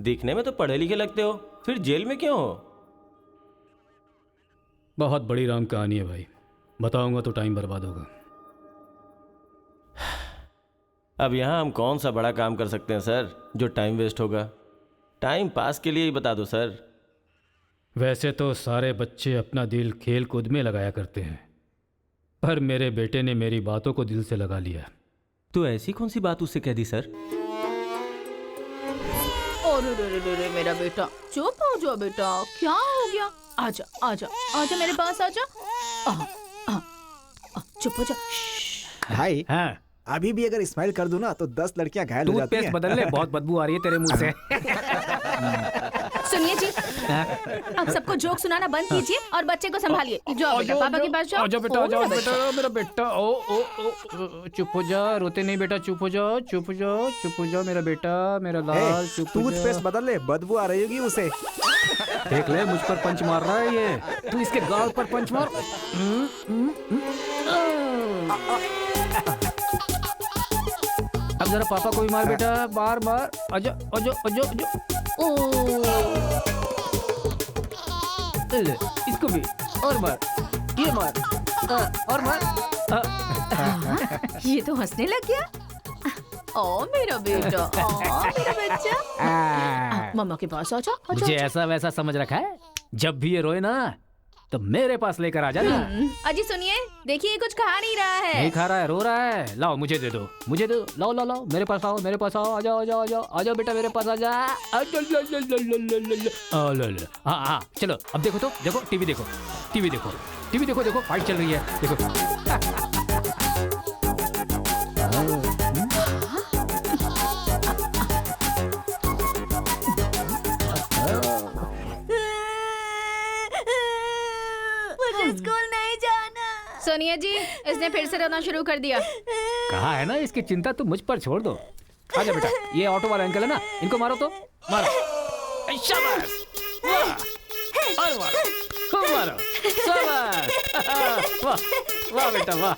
दिखने में तो पढ़े लिखे लगते हो, फिर जेल में क्यों हो? बहुत बड़ी राम कहानी है भाई, बताऊंगा तो टाइम बर्बाद होगा। अब यहाँ हम कौन सा बड़ा काम कर सकते हैं सर जो टाइम वेस्ट होगा? टाइम पास के लिए ही बता दो सर। वैसे तो सारे बच्चे अपना दिल खेल कूद में लगाया करते हैं, पर मेरे बेटे ने मेरी बातों को दिल से लगा लिया। तो ऐसी कौन सी बात उससे कह दी सर? अरे मेरा बेटा, चुप हो जाओ बेटा, क्या हो गया? आजा आजा आजा मेरे पास आजा। चुप हो जा। भाई हाँ, अभी भी अगर स्माइल कर दूं ना तो 10 लड़कियां घायल हो जाती टूथपेस्ट हैं। बदल ले, बहुत बदबू आ रही है तेरे मुंह से। सुनिए जी, अब सबको जोक सुनाना बंद कीजिए और बच्चे को संभालिए। जाओ बेटा, पापा के पास जाओ। आजा बेटा, ओ, आजा मेरा बेटा, मेरा बेटा। ओ ओ ओ, चुप हो जा, रोते नहीं बेटा, चुप हो जाओ, चुप हो जाओ, चुप हो जाओ मेरा बेटा, मेरा लाल, चुप हो टूथपेस्ट जा। बदल ले, बदबू आ रही होगी उसे। देख ले, मुझ पर पंच मार रहा है ये, तू इसके गाल पर पंच मार। अब जरा पापा को भी मार बेटा, बार बार। आजा आजा आजा आजा। ले, इसको भी और मार, ये मार, और मार। ये तो हंसने लग गया। ओ मेरा बेटा, ओ मेरा बच्चा। मम्मा के पास आजा आजा। मुझे ऐसा वैसा समझ रखा है, जब भी ये रोए ना तो मेरे पास लेकर आ जाना। अजी सुनिए, देखिए कुछ खा नहीं रहा है। नहीं खा रहा है, रो रहा है। लाओ मुझे दे दो, मुझे दो, लाओ लाओ लाओ, मेरे पास आओ, मेरे पास आओ, आ जाओ आ जाओ आ जाओ आ जाओ बेटा, मेरे पास आ जा। हाँ हाँ, चलो अब देखो तो, देखो टीवी देखो, टीवी देखो, टीवी देखो, देखो फाइट चल रही है, देखो। मुझे स्कूल नहीं जाना। सोनिया जी, इसने फिर से रोना शुरू कर दिया। कहा है ना, इसकी चिंता तुम मुझ पर छोड़ दो। आजा बेटा, ये ऑटो वाला अंकल है ना, इनको मारो तो, मारो। शाबाश, वाह, और मारो, खूब मारो, शाबाश। वाह वाह बेटा, वाह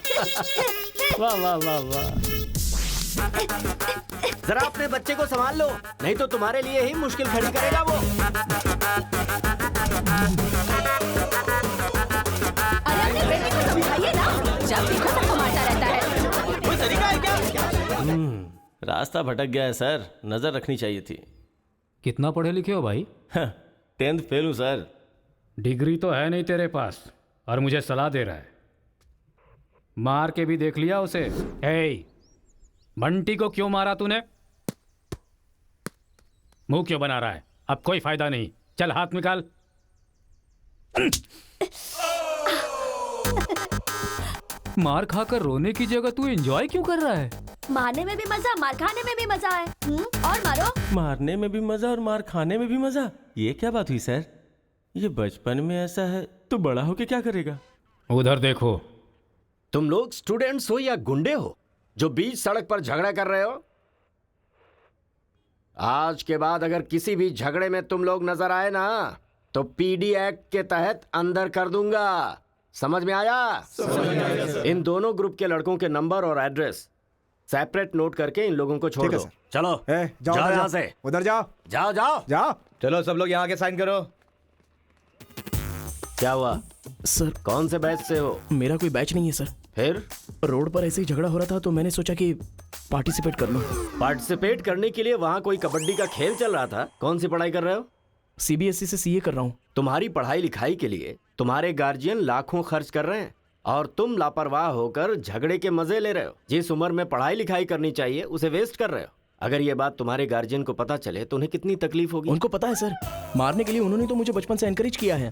वाह वाह वाह वाह। जरा अपने बच्चे को संभाल लो, नहीं तो तुम्हारे लिए ही मुश्किल खड़ी करेगा वो। अरे अपने बेटे को समझाइए ना, जब देखो सबको मारता रहता है। कोई तरीका है क्या? रास्ता भटक गया है सर, नजर रखनी चाहिए थी। कितना पढ़े लिखे हो भाई? 10th फेल हूँ सर। डिग्री तो है नहीं तेरे पास और मुझे सलाह दे रहा है। मार के भी देख लिया उसे। ए, बंटी को क्यों मारा तूने? मुंह क्यों बना रहा है? अब कोई फायदा नहीं, चल हाथ निकाल। मार खाकर रोने की जगह तू एंजॉय क्यों कर रहा है? मारने में भी मजा, मार खाने में भी मजा है। और मारो। मारने में भी मजा और मार खाने में भी मजा, ये क्या बात हुई सर? ये बचपन में ऐसा है तो बड़ा होके क्या करेगा? उधर देखो। तुम लोग स्टूडेंट्स हो या गुंडे हो जो बीच सड़क पर झगड़ा कर रहे हो? आज के बाद अगर किसी भी झगड़े में तुम लोग नजर आए ना तो पीडी एक्ट के तहत अंदर कर दूंगा। समझ में आया? इन दोनों ग्रुप के लड़कों के नंबर और एड्रेस सेपरेट नोट करके इन लोगों को छोड़ ठीक है, दो। सर। चलो जाओ जाओ उधर यहाँ जाओ। से, उधर जाओ जाओ जाओ जाओ। चलो सब लोग यहाँ के साइन करो। क्या हुआ? सर, कौन से बैच से हो? मेरा कोई बैच नहीं है सर। फिर रोड पर ऐसे ही झगड़ा हो रहा था तो मैंने सोचा कि पार्टिसिपेट कर लूं। पार्टिसिपेट करने के लिए वहाँ कोई कबड्डी का खेल चल रहा था। कौन सी पढ़ाई कर रहे हो? सीबीएसई से सीए कर रहा हूं। तुम्हारी पढ़ाई लिखाई के लिए तुम्हारे गार्जियन लाखों खर्च कर रहे हैं और तुम लापरवाह होकर झगड़े के मजे ले रहे हो। जिस उम्र में पढ़ाई लिखाई करनी चाहिए उसे वेस्ट कर रहे हो। अगर ये बात तुम्हारे गार्जियन को पता चले तो उन्हें कितनी तकलीफ होगी। उनको पता है सर, मारने के लिए उन्होंने तो मुझे बचपन से एनकरेज किया है।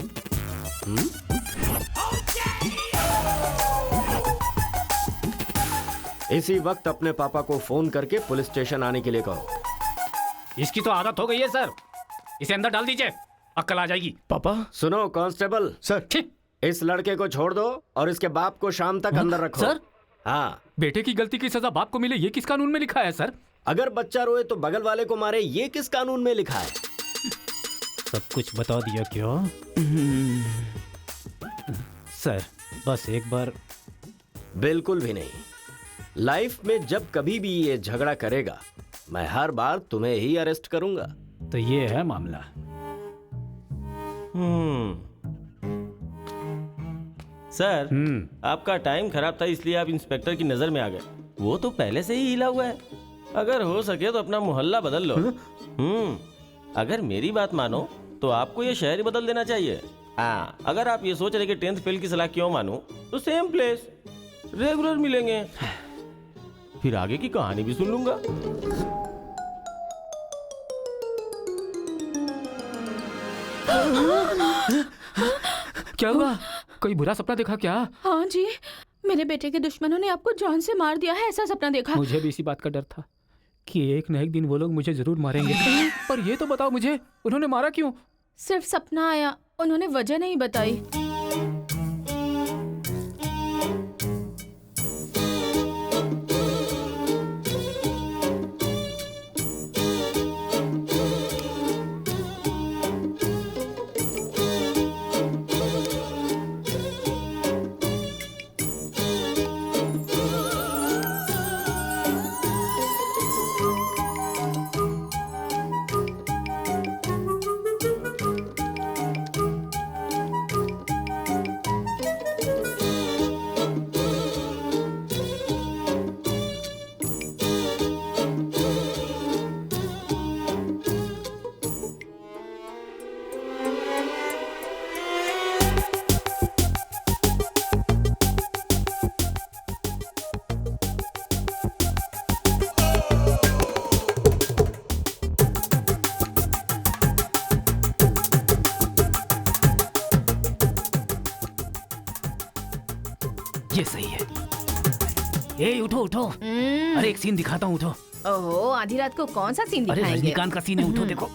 इसी वक्त अपने पापा को फोन करके पुलिस स्टेशन आने के लिए कहो। इसकी तो आदत हो गई है सर, इसे अंदर डाल दीजिए, अक्ल आ जाएगी। पापा। सुनो कांस्टेबल सर। इस लड़के को छोड़ दो और इसके बाप को शाम तक अंदर रखो। सर? हाँ। बेटे की गलती की सजा बाप को मिले, ये किस कानून में लिखा है सर? अगर बच्चा रोए तो बगल वाले को मारे, ये किस कानून में लिखा है? सब कुछ बता दिया क्या? सर बस एक बार। बिल्कुल भी नहीं। लाइफ में जब कभी भी ये झगड़ा करेगा मैं हर बार तुम्हें ही अरेस्ट करूंगा। तो ये है मामला। सर, आपका टाइम खराब था इसलिए आप इंस्पेक्टर की नजर में आ गए। वो तो पहले से ही हिला हुआ है। अगर हो सके तो अपना मोहल्ला बदल लो। अगर मेरी बात मानो तो आपको ये शहर ही बदल देना चाहिए। हाँ, अगर आप ये सोच रहे कि 10th फेल की सलाह क्यों मानूं, तो सेम प्लेस रेगुलर मिलेंगे, फिर आगे की कहानी भी सुन लूंगा। क्या हुआ? कोई बुरा सपना देखा क्या? हाँ जी, मेरे बेटे के दुश्मनों ने आपको जान से मार दिया है, ऐसा सपना देखा। मुझे भी इसी बात का डर था कि एक न एक दिन वो लोग मुझे जरूर मारेंगे। पर ये तो बताओ मुझे, उन्होंने मारा क्यों? सिर्फ सपना आया, उन्होंने वजह नहीं बताई। ये सही है। ए उठो उठो, अरे एक सीन दिखाता हूँ, उठो। ओहो, आधी रात को कौन सा सीन अरे दिखाएंगे? रजनीकांत का सीन है, उठो देखो।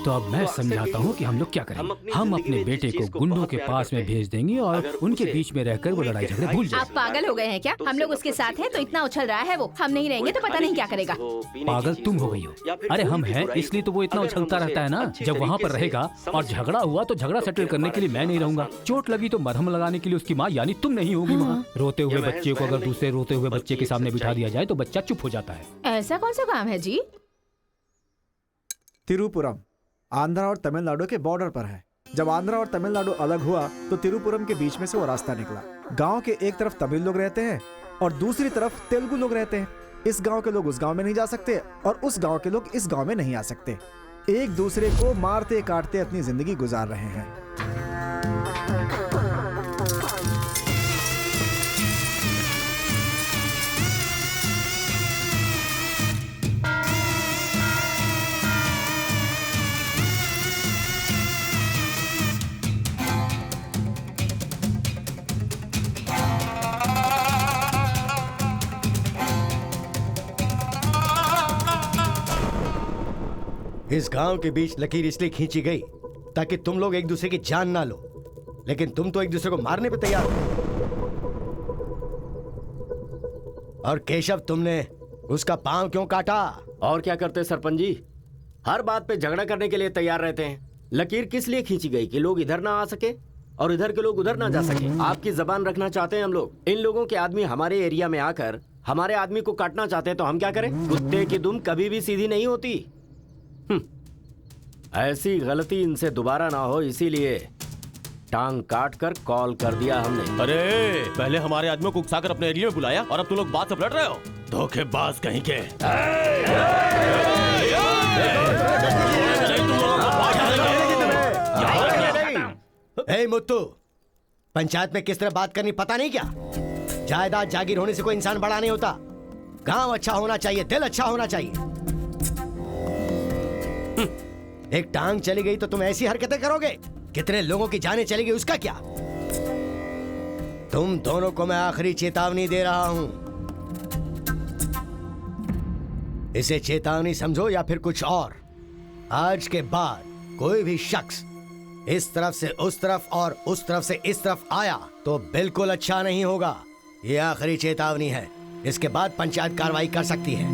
तो अब मैं समझाता हूँ कि हम लोग क्या करेंगे। हम अपने बेटे को गुंडों के पास में भेज देंगे और उनके बीच में रहकर वो लड़ाई झगड़े भूल आप जाएंगे। पागल हो गए हैं क्या? हम लोग उसके साथ हैं तो इतना उछल रहा है वो। हम नहीं रहेंगे तो पता नहीं क्या करेगा। पागल तुम हो गई हो। अरे हम हैं इसलिए तो वो इतना उछलता रहता है ना। जब वहाँ पर रहेगा और झगड़ा हुआ तो झगड़ा सेटल करने के लिए मैं नहीं रहूंगा। चोट लगी तो मरहम लगाने के लिए उसकी माँ यानी तुम नहीं होगी वहाँ। रोते हुए बच्चे को अगर दूसरे रोते हुए बच्चे के सामने बिठा दिया जाए तो बच्चा चुप हो जाता है। ऐसा कौन सा काम है जी? तिरुपुरम आंध्रा और तमिलनाडु के बॉर्डर पर है। जब आंध्रा और तमिलनाडु अलग हुआ तो तिरुपुरम के बीच में से वो रास्ता निकला। गांव के एक तरफ तमिल लोग रहते हैं और दूसरी तरफ तेलुगु लोग रहते हैं। इस गांव के लोग उस गांव में नहीं जा सकते और उस गांव के लोग इस गांव में नहीं आ सकते। एक दूसरे को मारते काटते अपनी जिंदगी गुजार रहे हैं। इस गांव के बीच लकीर इसलिए खींची गई ताकि तुम लोग एक दूसरे की जान ना लो, लेकिन तुम तो एक दूसरे को मारने पे तैयार हो। और केशव, तुमने उसका पांव क्यों काटा? और क्या करते सरपंच जी, हर बात पे झगड़ा करने के लिए तैयार रहते हैं। लकीर किस लिए खींची गई कि लोग इधर ना आ सके और इधर के लोग उधर ना जा सके। आपकी जबान रखना चाहते हैं हम लोग। इन लोगों के आदमी हमारे एरिया में आकर हमारे आदमी को काटना चाहते हैं तो हम क्या करें? कुत्ते की दुम कभी भी सीधी नहीं होती। ऐसी गलती इनसे दोबारा ना हो इसीलिए टांग काट कर कॉल कर दिया हमने। अरे पहले हमारे आदमियों को उकसाकर अपने एरिया में बुलाया और अब तुम लोग बात से पलट रहे हो। धोखेबाज कहीं के। हे मुत्तू, पंचायत में किस तरह बात करनी पता नहीं क्या? जायदाद जागीर होने से कोई इंसान बड़ा नहीं होता। गांव अच्छा होना चाहिए, दिल अच्छा होना चाहिए। एक टांग चली गई तो तुम ऐसी हरकतें करोगे? कितने लोगों की जानें चली गई उसका क्या? तुम दोनों को मैं आखिरी चेतावनी दे रहा हूं। इसे चेतावनी समझो या फिर कुछ और। आज के बाद कोई भी शख्स इस तरफ से उस तरफ और उस तरफ से इस तरफ आया तो बिल्कुल अच्छा नहीं होगा। ये आखिरी चेतावनी है। इसके बाद पंचायत कार्रवाई कर सकती है।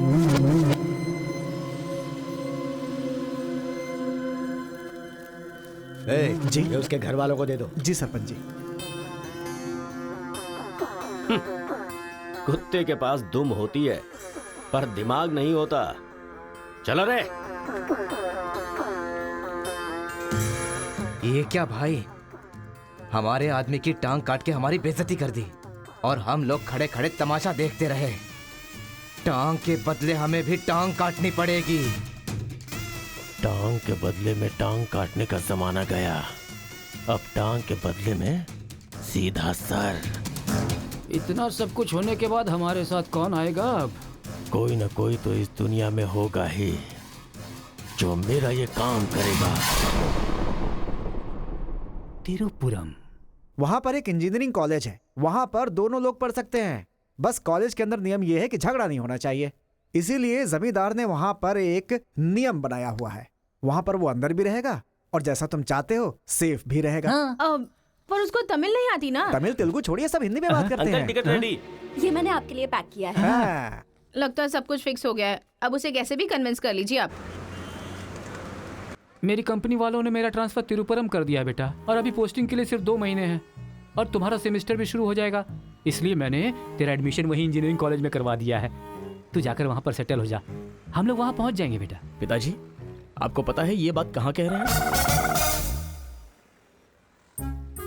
जी ये उसके घर वालों को दे दो। जी सरपंच जी। कुत्ते के पास दुम होती है पर दिमाग नहीं होता। चलो रे। ये क्या भाई, हमारे आदमी की टांग काट के हमारी बेइज्जती कर दी और हम लोग खड़े खड़े तमाशा देखते रहे। टांग के बदले हमें भी टांग काटनी पड़ेगी। टांग के बदले में टांग काटने का जमाना गया। अब टांग के बदले में सीधा सर। इतना सब कुछ होने के बाद हमारे साथ कौन आएगा अब? कोई ना कोई तो इस दुनिया में होगा ही जो मेरा ये काम करेगा। तिरुपुरम। वहां पर एक इंजीनियरिंग कॉलेज है, वहां पर दोनों लोग पढ़ सकते हैं। बस कॉलेज के अंदर नियम यह है कि झगड़ा नहीं होना चाहिए। इसीलिए जमींदार ने वहां पर एक नियम बनाया हुआ है। वहां पर वो अंदर भी रहेगा और जैसा तुम चाहते हो सेफ भी रहेगा। पर उसको तमिल नहीं आती ना। तमिल तेलुगु छोड़िए, सब हिंदी में बात करते अंकल हैं। Ticket ready. ये मैंने आपके लिए पैक किया है। हाँ। लगता है सब कुछ फिक्स हो गया है। अब उसे कैसे भी कन्विंस कर लीजिए आप। मेरी कंपनी वालों ने मेरा ट्रांसफर तिरुपुरम कर दिया बेटा, और अभी पोस्टिंग के लिए सिर्फ 2 महीने हैं और तुम्हारा सेमेस्टर भी शुरू हो जाएगा। इसलिए मैंने तेरा एडमिशन वही इंजीनियरिंग कॉलेज में करवा दिया है। तू जाकर वहां पर सेटल हो जा, हम लोग वहां पहुंच जाएंगे बेटा। पिताजी, आपको पता है ये बात कहाँ कह रहे हैं?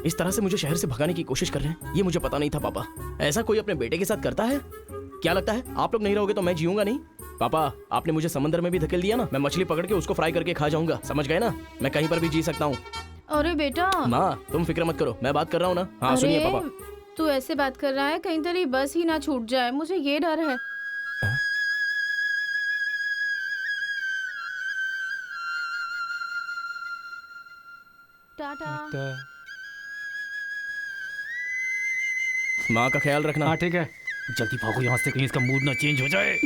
इस तरह से मुझे शहर से भगाने की कोशिश कर रहे हैं, ये मुझे पता नहीं था पापा। ऐसा कोई अपने बेटे के साथ करता है? क्या लगता है आप लोग नहीं रहोगे तो मैं जीऊंगा नहीं? पापा, आपने मुझे समंदर में भी धकेल दिया ना, मैं मछली पकड़ के उसको फ्राई करके खा जाऊंगा, समझ गए ना? मैं कहीं पर भी जी सकता हूँ। अरे बेटा। माँ, तुम फिक्र मत करो, मैं बात कर रहा हूँ ना। हाँ सुनिए पापा। तू ऐसे बात कर रहा है, कहीं तेरी बस ही ना छूट जाए, मुझे ये डर है। टाटा। माँ का ख्याल रखना। हाँ ठीक है, जल्दी भागो यहाँ से, कहीं इसका मूड ना चेंज हो जाए।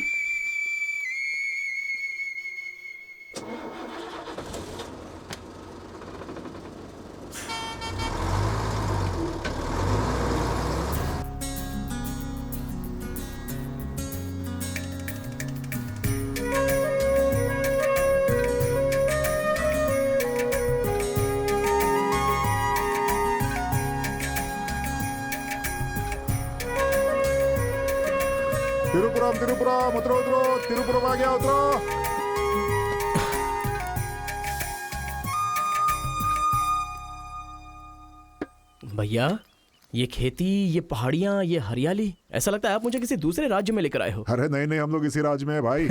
तिरुपुरम तिरुपुरम उतरो उतरो, तिरुपुरम आ गया, उतरो। भैया, ये खेती, ये पहाड़ियाँ, ये हरियाली, ऐसा लगता है आप मुझे किसी दूसरे राज्य में लेकर आए हो। अरे नहीं नहीं, हम लोग इसी राज्य में है भाई।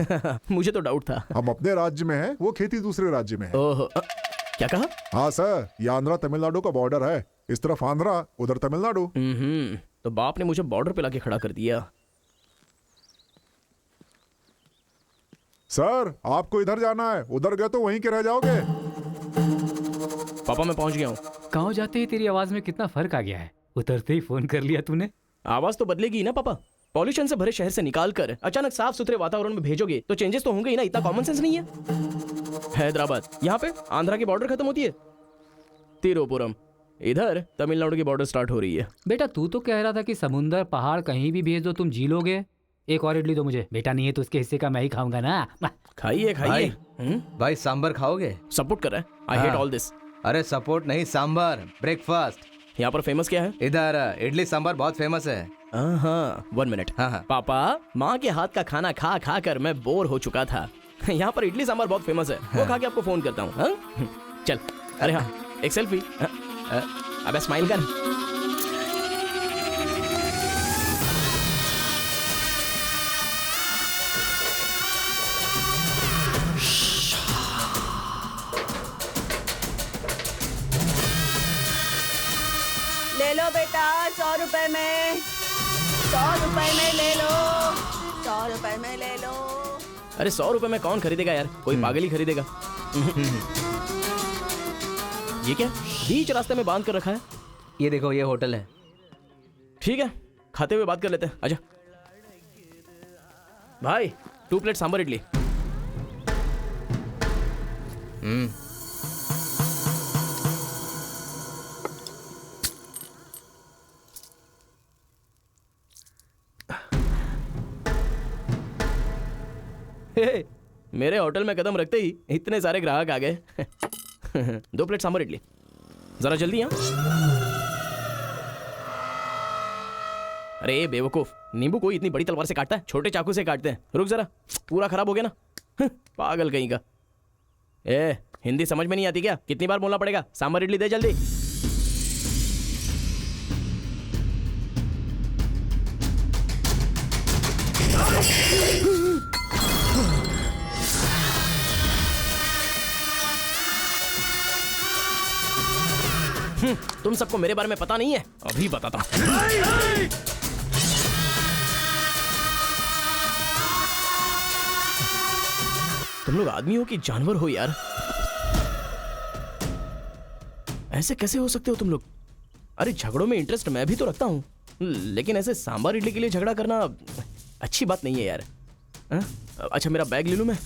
मुझे तो डाउट था। हम अपने राज्य में है, वो खेती दूसरे राज्य में है। ओह, क्या कहा? हाँ सर, ये आंध्रा तमिलनाडु का बॉर्डर है। इस तरफ आंध्रा, उधर तमिलनाडु। तो बाप ने मुझे बॉर्डर पे लाके खड़ा कर दिया। सर, आपको इधर जाना है, उधर गए तो वहीं के रह जाओगे। पापा मैं पहुंच गया हूँ। गाँव जाते ही तेरी आवाज में कितना फर्क आ गया है। उतरते ही फोन कर लिया तूने। आवाज तो बदलेगी ना पापा। पॉल्यूशन से भरे शहर से निकाल कर अचानक साफ सुथरे वातावरण में भेजोगे तो चेंजेस तो होंगे ही ना। इतना कॉमन सेंस नहीं है? हैदराबाद, यहाँ पे आंध्रा की बॉर्डर खत्म होती है। तिरुपुरम, इधर तमिलनाडु की बॉर्डर स्टार्ट हो रही है। बेटा तू तो कह रहा था कि समुंदर पहाड़ कहीं भी भेज दो तुम जी लोगे। एक और इडली दो मुझे। बेटा नहीं है तो उसके हिस्से का मैं ही खाऊंगा ना। खाइए खाइए। भाई सांबर खाओगे? सपोर्ट कर रहा है। I hate all this. अरे सपोर्ट नहीं, सांबर, ब्रेकफास्ट। यहाँ पर फेमस क्या है? इधर इडली सांबर बहुत फेमस है। हाँ, 1 मिनट। हाँ। पापा, माँ के हाथ का खाना खा खा कर मैं बोर हो चुका था। यहाँ पर इडली सांबर बहुत फेमस है। वो खा के आपको फोन करता हूँ। चल। अरे हाँ, एक सेल्फी। अबे स्माइल कर। ले लो बेटा, 100 रुपए में, 100 रुपए में ले लो, 100 रुपए में ले लो। अरे 100 रुपए में कौन खरीदेगा यार? कोई पागल ही खरीदेगा। ये क्या बीच रास्ते में बांध कर रखा है? ये देखो, ये होटल है। ठीक है, खाते हुए बात कर लेते हैं। आजा भाई, 2 प्लेट सांबर इडली। मेरे होटल में कदम रखते ही इतने सारे ग्राहक आ गए। 2 प्लेट सांबर इडली। जरा जल्दी यहाँ। अरे बेवकूफ, नींबू कोई इतनी बड़ी तलवार से काटता है? छोटे चाकू से काटते हैं। रुक जरा, पूरा खराब हो गया ना। पागल कहीं का। ए, हिंदी समझ में नहीं आती क्या? कितनी बार बोलना पड़ेगा? सांभर इडली दे जल्दी। तुम सबको मेरे बारे में पता नहीं है? अभी बताता हूं। तुम लोग आदमी हो कि जानवर हो यार? ऐसे कैसे हो सकते हो तुम लोग? अरे झगड़ों में इंटरेस्ट मैं भी तो रखता हूं, लेकिन ऐसे सांभर इडली के लिए झगड़ा करना अच्छी बात नहीं है यार। अच्छा मेरा बैग ले लूं मैं?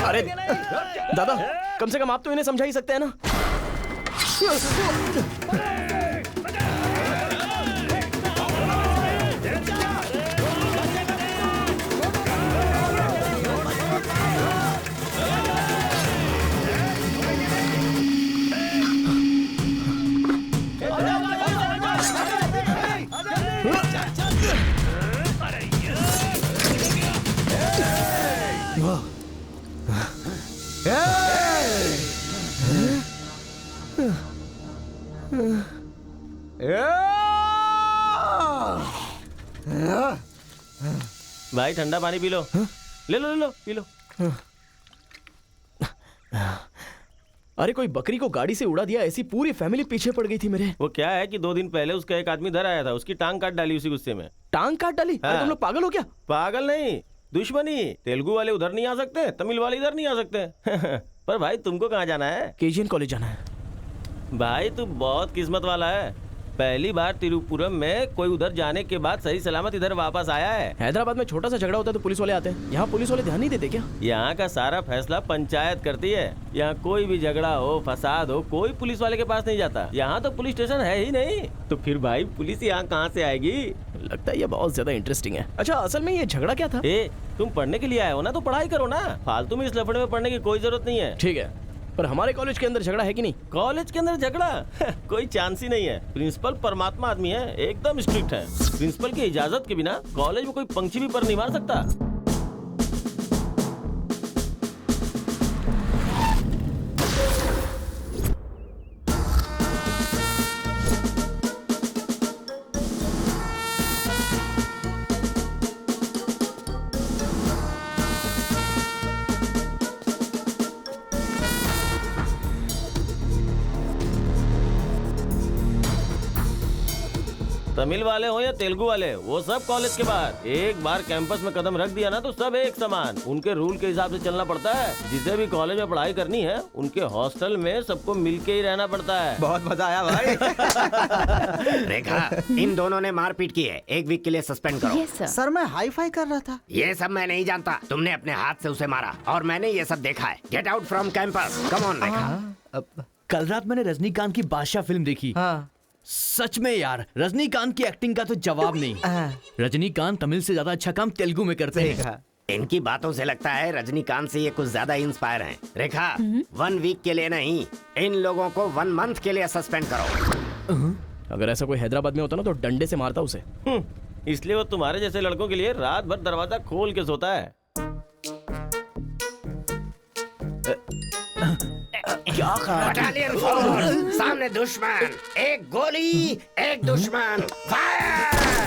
अरे दादा, कम से कम आप तो इन्हें समझा ही सकते हैं ना। भाई ठंडा पानी पी लो। ले लो ले लो, पी लो। अरे कोई बकरी को गाड़ी से उड़ा दिया, ऐसी पूरी फैमिली पीछे पड़ गई थी मेरे। वो क्या है कि 2 दिन पहले उसका एक आदमी इधर आया था, उसकी टांग काट डाली उसी गुस्से में। टांग काट डाली? अरे तुम लोग पागल हो क्या? पागल नहीं, दुश्मनी। तेलुगु वाले उधर नहीं आ सकते, तमिल वाले इधर नहीं आ सकते। पर भाई तुमको कहाँ जाना है? केजीएन कॉलेज जाना है। भाई तू बहुत किस्मत वाला है, पहली बार तिरुपुरम में कोई उधर जाने के बाद सही सलामत इधर वापस आया है। हैदराबाद में छोटा सा झगड़ा होता है तो पुलिस वाले आते हैं, यहाँ पुलिस वाले ध्यान नहीं देते क्या? यहाँ का सारा फैसला पंचायत करती है। यहाँ कोई भी झगड़ा हो, फसाद हो, कोई पुलिस वाले के पास नहीं जाता। यहाँ तो पुलिस स्टेशन है ही नहीं, तो फिर भाई पुलिस यहाँ कहाँ से आएगी? लगता है ये बहुत ज्यादा इंटरेस्टिंग है। अच्छा असल में ये झगड़ा क्या था? तुम पढ़ने के लिए आए हो ना, तो पढ़ाई करो ना, फालतू में इस लफड़े में पढ़ने की कोई जरूरत नहीं है। ठीक है, पर हमारे कॉलेज के अंदर झगड़ा है कि नहीं? कॉलेज के अंदर झगड़ा? कोई चांस ही नहीं है। प्रिंसिपल परमात्मा आदमी है, एकदम स्ट्रिक्ट है। प्रिंसिपल की इजाजत के बिना कॉलेज में कोई पंछी भी पर नहीं मार सकता। तमिल वाले हो या तेलुगु वाले, वो सब कॉलेज के बाहर। एक बार कैंपस में कदम रख दिया ना तो सब एक समान। उनके रूल के हिसाब से चलना पड़ता है। जिसे भी कॉलेज में पढ़ाई करनी है, उनके हॉस्टल में सबको मिलके ही रहना पड़ता है। बहुत मजा आया भाई। रेखा, इन दोनों ने मारपीट की है, 1 वीक के लिए सस्पेंड करो। Yes, sir. सर मैं हाई फाई कर रहा था। ये सब मैं नहीं जानता, तुमने अपने हाथ से उसे मारा और मैंने ये सब देखा है। Get out from campus, come on Rekha. कल रात मैंने रजनीकांत की बादशाह फिल्म देखी। हाँ। सच में यार, रजनीकांत की एक्टिंग का तो जवाब नहीं। रजनीकांत तमिल से ज्यादा अच्छा काम तेलुगु में करते हैं। इनकी बातों से लगता है रजनीकांत से ये कुछ ज्यादा इंस्पायर हैं। रेखा, 1 वीक के लिए नहीं, इन लोगों को 1 मंथ के लिए सस्पेंड करो। अगर ऐसा कोई हैदराबाद में होता ना तो डंडे से मारता उसे। इसलिए वो तुम्हारे जैसे लड़कों के लिए रात भर दरवाजा खोल के सोता है। क्या बटालियन फोर्स, सामने दुश्मन, एक गोली, एक दुश्मन, फायर!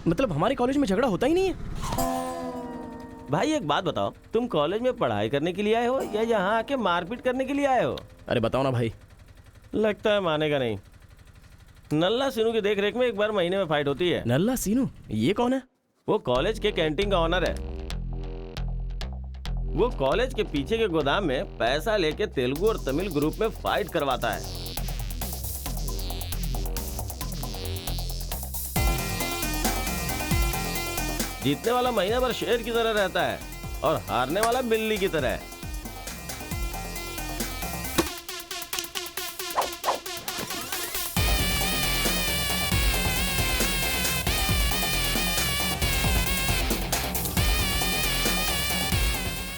मतलब हमारे कॉलेज में झगड़ा होता ही नहीं है? भाई एक बात बताओ, तुम कॉलेज में पढ़ाई करने के लिए आए हो या यहाँ आके मारपीट करने के लिए आए हो? अरे बताओ ना भाई। लगता है मानेगा नहीं। नल्ला सीनू की देख रेख में एक बार महीने में फाइट होती है। नल्ला सीनू? ये कौन है? वो कॉलेज के कैंटीन का ऑनर है। वो कॉलेज के पीछे के गोदाम में पैसा लेके तेलुगु और तमिल ग्रुप में फाइट करवाता है। जीतने वाला महीना भर शेर की तरह रहता है और हारने वाला बिल्ली की तरह।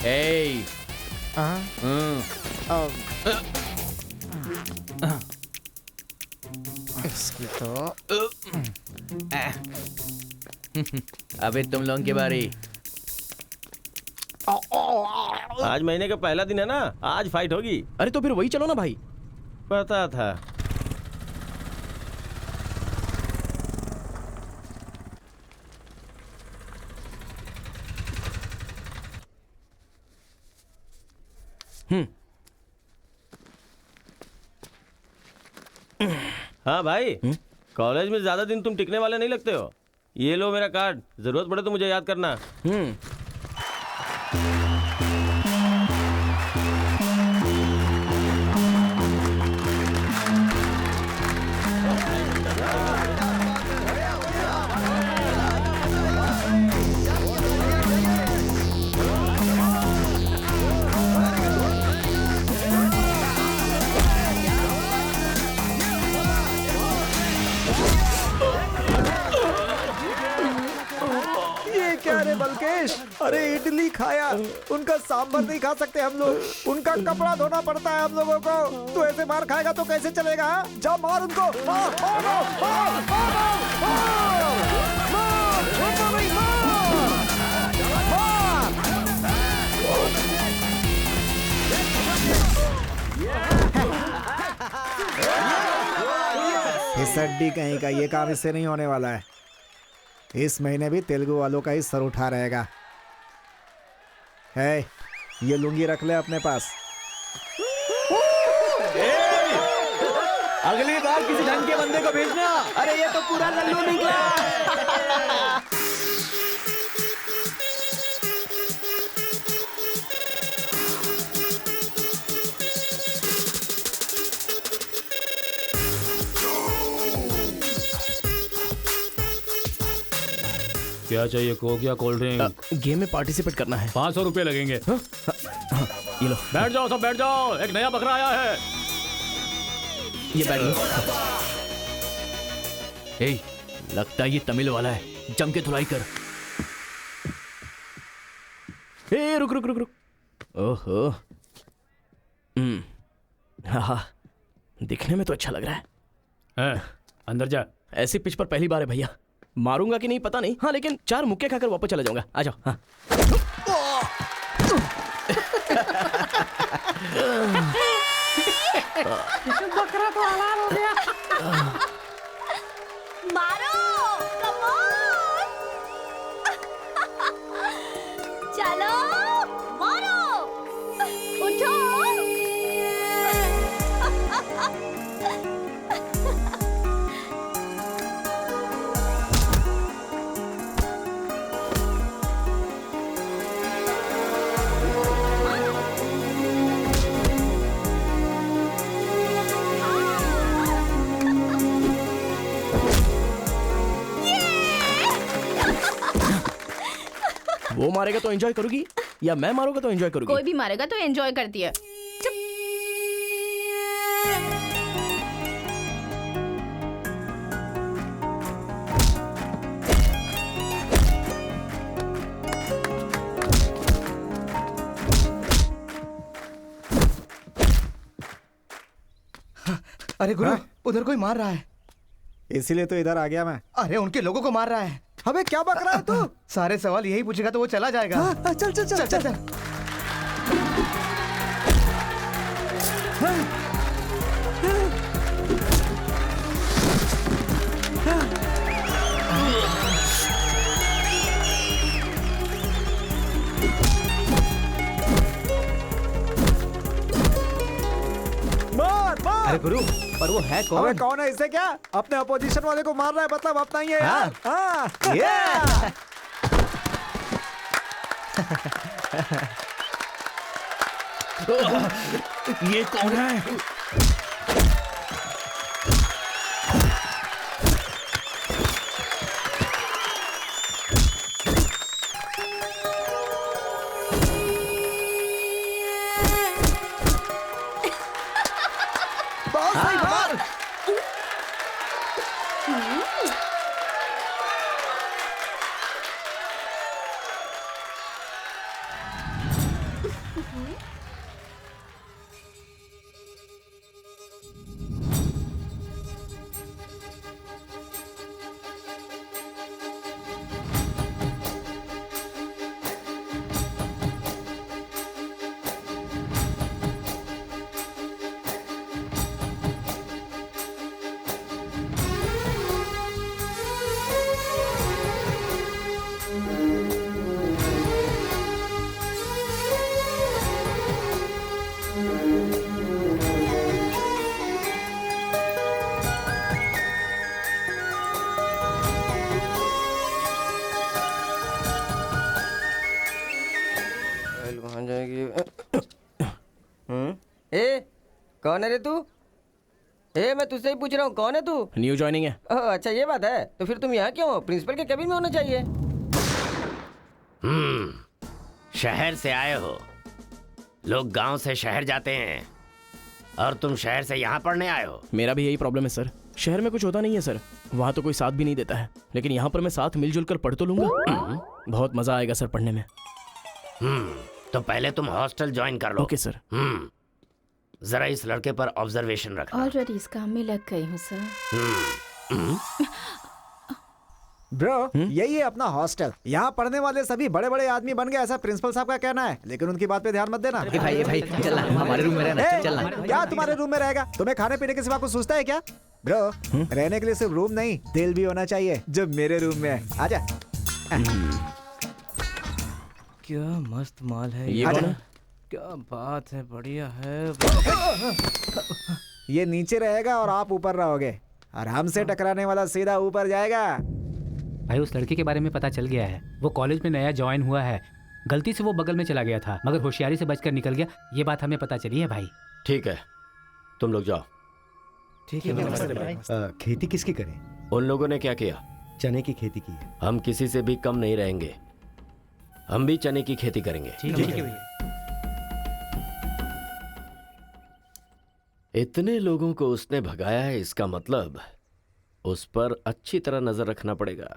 ए इसकी तो अबे तुम लोगों की बारी। आज महीने का पहला दिन है ना, आज फाइट होगी। अरे तो फिर वही चलो ना भाई। पता था। हाँ भाई, कॉलेज में ज्यादा दिन तुम टिकने वाले नहीं लगते हो। ये लो मेरा कार्ड, जरूरत पड़े तो मुझे याद करना। क्या रे बलकेश, अरे इडली खाया, उनका सांभर नहीं खा सकते हम लोग, उनका कपड़ा धोना पड़ता है हम लोगों को। तू ऐसे मार खाएगा तो कैसे चलेगा? जा मार उनको, मार, मार, मार, मार, इस अड्डी कहीं का ये काम इससे नहीं होने वाला है। इस महीने भी तेलुगु वालों का ही सर उठा रहेगा। है, ये लुंगी रख ले अपने पास। अगली बार किसी ढंग के बंदे को भेजना। अरे ये तो पूरा लल्लू निकला। क्या चाहिए? कोक या कोल्ड ड्रिंक? गेम में पार्टिसिपेट करना है। 500 रुपए लगेंगे। ये लो। बैठ जाओ, सब बैठ जाओ, एक नया बकरा आया है। ये बैठ लो। ए, लगता है ये तमिल वाला है, जम के धुलाई कर। ए रुक रुक रुक रुक। ओहो, हाँ, दिखने में तो अच्छा लग रहा है। अंदर जा। ऐसी पिच पर पहली बार है भैया, मारूंगा कि नहीं पता नहीं। हाँ लेकिन 4 मुक्के खाकर वापस चला जाऊंगा। आ जाओ। हाँ। बकरा तो आलार हो गया। मारो, कम ऑन। चलो, मारो, उठो। वो मारेगा तो एंजॉय करोगी या मैं मारूंगा तो एंजॉय करोगी? कोई भी मारेगा तो एंजॉय करती है। अरे गुरु, उधर कोई मार रहा है। इसीलिए तो इधर आ गया मैं। अरे उनके लोगों को मार रहा है। अबे क्या बक रहा है तू? सारे सवाल यही पूछेगा तो वो चला जाएगा। हाँ, चल चल चल चल, चल। अरे गुरु, पर वो है कौन? अबे कौन है? इससे क्या? अपने अपोजिशन वाले को मार रहा है, मतलब अपना ही है यार। हाँ। ये कौन है? कौन है रे तू? मैं तुझसे ही पूछ रहा हूँ, कौन है तू? न्यू ज्वाइनिंग है। अच्छा ये बात है, तो फिर तुम यहाँ क्यों हो? प्रिंसिपल के केबिन में होना चाहिए। शहर से आए हो। लोग गांव से शहर जाते हैं और तुम शहर से यहाँ पढ़ने आए हो। मेरा भी यही प्रॉब्लम है सर, शहर में कुछ होता नहीं है सर, वहाँ तो कोई साथ भी नहीं देता है, लेकिन यहाँ पर मैं साथ मिलजुल कर पढ़ तो लूंगा। बहुत मजा आएगा सर पढ़ने में। तो पहले तुम हॉस्टल ज्वाइन कर लो। Okay sir. जरा इस लड़के पर ऑब्जर्वेशन रखना। ऑलरेडी इस काम में लग गई हूँ सर। ब्रो यही है अपना हॉस्टल। यहाँ पढ़ने वाले सभी बड़े बड़े आदमी बन गए, ऐसा प्रिंसिपल साहब का कहना है, लेकिन उनकी बात पे ध्यान मत देना। भाई चल हमारे रूम में रहना, चल क्या तुम्हारे रूम में रहेगा? तुम्हें खाने पीने के सिवा कुछ सोचता है क्या? ब्रो रहने के लिए सिर्फ रूम नहीं, दिल भी होना चाहिए, जो मेरे रूम में है। आजा। क्या मस्त माल है ये कौन है? क्या बात है, बढ़िया है। ये नीचे रहेगा और आप ऊपर रहोगे, और हमसे टकराने वाला सीधा ऊपर जाएगा। भाई उस लड़के के बारे में पता चल गया है, वो कॉलेज में नया ज्वाइन हुआ है। गलती से वो बगल में चला गया था, मगर होशियारी से बचकर निकल गया। ये बात हमें पता चली है भाई। ठीक है, तुम लोग जाओ। ठीक है। खेती किसकी करें? उन लोगों ने क्या किया? चने की खेती की है। हम किसी से भी कम नहीं रहेंगे, हम भी चने की खेती करेंगे। ठीक है। इतने लोगों को उसने भगाया है, इसका मतलब उस पर अच्छी तरह नजर रखना पड़ेगा।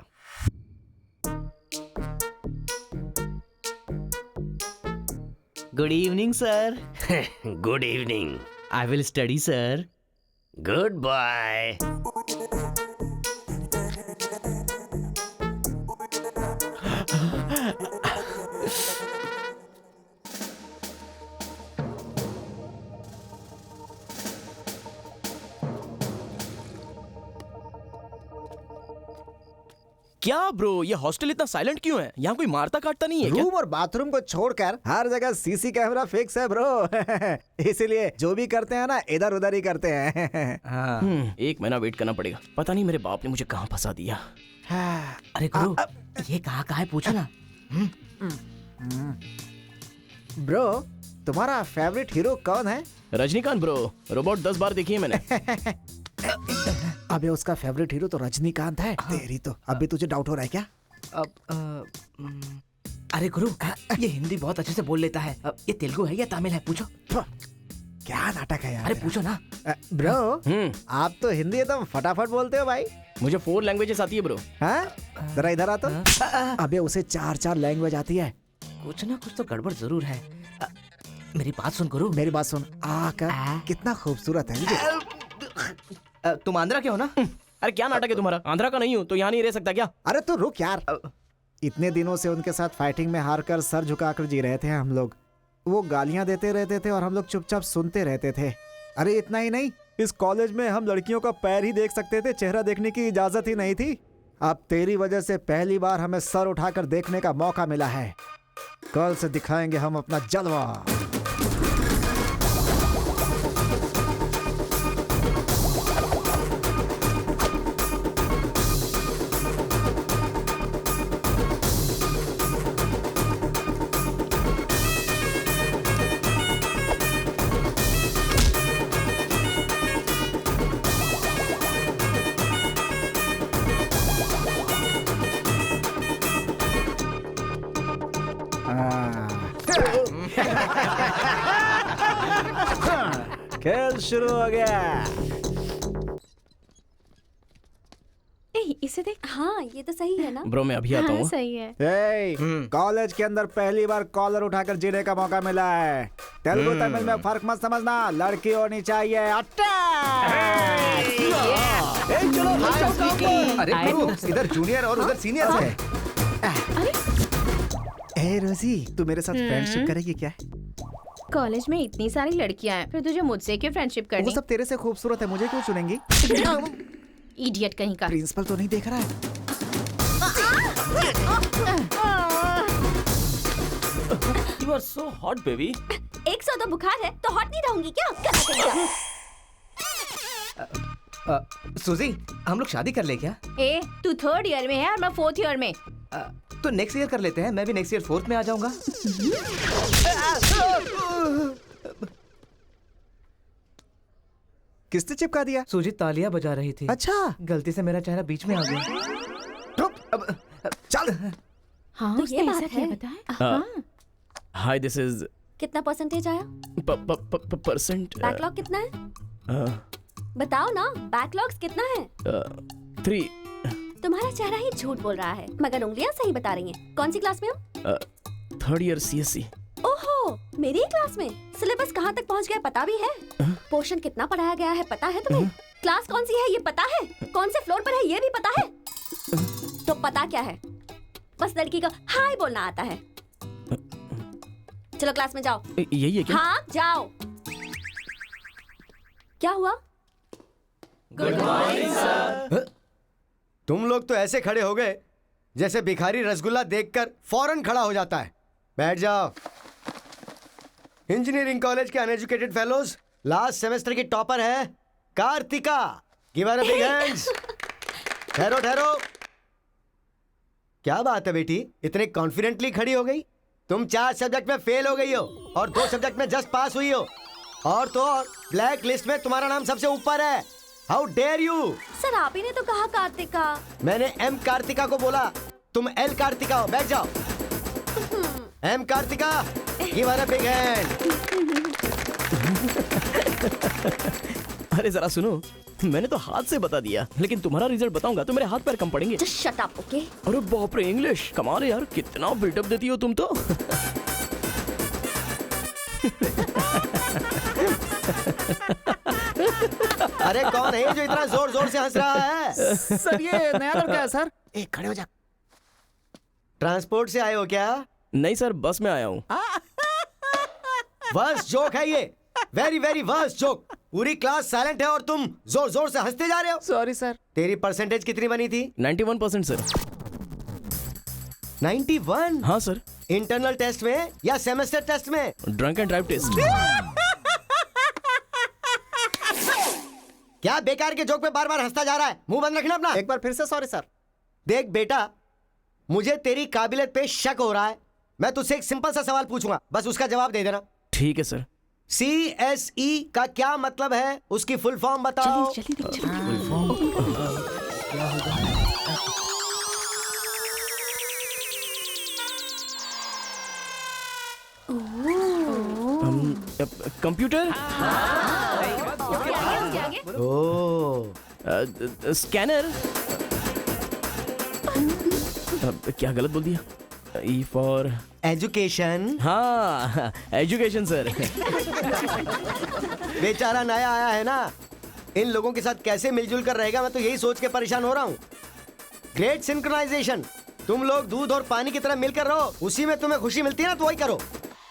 Good evening sir. Good evening. I will study sir. Goodbye. क्या ब्रो, ये हॉस्टल इतना साइलेंट क्यों है? यहाँ कोई मारता काटता नहीं है क्या? रूम और बाथरूम को छोड़कर हर जगह सीसी कैमरा फिक्स है ब्रो। इसीलिए जो भी करते हैं ना, इधर उधर ही करते हैं। एक महीना वेट करना पड़ेगा, पता नहीं मेरे बाप ने मुझे कहाँ फंसा दिया। अरे गुरु, ये कहाँ है पूछो ना। ब्रो तुम्हारा फेवरेट हीरो कौन है? रजनीकांत ब्रो, रोबोट 10 बार देखी है मैंने। अबे उसका फेवरेट हीरो तो रजनीकांत है। तेरी तो अभी तुझे डाउट हो रहा है क्या? अरे गुरु, ये हिंदी बहुत अच्छे से बोल लेता है। ये तेलुगु है या तमिल है? पूछो। क्या नाटक है यार। अरे पूछो ना। ब्रो आप तो हिंदी एकदम फटाफट बोलते हो भाई। मुझे 4 लैंग्वेजेस आती है ब्रो। जरा इधर आ तो। अबे उसे 4 लैंग्वेज आती है। कुछ ना कुछ तो गड़बड़ जरूर है। मेरी बात सुन गुरु। मेरी बात सुन। कितना खूबसूरत है। तुम आंध्रा के हो ना? अरे क्या नाटक है तुम्हारा? आंध्रा का नहीं हूँ तो यहाँ नहीं रह सकता क्या? अरे तू रुक यार। इतने दिनों से उनके साथ फाइटिंग में हारकर सर झुकाकर जी रहे थे हम लोग। वो गालियां देते रहते थे और हम लोग चुपचाप सुनते रहते थे। अरे इतना ही नहीं, इस कॉलेज में हम लड़कियों का पैर ही देख सकते थे, चेहरा देखने की इजाजत ही नहीं थी। अब तेरी वजह से पहली बार हमें सर उठाकर देखने का मौका मिला है। कल से दिखाएंगे हम अपना जलवा। खेल शुरू हो गया। इसे देख। हाँ ये तो सही है ना ब्रो मैं अभी आता हूँ। सही है। कॉलेज के अंदर पहली बार कॉलर उठाकर जीने का मौका मिला है। तेलुगु तमिल में फर्क मत समझना, लड़की होनी चाहिए। अरे गुरु, इधर जूनियर और उधर सीनियर है। ए रोजी, तू मेरे साथ फ्रेंडशिप करेगी क्या? कॉलेज में इतनी सारी लड़कियां हैं, फिर तुझे मुझसे क्यों फ्रेंडशिप करनी? वो सब तेरे से खूबसूरत है, मुझे क्यों चुनेंगी? इडियट कहीं का। प्रिंसिपल तो नहीं देख रहा है? You are so hot, baby. 100 तो बुखार है तो हॉट नहीं रहूंगी क्या? सुजी, हम लोग शादी कर ले क्या? ए, तू 3rd ईयर में है और मैं 4th ईयर में। तो नेक्स्ट ईयर कर लेते हैं, मैं भी नेक्स्ट ईयर 4th में आ जाऊंगा। किसने चिपका दिया? सुजीत तालियां बजा रही थी। अच्छा, गलती से मेरा चेहरा बीच में आ गया। चल। हाँ, तो ये बात है। हाँ। हाय, दिस इज कितना परसेंटेज आया? परसेंट। बैकलॉग कितना है? बताओ ना, बैकलॉग्स कितना है? 3। तुम्हारा चेहरा ही झूठ बोल रहा है, मगर उंगलियां सही बता रही हैं। कौन सी क्लास में हो? 3rd year CSC। ओहो, मेरी ही क्लास में। सिलेबस कहाँ तक पहुँच गया पता भी है? पोर्शन कितना पढ़ाया गया है पता है तुम्हें? क्लास कौन सी है ये पता है? कौन से फ्लोर पर है ये भी पता है? तो पता क्या है? बस लड़की को हाय बोलना आता है। चलो क्लास में जाओ। यही है क्या? हाँ, जाओ। क्या हुआ? Good morning sir. तुम लोग तो ऐसे खड़े हो गए जैसे भिखारी रसगुल्ला देखकर फौरन खड़ा हो जाता है। बैठ जाओ। इंजीनियरिंग कॉलेज के अनएजुकेटेड फेलोज, लास्ट सेमेस्टर की टॉपर है Karthika. Give her a big hands. ठहरो ठहरो। क्या बात है बेटी, इतने कॉन्फिडेंटली खड़ी हो गई? तुम 4 सब्जेक्ट में फेल हो गई हो और 2 सब्जेक्ट में जस्ट पास हुई हो, और तो और ब्लैक लिस्ट में तुम्हारा नाम सबसे ऊपर है। How dare you! सर आप ही ने तो कहा कार्तिका। मैंने एम कार्तिका को बोला, तुम एल कार्तिका हो। बैठ जाओ। M Karthika, give her a big hand. अरे जरा सुनो, मैंने तो हाथ से बता दिया, लेकिन तुम्हारा रिजल्ट बताऊंगा तो मेरे हाथ पैर कम पड़ेंगे। Just shut up, okay? अरे बाप रे, इंग्लिश कमाल है यार, कितना बिल्डअप देती हो तुम तो। अरे कौन है जो इतना जोर जोर से हंस रहा है? सर ये नया लड़का है सर। एक खड़े हो जा। ट्रांसपोर्ट से आए हो क्या? नहीं सर, बस में आया हूँ। वर्स्ट जोक है ये, वेरी वेरी वर्स्ट जोक। पूरी क्लास साइलेंट है और तुम जोर जोर से हंसते जा रहे हो। Sorry sir. तेरी परसेंटेज कितनी बनी थी? 91% सर। 91? हाँ सर। इंटरनल टेस्ट में या सेमेस्टर टेस्ट में? Drunk and drive test. क्या बेकार के जोक पे बार बार हंसता जा रहा है? मुंह बंद रखना अपना। एक बार फिर से सॉरी सर। देख बेटा, मुझे तेरी काबिलियत पे शक हो रहा है। मैं तुझसे एक सिंपल सा सवाल पूछूंगा, बस उसका जवाब दे देना। ठीक है सर। CSE का क्या मतलब है? उसकी फुल फॉर्म बताओ। Computer, scanner. क्या गलत बोल दिया? E for education. हाँ, एजुकेशन सर। बेचारा नया आया है ना, इन लोगों के साथ कैसे मिलजुल कर रहेगा, मैं तो यही सोच के परेशान हो रहा हूँ। Great synchronization. तुम लोग दूध और पानी की तरह मिलकर रहो, उसी में तुम्हें खुशी मिलती है ना, तो वही करो।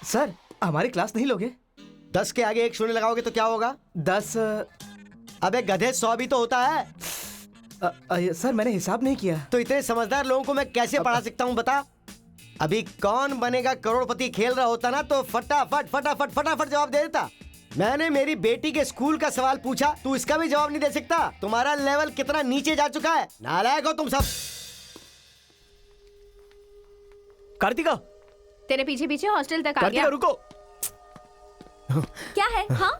सर हमारी क्लास नहीं लोगे? 10 के आगे 1 शून्य लगाओगे तो क्या होगा? 10। अबे गधे, 100 भी तो होता है। सर मैंने हिसाब नहीं किया। तो इतने समझदार लोगों को मैं कैसे पढ़ा सकता हूँ बता? अभी कौन बनेगा करोड़पति खेल रहा होता ना, तो फटाफट फटाफट फटाफट जवाब दे देता। मैंने मेरी बेटी के स्कूल का सवाल पूछा, तू इसका भी जवाब नहीं दे सकता। तुम्हारा लेवल कितना नीचे जा चुका है। नालायक हो तुम सब। कार्तिका, तेरे पीछे पीछे हॉस्टल तक आ कार्तिका गया। रुको। क्या है? हाँ,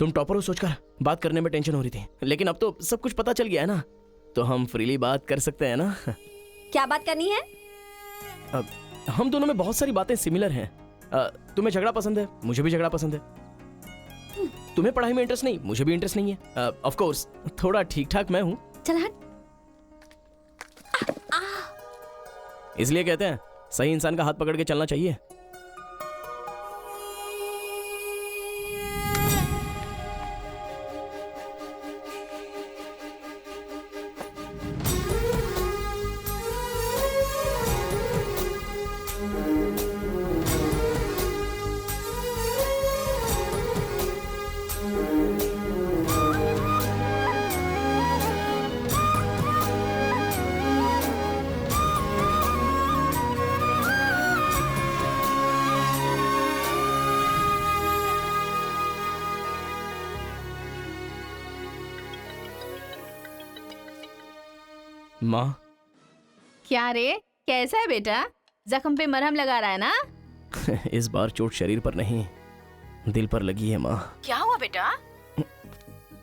तुम टॉपर हो सोचकर बात करने में टेंशन हो रही थी, लेकिन अब तो सब कुछ पता चल गया है ना, तो हम फ्रीली बात कर सकते हैं ना। क्या बात करनी है? अब हम दोनों में बहुत सारी बातें सिमिलर हैं। तुम्हें झगड़ा पसंद है, मुझे भी झगड़ा पसंद है। तुम्हें पढ़ाई में इंटरेस्ट नहीं, मुझे भी इंटरेस्ट नहीं है। ऑफ कोर्स थोड़ा ठीक ठाक मैं हूँ, चल हट। इसलिए कहते हैं सही इंसान का हाथ पकड़ के चलना चाहिए। माँ, क्या रे, कैसा है बेटा? जख्म पे मरहम लगा रहा है ना? इस बार चोट शरीर पर नहीं, दिल पर लगी है माँ। क्या हुआ बेटा?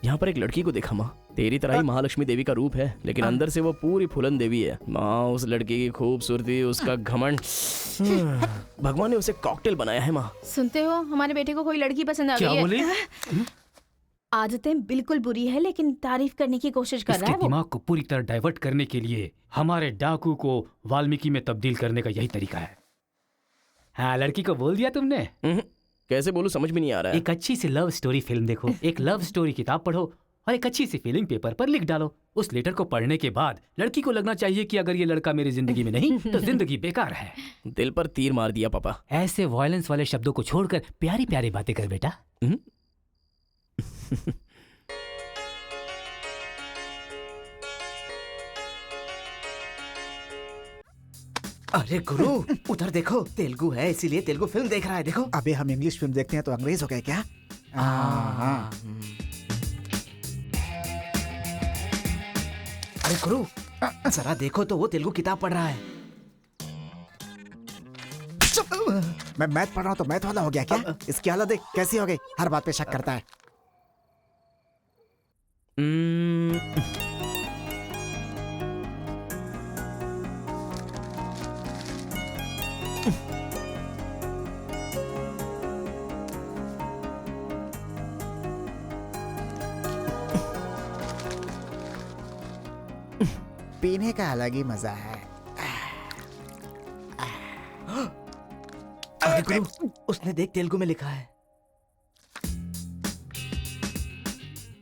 यहाँ पर एक लड़की को देखा माँ, तेरी तरह ही महालक्ष्मी देवी का रूप है, लेकिन अंदर से वो पूरी फूलन देवी है। माँ, उस लड़की की खूबसूरती, उसका घमंड, भगवान ने उसे कॉकटेल बनाया है माँ। सुनते हो, हमारे बेटे को कोई लड़की पसंद आ गई है। क्या बोले? आदतें बिल्कुल बुरी है, लेकिन तारीफ करने की कोशिश कर रहा है वो। दिमाग को पूरी तरह डाइवर्ट करने के लिए हमारे डाकू को वाल्मीकि में तब्दील करने का यही तरीका है। हाँ, लड़की को बोल दिया तुमने? कैसे बोलूं, समझ में नहीं आ रहा है। एक अच्छी सी लव स्टोरी फिल्म देखो, एक लव स्टोरी किताब पढ़ो और एक अच्छी सी फीलिंग पेपर पर लिख डालो। उस लेटर को पढ़ने के बाद लड़की को लगना चाहिए कि अगर ये लड़का मेरी जिंदगी में नहीं तो जिंदगी बेकार है। दिल पर तीर मार दिया पापा। ऐसे वायलेंस वाले शब्दों को छोड़कर प्यारी प्यारी बातें कर बेटा। अरे गुरु, उधर देखो, तेलुगु है इसीलिए तेलुगु फिल्म देख रहा है। देखो। अबे हम इंग्लिश फिल्म देखते हैं तो अंग्रेज हो गए क्या? हाँ। अरे गुरु, जरा देखो तो वो तेलुगु किताब पढ़ रहा है। मैं मैथ पढ़ रहा हूँ तो मैथ वाला हो गया क्या? इसकी हालत देख कैसी हो गई, हर बात पे शक करता है। पीने का अलग ही मजा है। अरे गुरु, उसने देख तेलुगु में लिखा है।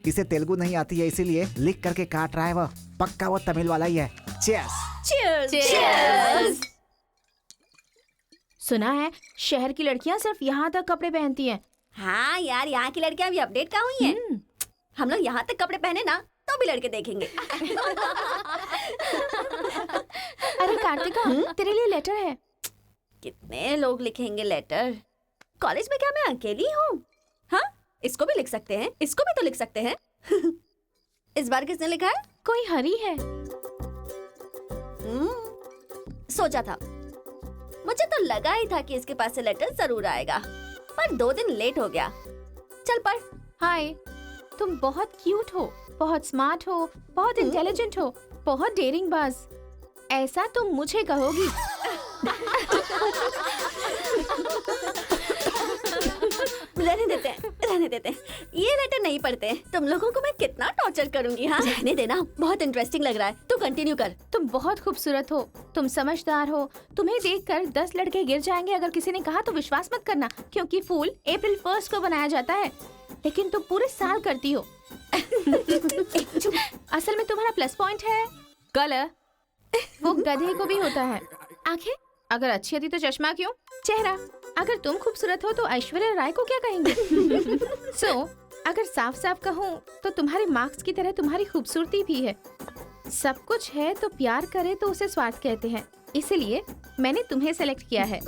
इसे तेलुगु नहीं आती है इसीलिए लिख करके काट रहा है वो। पक्का वो तमिल वाला ही है। चीयर्स। चीयर्स। चीयर्स। सुना है शहर की लड़कियां सिर्फ यहाँ तक कपड़े पहनती हैं। हाँ यार, यहाँ की लड़कियां भी अपडेट कहाँ हुई हैं? हम लोग यहाँ तक कपड़े पहने ना तो भी लड़के देखेंगे। अरे कार्तिका, तेरे लिए लेटर है। कितने लोग लिखेंगे लेटर? कॉलेज में क्या मैं अकेली हूँ? हाँ, इसको भी लिख सकते हैं, इसको भी तो लिख सकते हैं। इस बार किसने लिखा है? कोई हरी है। सोचा था, मुझे तो लगा ही था कि इसके पास से लेटर जरूर आएगा, पर 2 दिन लेट हो गया। चल पढ़। हाय, तुम बहुत क्यूट हो, बहुत स्मार्ट हो, बहुत इंटेलिजेंट हो, बहुत डेयरिंग बाज। ऐसा तुम मुझे कहोगी? रहने देते हैं, रहने देते हैं। ये लेटर नहीं पढ़ते। तुम लोगों को मैं कितना टॉर्चर करूंगी। हाँ, रहने देना, बहुत इंटरेस्टिंग लग रहा है। तू कंटिन्यू कर। तुम बहुत खूबसूरत हो, तुम समझदार हो। तुम्हें देखकर 10 लड़के गिर जाएंगे अगर किसी ने कहा तो विश्वास मत करना, क्योंकि फूल अप्रैल 1 को बनाया जाता है, लेकिन तुम पूरे साल करती हो। असल में तुम्हारा प्लस पॉइंट है कलर। वो गधे को भी होता है। आंखें अगर अच्छी होती तो चश्मा क्यों? चेहरा अगर तुम खूबसूरत हो तो ऐश्वर्या राय को क्या कहेंगे? अगर साफ साफ कहूँ तो तुम्हारे मार्क्स की तरह तुम्हारी खूबसूरती भी है। सब कुछ है तो प्यार करे तो उसे स्वार्थ कहते हैं, इसलिए मैंने तुम्हें सेलेक्ट किया है।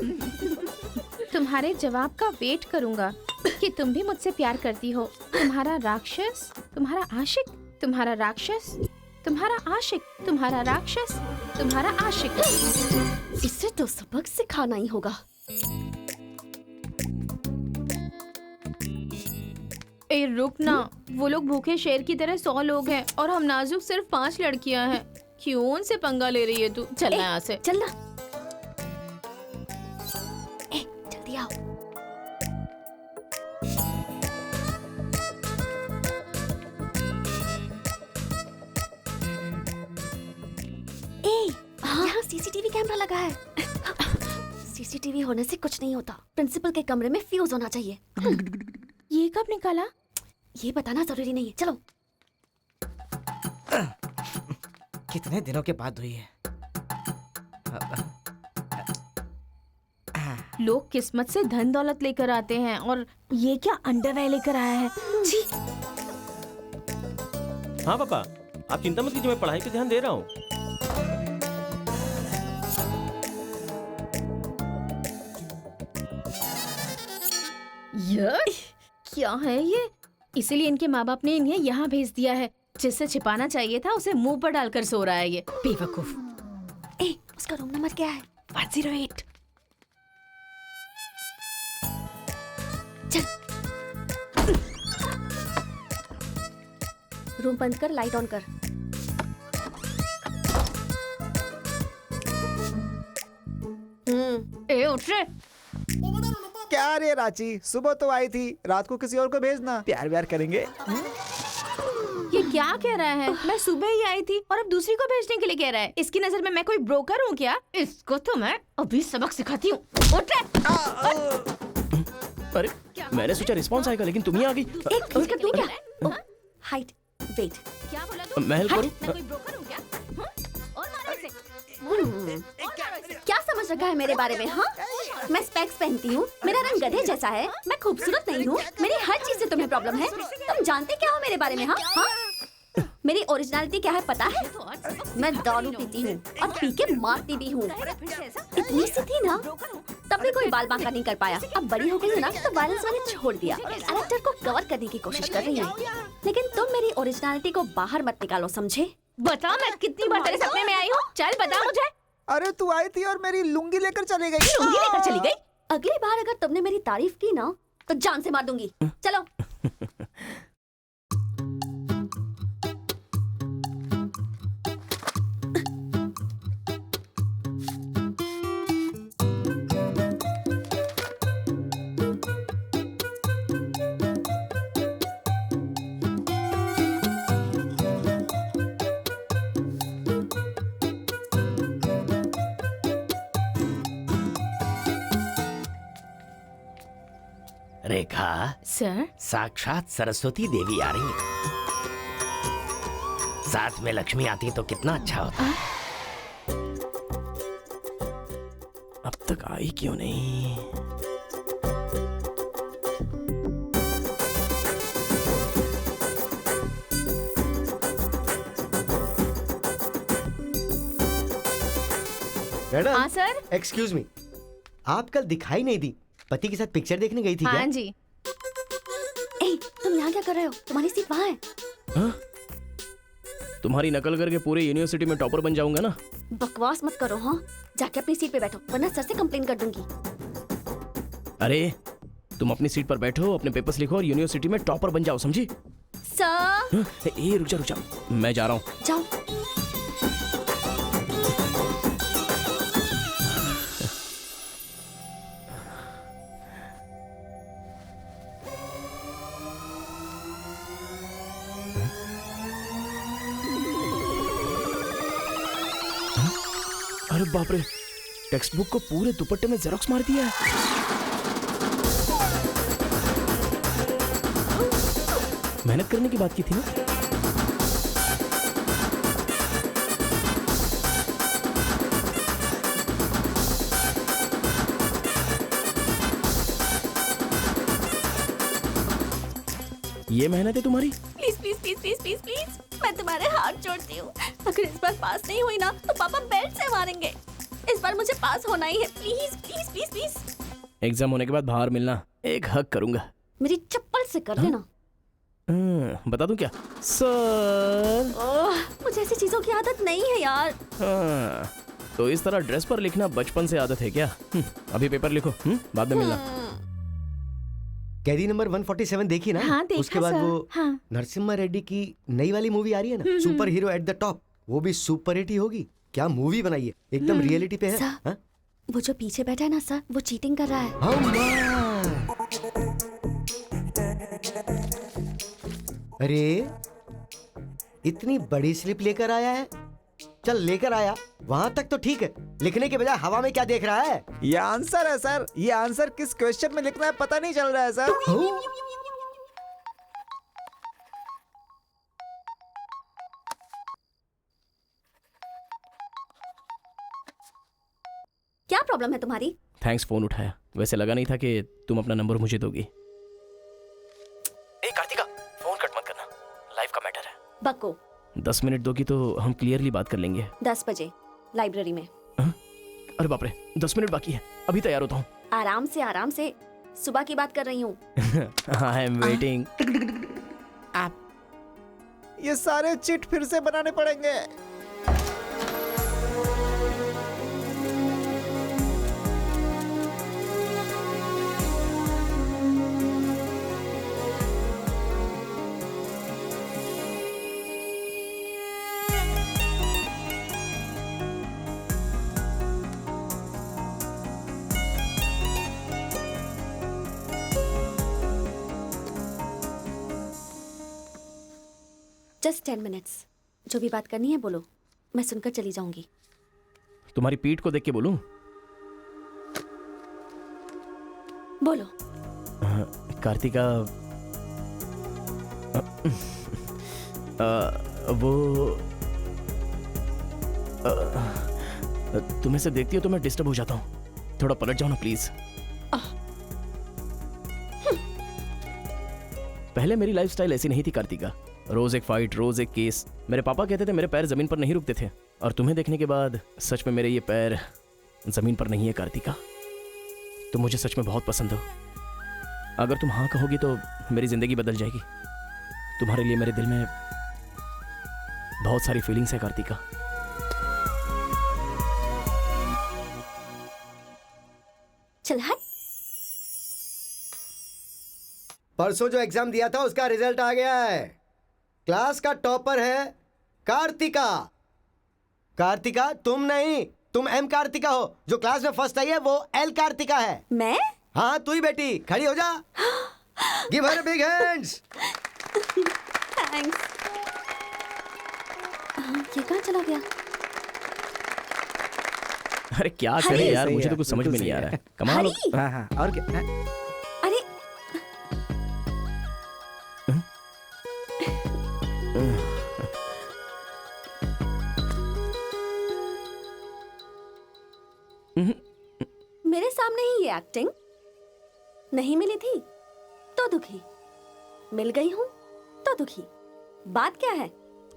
तुम्हारे जवाब का वेट करूंगा कि तुम भी मुझसे प्यार करती हो। तुम्हारा राक्षस, तुम्हारा आशिक, तुम्हारा राक्षस, तुम्हारा आशिक, तुम्हारा राक्षस, तुम्हारा आशिक। इससे तो सबक सिखाना ही होगा। ए रुक ना, वो लोग भूखे शेर की तरह 100 लोग हैं और हम नाजुक सिर्फ 5 लड़कियां हैं। क्यों उनसे पंगा ले रही है तू? चलना यहाँ से। चलना। जल्दी आओ। यहाँ सीसीटीवी कैमरा लगा है। सीसीटीवी होने से कुछ नहीं होता। प्रिंसिपल के कमरे में फ्यूज होना चाहिए। ये कब निकाला? ये बताना जरूरी नहीं है। चलो। कितने दिनों के बाद हुई है। लोग किस्मत से धन दौलत लेकर आते हैं और ये क्या अंडरवेयर लेकर आया है? जी। हाँ पापा, आप चिंता मत कीजिए, मैं पढ़ाई पे ध्यान दे रहा हूँ। क्या है ये? इसीलिए इनके माँ बाप ने इन्हें यहाँ भेज दिया है। जिससे छिपाना चाहिए था उसे मुंह पर डालकर सो रहा है ये बेवकूफ। उसका रूम नंबर क्या है? 108। रूम बंद कर, लाइट ऑन कर। ए उठ रे। क्या रे रांची, सुबह तो आई थी, रात को किसी और को भेजना, प्यार व्यार करेंगे। ये क्या कह रहा है? मैं सुबह ही आई थी और अब दूसरी को भेजने के लिए कह रहा है। इसकी नजर में मैं कोई ब्रोकर हूँ क्या? इसको तो मैं अभी सबक सिखाती हूँ। उठ रे। अरे मैंने सोचा रिस्पॉन्स आएगा, लेकिन तुम ही आ गई। एक मिनट तू क्या? Height, weight. क्या बोला तू? मैं हेल्प करूं? मैं कोई ब्रोकर हूँ क्या? और मारो इसे। क्या समझ रखा है मेरे बारे में? हाँ, मैं स्पेक्स पहनती हूँ, मेरा रंग गधे जैसा है, मैं खूबसूरत नहीं हूँ, मेरी हर चीज से तुम्हें प्रॉब्लम है। तुम जानते क्या हो मेरे बारे में? हाँ हाँ, मेरी ओरिजिनलिटी क्या है पता है? मैं दारू पीती हूँ और पी के मारती भी हूँ। इतनी सी थी ना, तब भी कोई बाल बांका नहीं कर पाया। अब बड़ी हो गई हूँ ना, तो वायलेंस मैंने छोड़ दिया। कैरेक्टर को कवर करने की कोशिश कर रही हूँ, लेकिन तुम मेरी ओरिजिनलिटी को बाहर मत निकालो, समझे? बता मैं कितनी बार तेरे सपने में आई हूँ? चल बता मुझे। अरे तू आई थी और मेरी लुंगी लेकर चली गई। लुंगी लेकर चली गई? अगली बार अगर तुमने मेरी तारीफ की ना, तो जान से मार दूंगी। चलो। रेखा सर, साक्षात सरस्वती देवी आ रही है। साथ में लक्ष्मी आती तो कितना अच्छा होता। अब तक आई क्यों नहीं? मैडम। हाँ सर। एक्सक्यूज मी, आप कल दिखाई नहीं दी, पति के साथ पिक्चर देखने गई थी क्या? हाँ जी। ए, तुम यहाँ क्या कर रहे हो? तुम्हारी सीट वहाँ है। हाँ? तुम्हारी नकल करके पूरे यूनिवर्सिटी में टॉपर बन जाऊंगा ना। बकवास मत करो। हाँ, जाके अपनी सीट पे बैठो, वरना सर से कंप्लेन कर दूंगी। अरे तुम अपनी सीट पर बैठो, अपने पेपर्स लिखो और यूनिवर्सिटी में टॉपर बन जाओ, समझी? सर। ये रुक जा, मैं जा रहा हूँ। जाओ। अरे बाप रे, टेक्स्ट बुक को पूरे दुपट्टे में जेरोक्स मार दिया है। मेहनत करने की बात की थी ना। ये मेहनत है तुम्हारी? Please please please please please please, मैं तुम्हारे हाथ जोड़ती हूँ। अगर इस बार पास नहीं हुई ना, तो पापा बेल्ट से मारेंगे। इस बार मुझे पास होना ही है। Please please please please. Exam होने के बाद बाहर मिलना, एक हक करूंगा। मेरी चप्पल से कर लेना। बता दूं क्या? सर। मुझे ऐसी चीजों की आदत नहीं है यार। तो इस तरह ड्रेस पर लिखना बचपन से आदत है क्या? अभी पेपर लिखो, बाद में मिलना। कैदी नंबर 147 देखी ना? हाँ, देखा उसके बाद सर। वो हाँ। नरसिम्हा रेड्डी की नई वाली मूवी आ रही है ना, super hero at the top, वो भी सुपर हिट ही होगी। क्या मूवी बनाई है, एकदम रियलिटी पे है। सर, वो जो पीछे बैठा है ना सर, वो चीटिंग कर रहा है। अरे इतनी बड़ी स्लिप लेकर आया है। चल लेकर आया, वहां तक तो ठीक है, लिखने के बजाय हवा में क्या देख रहा है? ये आंसर है सर। ये आंसर किस क्वेश्चन में लिखना है पता नहीं चल रहा है सर। क्या प्रॉब्लम है तुम्हारी? थैंक्स फोन उठाया, वैसे लगा नहीं था कि तुम अपना नंबर मुझे दोगी। ए कार्तिका, फोन कट मत करना, लाइफ का मैटर है। बको। 10 मिनट दोगी तो हम क्लियरली बात कर लेंगे। 10 बजे लाइब्रेरी में। अरे बाप रे, 10 मिनट बाकी है, अभी तैयार होता हूँ। आराम से, सुबह की बात कर रही हूँ। I am waiting. ये सारे चिट फिर से बनाने पड़ेंगे। Just 10 minutes. जो भी बात करनी है बोलो, मैं सुनकर चली जाऊंगी। तुम्हारी पीठ को देख के बोलूं? बोलो। कार्तिका, वो तुम्हें से देखती हो तो मैं डिस्टर्ब हो जाता हूँ। थोड़ा पलट जाओ ना प्लीज। पहले मेरी लाइफस्टाइल ऐसी नहीं थी कार्तिका। रोज एक फाइट, रोज एक केस। मेरे पापा कहते थे मेरे पैर जमीन पर नहीं रुकते थे, और तुम्हें देखने के बाद सच में मेरे ये पैर जमीन पर नहीं है कार्तिका। तुम मुझे सच में बहुत पसंद हो। अगर तुम हाँ कहोगी तो मेरी जिंदगी बदल जाएगी। तुम्हारे लिए मेरे दिल में बहुत सारी फीलिंग्स है कार्तिका। चल हट। परसों जो एग्जाम दिया था उसका रिजल्ट आ गया है। क्लास का टॉपर है कार्तिका। कार्तिका तुम नहीं, तुम एम कार्तिका हो। जो क्लास में फर्स्ट आई है वो एल कार्तिका है। मैं? हाँ तू ही बेटी, खड़ी हो जा। Give her big hands. Thanks. ये कहाँ चला गया? अरे क्या करे यार, मुझे तो कुछ समझ में नहीं आ रहा है। कमाल। हाँ हाँ, और क्या? अरे मेरे सामने ही ये एक्टिंग नहीं मिली थी तो दुखी, मिल गई हूँ तो दुखी। बात क्या है?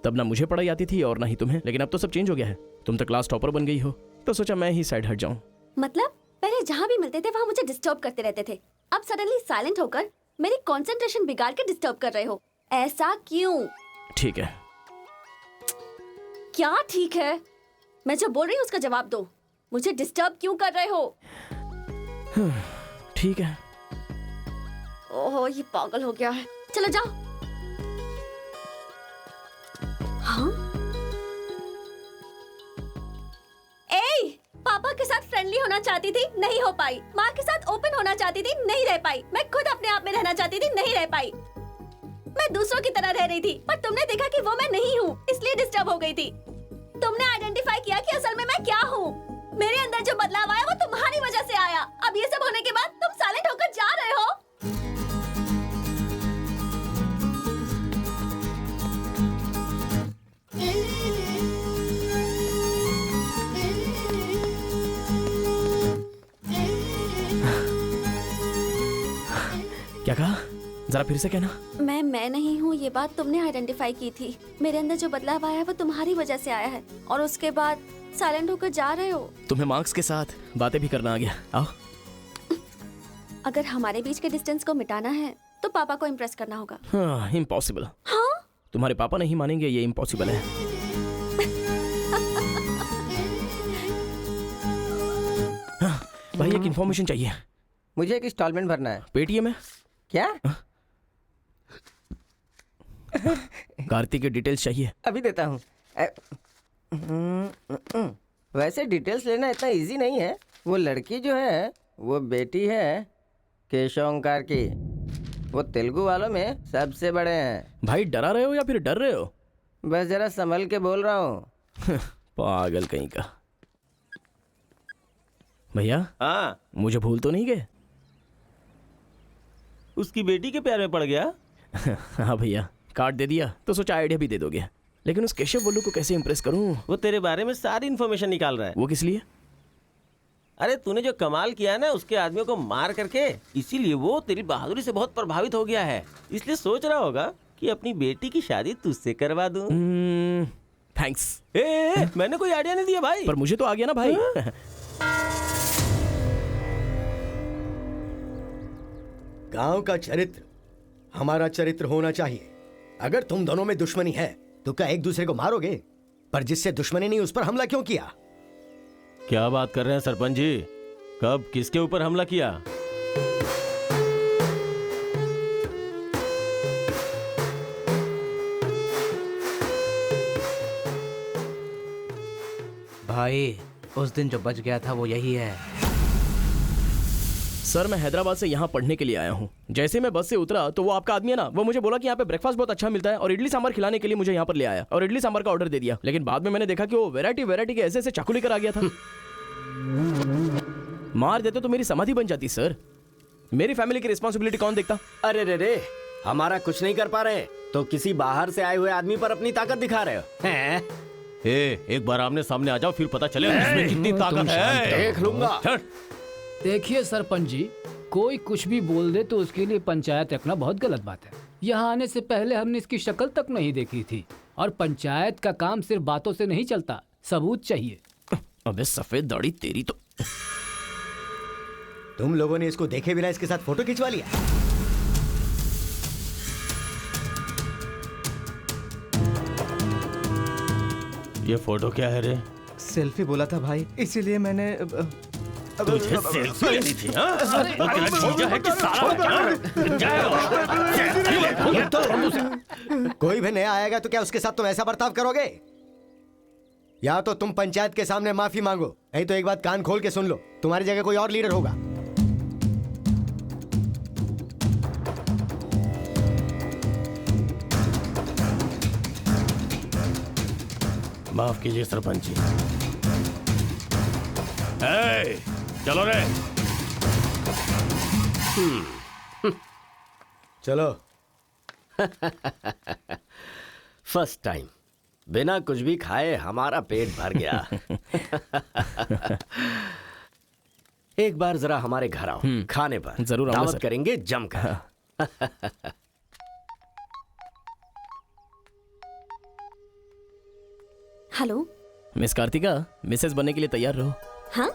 तब ना मुझे पढ़ाई आती थी और ना ही तुम्हें, लेकिन अब तो सब चेंज हो गया है। तुम तो क्लास टॉपर बन गई हो, तो सोचा मैं ही साइड हट जाऊं। मतलब पहले जहाँ भी मिलते थे वहाँ मुझे डिस्टर्ब करते रहते थे, अब सडनली साइलेंट होकर मेरी कंसंट्रेशन बिगाड़ के डिस्टर्ब कर रहे हो। ऐसा क्यों? ठीक है। क्या ठीक है? मैं जो बोल रही हूँ उसका जवाब दो। मुझे डिस्टर्ब क्यों कर रहे हो? ठीक है। ओहो, ये पागल हो गया है। चलो जाओ। हाँ? ए, पापा के साथ फ्रेंडली होना चाहती थी, नहीं हो पाई। माँ के साथ ओपन होना चाहती थी, नहीं रह पाई। मैं खुद अपने आप में रहना चाहती थी, नहीं रह पाई। मैं दूसरों की तरह रह रही थी, पर तुमने देखा कि वो मैं नहीं हूँ, इसलिए डिस्टर्ब हो गई थी। तुमने आइडेंटिफाई किया कि असल में मैं क्या हूँ। मेरे अंदर जो बदलाव आया वो तुम्हारी वजह से आया। अब ये सब होने के बाद तुम साइलेंट होकर जा रहे हो। क्या कहा? जरा फिर से कहना। मैं नहीं हूँ, ये बात तुमने आइडेंटिफाई की थी। मेरे अंदर जो बदलाव आया है वो तुम्हारी वजह से आया है, और उसके बाद साइलेंट होकर जा रहे हो। तुम्हें मार्क्स के साथ बातें भी करना आ गया। आओ। अगर हमारे बीच के डिस्टेंस को मिटाना है तो पापा को इम्प्रेस करना होगा। हाँ, इम्पॉसिबल। हाँ? तुम्हारे पापा नहीं मानेंगे, ये इम्पॉसिबल है। हाँ, भाई एक इन्फॉर्मेशन चाहिए। मुझे एक इंस्टॉलमेंट भरना है। पेटीएम है क्या? कार्तिक की डिटेल्स चाहिए। अभी देता हूँ। वैसे डिटेल्स लेना इतना इजी नहीं है। वो लड़की जो है वो बेटी है केशव ओंकार की। वो तेलुगु वालों में सबसे बड़े हैं। भाई डरा रहे हो या फिर डर रहे हो? बस जरा संभल के बोल रहा हूँ। पागल कहीं का। भैया, हाँ, मुझे भूल तो नहीं गए? उसकी बेटी के प्यार में पड़ गया। हाँ भैया, कार्ड दे दिया तो सोचा आइडिया भी दे दोगे। लेकिन उस केशव बोलू को कैसे इंप्रेस करूं? वो तेरे बारे में सारी इन्फॉर्मेशन निकाल रहा है। वो किस लिए? अरे तूने जो कमाल किया है ना उसके आदमियों को मार करके, इसीलिए वो तेरी बहादुरी से बहुत प्रभावित हो गया है। इसलिए सोच रहा होगा कि अपनी बेटी की शादी तुझसे करवा दूं। थैंक्स। मैंने कोई आइडिया नहीं दिया भाई। पर मुझे तो आ गया ना भाई। गांव का चरित्र हमारा चरित्र होना चाहिए। अगर तुम दोनों में दुश्मनी है तो क्या एक दूसरे को मारोगे? पर जिससे दुश्मनी नहीं उस पर हमला क्यों किया? क्या बात कर रहे हैं सरपंच जी? कब किसके ऊपर हमला किया? भाई उस दिन जो बच गया था वो यही है। सर मैं हैदराबाद से यहाँ पढ़ने के लिए आया हूँ। जैसे मैं बस से उतरा तो वो आपका आदमी है ना, वो मुझे बोला कि यहाँ पे ब्रेकफास्ट बहुत अच्छा मिलता है और इडली सांभर खिलाने के लिए मुझे यहाँ पर ले आया और इडली सांभर का ऑर्डर दे दिया। लेकिन बाद में मैंने देखा कि वो वैरायटी के ऐसे चाकू लेकर आ गया था। मार देते तो मेरी समाधि बन जाती सर। मेरी फैमिली की रिस्पॉन्सिबिलिटी कौन देखता? अरे रे हमारा कुछ नहीं कर पा रहे तो किसी बाहर से आए हुए आदमी पर अपनी ताकत दिखा रहे हो हैं? एक बार आमने सामने आ जाओ, फिर पता चले इसमें कितनी ताकत है। देख लूंगा। देखिए सरपंच जी, कोई कुछ भी बोल दे तो उसके लिए पंचायत रखना बहुत गलत बात है। यहाँ आने से पहले हमने इसकी शक्ल तक नहीं देखी थी और पंचायत का काम सिर्फ बातों से नहीं चलता, सबूत चाहिए। अबे सफेद दाढ़ी तेरी तो। तुम लोगों ने इसको देखे बिना इसके साथ फोटो खिंचवा लिया। ये फोटो क्या है रे? सेल्फी बोला था भाई, इसीलिए मैंने तुझे सेल्फी लेनी थी हाँ? वो तेरा जीजा है कि साला कोई भी नया आएगा तो क्या उसके साथ तुम ऐसा बर्ताव करोगे? या तो तुम पंचायत के सामने माफी मांगो, नहीं तो एक बात कान खोल के सुन लो, तुम्हारी जगह कोई और लीडर होगा। माफ कीजिए सरपंच जी। चलो रे। चलो। फर्स्ट टाइम बिना कुछ भी खाए हमारा पेट भर गया। एक बार जरा हमारे घर आओ, खाने पर जरूर दावत करेंगे जमकर। हेलो मिस कार्तिका, मिसेस बनने के लिए तैयार रहो। हाँ?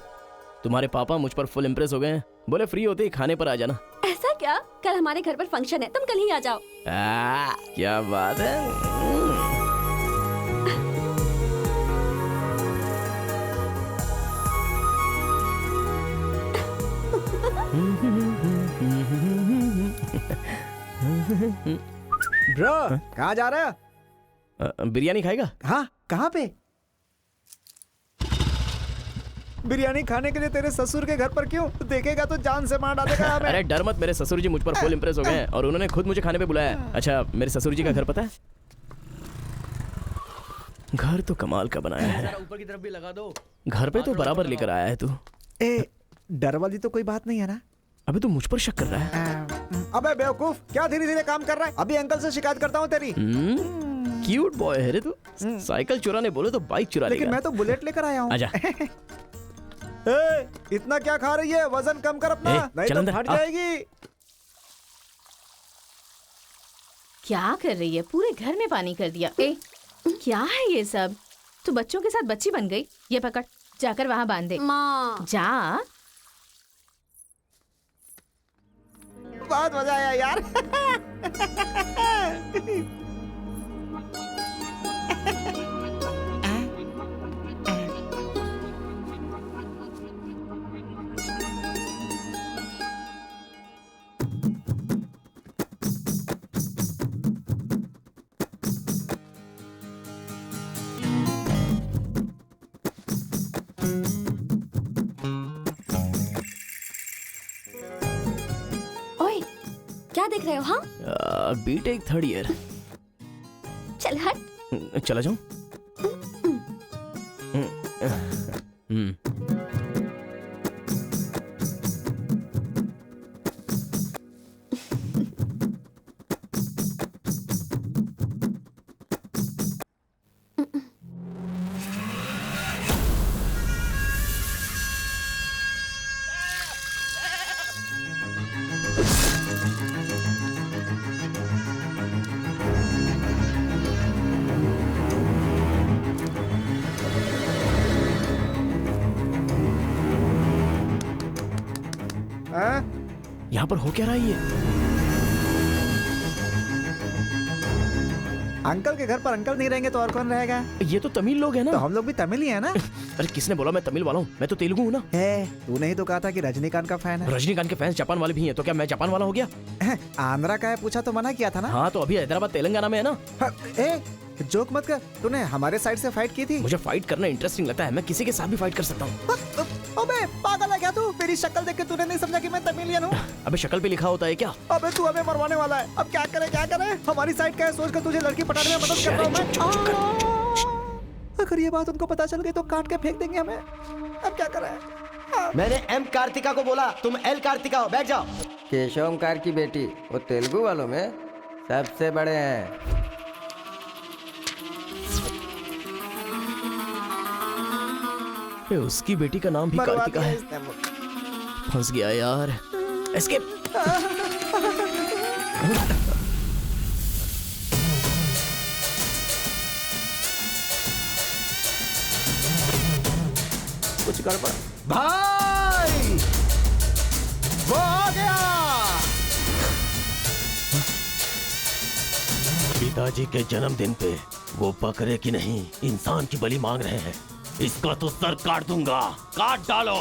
तुम्हारे पापा मुझ पर फुल इम्प्रेस हो गए हैं, बोले फ्री होते ही खाने पर आ जाना। ऐसा क्या? कल हमारे घर पर फंक्शन है, तुम कल ही आ जाओ। क्या बात है। ब्रो कहाँ जा रहा है? बिरयानी खाएगा? हाँ, कहाँ पे? बिरयानी खाने के लिए तेरे ससुर के घर पर क्यों? देखेगा तो जान से मार डालेगा हमें। अरे डर मत, मेरे ससुर जी मुझ पर फुल इम्प्रेस हो गए हैं और उन्होंने खुद मुझे खाने पे बुलाया। अच्छा, मेरे ससुर जी का घर पता है? घर तो कमाल का बनाया है। ऊपर की तरफ भी लगा दो। घर पे तो बराबर लेकर आया है तू। डर वाली तो कोई बात नहीं है ना? अबे तू मुझ पर शक कर रहा है? अबे बेवकूफ, क्या धीरे धीरे काम कर रहा है? अभी अंकल से शिकायत करता हूँ तेरी। क्यूट बॉय है रे तू। साइकिल चुराने बोले तो बाइक चुरा लेगा। लेकिन मैं तो बुलेट लेकर आया हूँ। आजा। इतना क्या खा रही है? वजन कम कर अपना, नहीं तो फट जाएगी। क्या कर रही है? पूरे घर में पानी कर दिया। क्या है ये सब? तू बच्चों के साथ बच्ची बन गई। ये पकड़, जाकर वहाँ बांध दे। माँ जा। बहुत मजा आया यार। क्या देख रहे हो? हाँ, बीटेक थर्ड ईयर। चल हट। चला जाऊं? यहाँ पर हो क्या रहा है ये? अंकल के घर पर अंकल नहीं रहेंगे तो और कौन रहेगा? ये तो तमिल लोग हैं ना? तो हम लोग भी तमिल ही हैं ना? अरे किसने बोला मैं तमिल वाला हूँ? मैं तो तेलुगु हूँ ना। तूने ही तो कहा था कि रजनीकांत का फैन है। रजनीकांत के फैंस जापान वाले भी हैं, तो क्या मैं जापान वाला हो गया? आंध्रा का है पूछा तो मना किया था ना? हाँ, तो अभी हैदराबाद तेलंगाना में है ना। जोक मत कर, तूने हमारे साइड से फाइट की थी। मुझे फाइट करना इंटरेस्टिंग लगता है, मैं किसी के साथ भी फाइट कर सकता हूँ। अबे पागल है क्या तू? मेरी शक्ल देख के तूने नहीं समझा कि मैं तमिलियन हूँ? अबे शक्ल पे लिखा होता है क्या? अबे तू हमें मरवाने वाला है। अब क्या करे क्या करे? हमारी साइड का है, सोच कर तुझे लड़की पटाने में मदद कर रहा हूँ मैं। अगर ये बात उनको पता चल गई तो काट के फेंक देंगे हमें। अब क्या करें? मैंने एम कार्तिका को बोला, तुम एल कार्तिका हो, बैठ जाओ। केशव ओंकार की बेटी, वो तेलुगु वालों में सबसे बड़े हैं। उसकी बेटी का नाम भी कार्तिका है। फंस गया यार। एस्केप। कुछ गड़बड़। भाई वो आ गया। पिताजी के जन्मदिन पे वो बकरे की नहीं इंसान की बलि मांग रहे हैं। इसका तो सर काट दूंगा। काट डालो।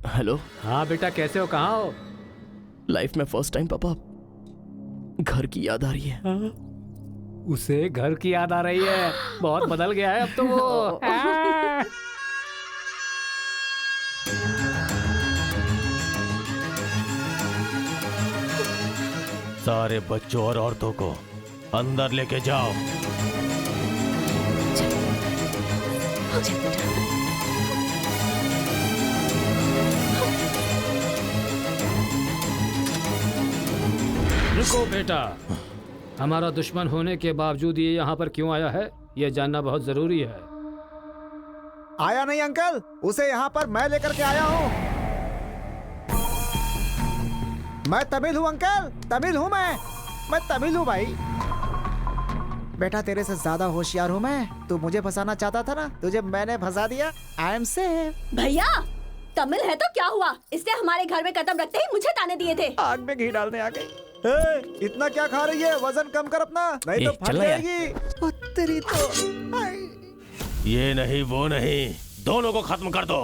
हेलो। हाँ बेटा, कैसे हो? कहाँ हो? लाइफ में फर्स्ट टाइम पापा घर की याद आ रही है। उसे घर की याद आ रही है? बहुत बदल गया है अब तो वो। सारे बच्चों और औरतों को अंदर लेके जाओ। रुको बेटा, हमारा दुश्मन होने के बावजूद ये यहाँ पर क्यों आया है, ये जानना बहुत जरूरी है। आया नहीं अंकल, उसे यहाँ पर मैं लेकर के आया हूँ। मैं तमिल हूँ अंकल, तमिल हूँ मैं तमिल हूँ भाई। बेटा तेरे से ज्यादा होशियार हूँ मैं। तू मुझे फंसाना चाहता था ना, तुझे मैंने फंसा दिया। I am safe. भैया तमिल है तो क्या हुआ, इसने हमारे घर में कदम रखते ही मुझे ताने दिए थे। आग में घी डालने आ गई। इतना क्या खा रही है? वजन कम कर अपना, नहीं तो फट जाएगी। तेरी तो ये नहीं वो नहीं, दोनों को खत्म कर दो।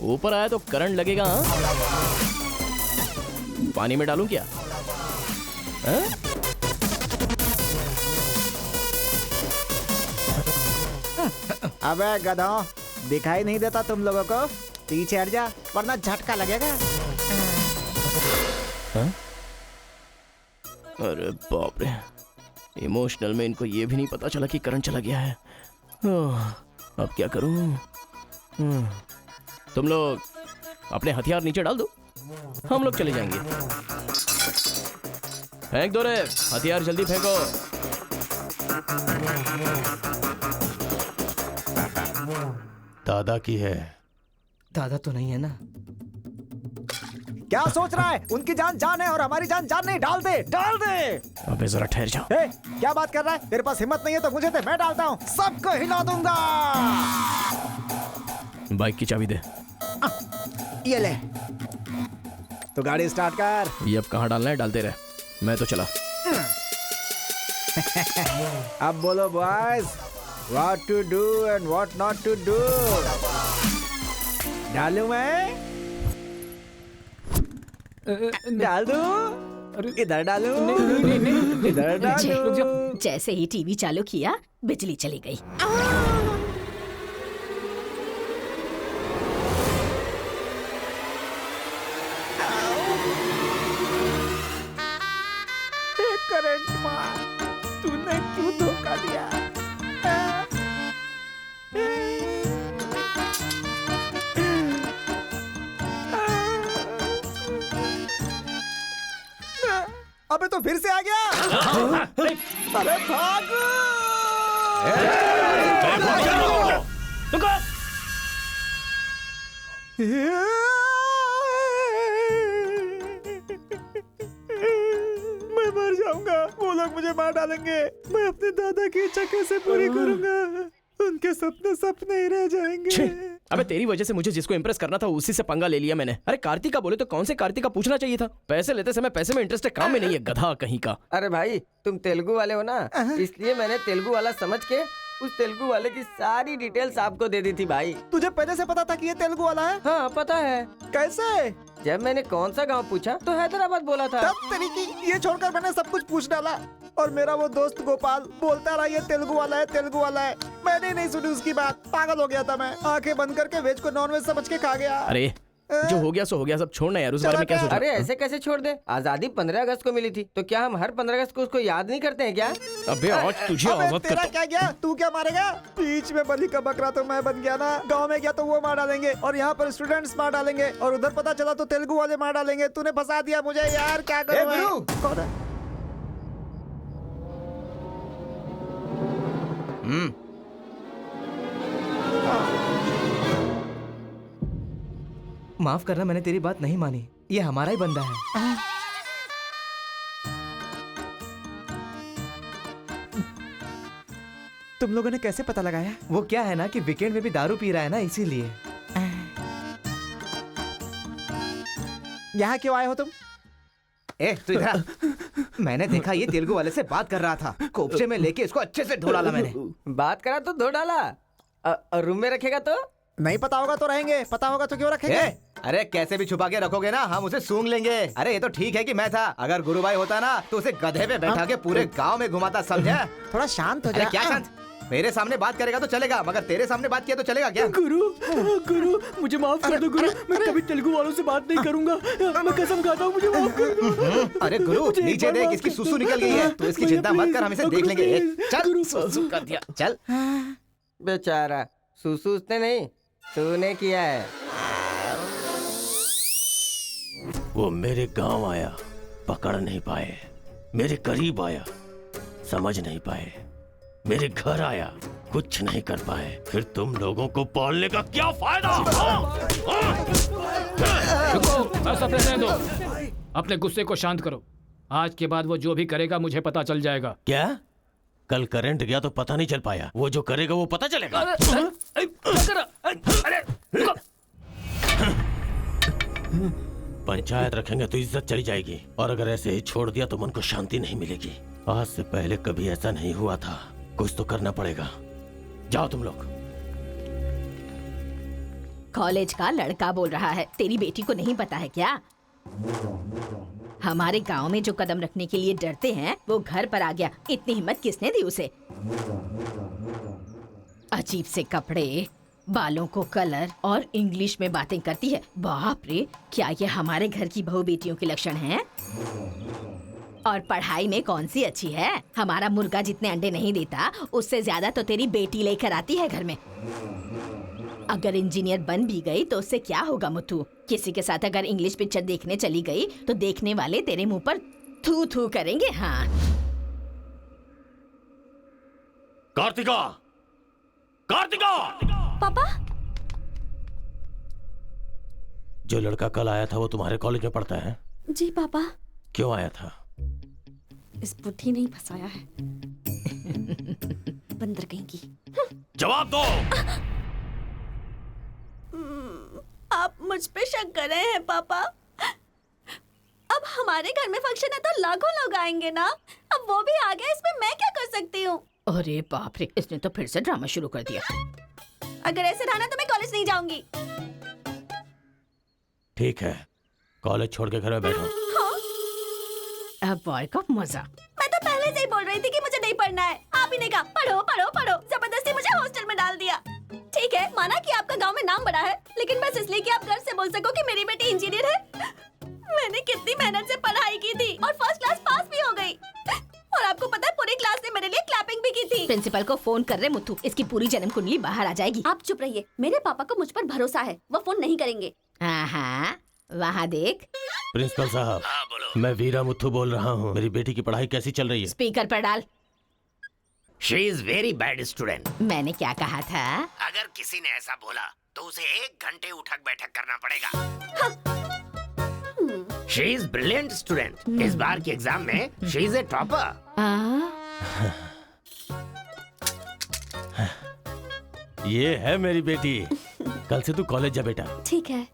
ऊपर आया तो करंट लगेगा। पानी में डालूं क्या? अबे गधों, दिखाई नहीं देता तुम लोगों को? पीछे हट जा वरना झटका लगेगा। अरे बाप रे, इमोशनल में इनको ये भी नहीं पता चला कि करंट चला गया है। अब क्या करूं? तुम लोग अपने हथियार नीचे डाल दो, हम लोग चले जाएंगे। फेंक दो रे हथियार, जल्दी फेंको। दादा की है। दादा तो नहीं है ना? क्या सोच रहा है? उनकी जान जान है और हमारी जान जान नहीं। डाल दे, डाल दे। अबे जरा ठहर जाओ। क्या बात कर रहा है? तेरे पास हिम्मत नहीं है तो मुझे दे, मैं डालता हूँ, सबको हिला दूंगा। बाइक की चाबी दे। ये ले। तो गाड़ी स्टार्ट कर। ये अब कहाँ डालना है? डालते रहे, मैं तो चला। अब बोलो boys, what to do and what not to do. डालूं मैं? डाल दूं? इधर डालूं? इधर डालूं? जैसे ही टीवी चालू किया बिजली चली गई। अबे तो फिर से आ गया। अरे भागो। मैं मर जाऊंगा, वो लोग मुझे मार डालेंगे। मैं अपने दादा की इच्छा कैसे पूरी करूंगा? उनके सपने सपने ही रह जाएंगे। अबे तेरी वजह से मुझे जिसको इम्प्रेस करना था उसी से पंगा ले लिया मैंने। अरे कार्तिका बोले तो कौन से कार्तिका पूछना चाहिए था। पैसे लेते समय पैसे में इंटरेस्ट है, काम में नहीं है, गधा कहीं का। अरे भाई तुम तेलुगु वाले हो ना, इसलिए मैंने तेलुगु वाला समझ के उस तेलुगु वाले की सारी डिटेल्स आपको दे दी थी भाई। तुझे पहले से पता था कि ये तेलुगु वाला है? हाँ पता है। कैसे? जब मैंने कौन सा गांव पूछा तो हैदराबाद बोला था। तब तरीकी ये छोड़कर मैंने सब कुछ पूछ डाला और मेरा वो दोस्त गोपाल बोलता रहा ये तेलुगु वाला है, तेलुगु वाला है। मैंने नहीं सुनी उसकी बात, पागल हो गया था मैं। आंखें बंद करके वेज को नॉन वेज समझ के खा गया। अरे जो हो गया सो हो गया, सब छोड़ना यार, उस बारे में क्या सोचा? अरे ऐसे कैसे छोड़ दे? आजादी 15 अगस्त को मिली थी, तो क्या हम हर 15 अगस्त को उसको याद नहीं करते हैं क्या? अबे आज तुझे आजाद तेरा करता क्या गया? तू क्या मारेगा? बीच में बलि का बकरा तो मैं बन गया ना। गांव में गया तो वो मार डालेंगे और यहाँ पर स्टूडेंट्स मार डालेंगे और उधर पता चला तो तेलुगु वाले मार डालेंगे। तूने फंसा दिया मुझे यार, क्या करूं मैं? कौन है? माफ करना, मैंने तेरी बात नहीं मानी। ये हमारा ही बंदा है। तुम लोगों ने कैसे पता लगाया? वो क्या है ना कि वीकेंड में भी दारू पी रहा है ना, इसीलिए। यहाँ क्यों आए हो तुम? ए तू इधर आ। मैंने देखा ये तेलुगु वाले से बात कर रहा था, कोपचे में लेके इसको अच्छे से धो डाला मैंने। बात करा तो धो डाला। रूम में रखेगा तो? नहीं पता होगा तो रहेंगे, पता होगा तो क्यों रखेंगे? अरे कैसे भी छुपा के रखोगे ना, हम उसे सूंघ लेंगे। अरे ये तो ठीक है कि मैं था, अगर गुरु भाई होता ना तो उसे गधे पे बैठा के पूरे गांव में घुमाता, समझा? थोड़ा शांत हो जा। क्या शांत? मेरे सामने बात करेगा तो चलेगा, मगर तेरे सामने बात किया तो चलेगा क्या? गुरु मुझे माफ कर दो गुरु, मैं कभी तेलुगु वालों से बात नहीं करूंगा, मैं कसम खाता हूँ, मुझे माफ कर दो। अरे गुरु नीचे देख, इसकी सुसु निकल गई है, तो इसकी चिंता मत कर, हम इसे देख लेंगे। चल सुसु कर दिया, चल। बेचारा सुसु उसने नहीं, तूने किया है। वो मेरे गांव आया, पकड़ नहीं पाए। मेरे करीब आया, समझ नहीं पाए। मेरे घर आया, कुछ नहीं कर पाए। फिर तुम लोगों को पालने का क्या फायदा? रुको, ऐसा रहने दो। अपने गुस्से को शांत करो। आज के बाद वो जो भी करेगा मुझे पता चल जाएगा। क्या? कल करंट गया तो पता नहीं चल पाया, वो जो करेगा वो पता चलेगा। पंचायत रखेंगे तो इज्जत चली जाएगी, और अगर ऐसे ही छोड़ दिया तो मन को शांति नहीं मिलेगी। आज से पहले कभी ऐसा नहीं हुआ था, कुछ तो करना पड़ेगा। जाओ तुम लोग। कॉलेज का लड़का बोल रहा है, तेरी बेटी को नहीं पता है क्या? हमारे गांव में जो कदम रखने के लिए डरते हैं वो घर पर आ गया। इतनी हिम्मत किसने दी उसे? अजीब से कपड़े, बालों को कलर और इंग्लिश में बातें करती है। बाप रे, क्या ये हमारे घर की बहू बेटियों के लक्षण हैं? और पढ़ाई में कौन सी अच्छी है? हमारा मुर्गा जितने अंडे नहीं देता उससे ज्यादा तो तेरी बेटी लेकर आती है घर में। अगर इंजीनियर बन भी गई तो उससे क्या होगा मुथु? किसी के साथ अगर इंग्लिश पिक्चर देखने चली गई तो देखने वाले तेरे मुंह पर थू थू करेंगे। हाँ कार्तिका, कार्तिका! पापा, जो लड़का कल आया था वो तुम्हारे कॉलेज में पढ़ता है? जी पापा। क्यों आया था? इस बुद्धि नहीं फंसाया है। बंदर कहीं की। जवाब दो। आप मुझ पे शक कर रहे हैं पापा? अब हमारे घर में फंक्शन है तो लाखों लोग आएंगे ना। अब वो भी आ गया, इसमें मैं क्या कर सकती हूँ? अरे बाप रे, इसने तो फिर से ड्रामा शुरू कर दिया। अगर ऐसे रहा तो मैं कॉलेज नहीं जाऊंगी। ठीक है, कॉलेज छोड़ के घर में बैठो। हाँ? अब बॉय का मजा। मैं तो पहले से ही बोल रही थी कि मुझे नहीं पढ़ना है। आप ही ने कहा पढ़ो पढ़ो पढ़ो, जबरदस्ती मुझे हॉस्टल में डाल दिया। ठीक है, माना कि आपका गांव में नाम बड़ा है, लेकिन बस इसलिए कि आप घर से बोल सको कि मेरी बेटी इंजीनियर है। मैंने कितनी मेहनत से पढ़ाई की थी और फर्स्ट क्लास पास भी हो गई। और आपको पता है पूरी क्लास ने मेरे लिए क्लैपिंग भी की थी। प्रिंसिपल को फोन कर रहे मुथु, इसकी पूरी जन्म कुंडली बाहर आ जाएगी। आप चुप रहिए, मेरे पापा को मुझ पर भरोसा है, वो फोन नहीं करेंगे। हाँ, वहाँ देख। प्रिंसिपल साहब, मैं वीरा मुथु बोल रहा हूँ। मेरी बेटी की पढ़ाई कैसी चल रही है? स्पीकर पर डाल। She is very bad student. मैंने क्या कहा था? अगर किसी ने ऐसा बोला तो उसे 1 घंटे उठक बैठक करना पड़ेगा। She is brilliant student. इस बार के एग्जाम में शी इज ए टॉपर। ये है मेरी बेटी। कल से तू कॉलेज जा बेटा। ठीक है।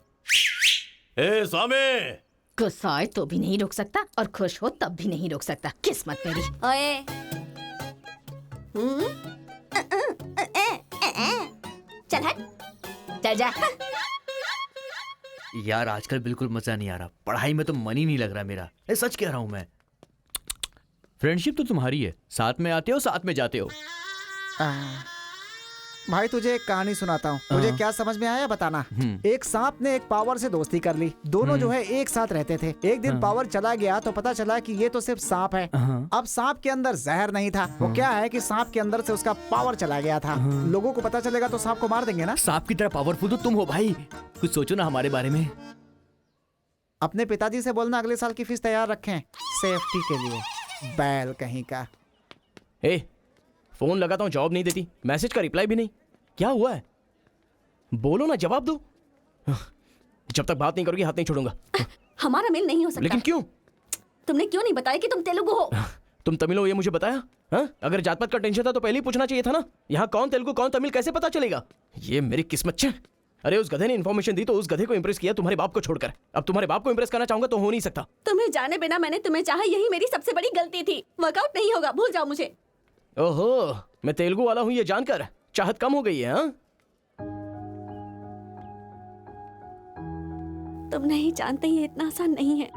ए स्वामी, गुस्सा आए तो भी नहीं रोक सकता और खुश हो तब भी नहीं रोक सकता। किस्मत मेरी। ओए। चल हट। चल जा। यार आजकल बिल्कुल मजा नहीं आ रहा, पढ़ाई में तो मन ही नहीं लग रहा मेरा। सच कह रहा हूं मैं। फ्रेंडशिप तो तुम्हारी है, साथ में आते हो साथ में जाते हो। भाई तुझे एक कहानी सुनाता हूँ, तुझे क्या समझ में आया बताना। एक सांप ने एक पावर से दोस्ती कर ली। दोनों जो है एक साथ रहते थे। एक दिन पावर चला गया तो पता चला कि ये तो सिर्फ सांप है। अब सांप के अंदर जहर नहीं था। वो क्या है कि सांप के अंदर से उसका पावर चला गया था। लोगों को पता चलेगा तो सांप को मार देंगे ना। सांप की तरह पावरफुल तो तुम हो भाई, कुछ सोचो ना हमारे बारे में। अपने पिताजी से बोलना अगले साल की फीस तैयार रखें, सेफ्टी के लिए। बैल कहीं का। फोन लगाता हूँ, जवाब नहीं देती, मैसेज का रिप्लाई भी नहीं। क्या हुआ है? बोलो ना, जवाब दो। जब तक बात नहीं करोगी हाथ नहीं छोड़ूंगा। हमारा मेल नहीं हो सकता। लेकिन क्यों? तुमने क्यों नहीं बताया कि तुम तेलुगु हो? तुम तमिल हो ये मुझे बताया? हाँ? अगर जात पात का टेंशन था तो पहले ही पूछना चाहिए था ना। यहाँ कौन तेलुगु कौन तमिल कैसे पता चलेगा? ये मेरी किस्मत छे। अरे उस गधे ने इन्फॉर्मेशन दी तो उस गधे को इंप्रेस किया तुम्हारे बाप को छोड़कर। अब तुम्हारे बाप को इंप्रेस करना चाहूंगा तो हो नहीं सकता। तुम्हें जाने बिना मैंने तुम्हें चाहा, यही मेरी सबसे बड़ी गलती थी। वर्कआउट नहीं होगा, भूल जाओ मुझे। ओहो, मैं तेलुगु वाला हूँ ये जानकर चाहत कम हो गई है। हाँ? तुम नहीं जानते ये इतना आसान नहीं है।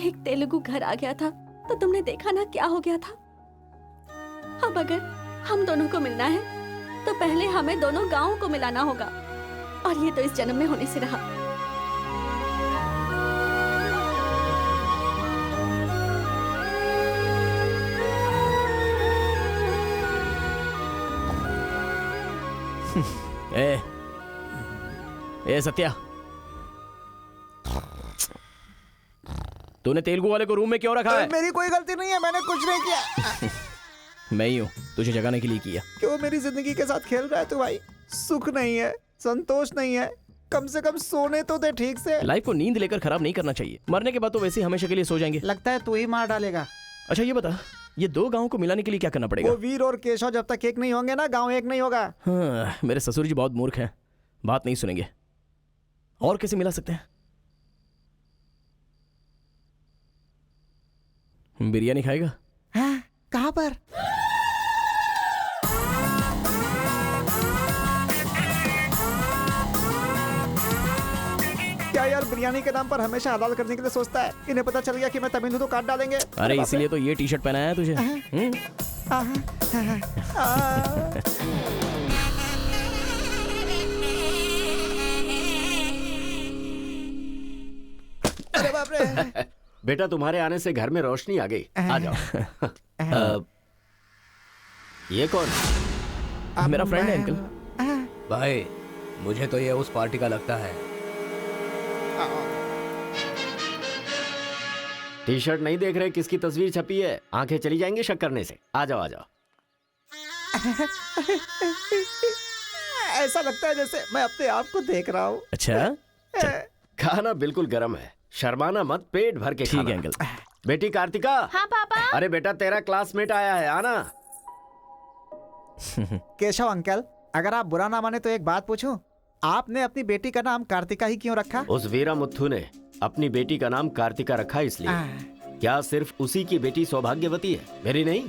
एक तेलुगु घर आ गया था तो तुमने देखा ना क्या हो गया था। अब अगर हम दोनों को मिलना है तो पहले हमें दोनों गांवों को मिलाना होगा, और ये तो इस जन्म में होने से रहा। ए सत्या, तूने तेलुगु वाले को रूम में क्यों रखा है? मेरी कोई गलती नहीं है, मैंने कुछ नहीं किया। मैं ही हूँ तुझे जगाने के लिए किया। क्यों मेरी जिंदगी के साथ खेल रहा है तू भाई? सुख नहीं है, संतोष नहीं है, कम से कम सोने तो दे ठीक से। लाइफ को नींद लेकर खराब नहीं करना चाहिए। मरने के बाद तो वैसे ही हमेशा के लिए सो जाएंगे। लगता है तू ही मार डालेगा। अच्छा ये बता, ये 2 गांवों को मिलाने के लिए क्या करना पड़ेगा? वो वीर और केशव जब तक एक नहीं होंगे ना, गांव एक नहीं होगा। हाँ, मेरे ससुर जी बहुत मूर्ख हैं, बात नहीं सुनेंगे। और कैसे मिला सकते हैं? बिरयानी खाएगा? हाँ, कहाँ पर? क्या यार बिरयानी के नाम पर हमेशा हलाल करने के लिए सोचता है। इन्हें पता चल गया कि मैं तमिल हूं तो काट डालेंगे। अरे इसीलिए तो ये टी-शर्ट पहनाया है तुझे। अरे बाप रे। बेटा तुम्हारे आने से घर में रोशनी आ गई। आ जाओ। ये कौन? मेरा फ्रेंड है अंकल। भाई मुझे तो ये उस पार्टी का लगता है। टी शर्ट नहीं देख रहे किसकी तस्वीर छपी है? आंखें चली जाएंगी शक करने से। आ जाओ आ जाओ। ऐसा लगता है जैसे मैं अपने आप को देख रहा हूँ। अच्छा खाना बिल्कुल गर्म है, शर्माना मत, पेट भर के खाना। ठीक है अंकल। बेटी कार्तिका। हाँ पापा। अरे बेटा तेरा क्लासमेट आया है, आना। केशव अंकल, अगर आप बुरा ना माने तो एक बात पूछूं? आपने अपनी बेटी का नाम कार्तिका ही क्यों रखा? उस वीरा मुथु ने अपनी बेटी का नाम कार्तिका रखा इसलिए। क्या सिर्फ उसी की बेटी सौभाग्यवती है? मेरी नहीं,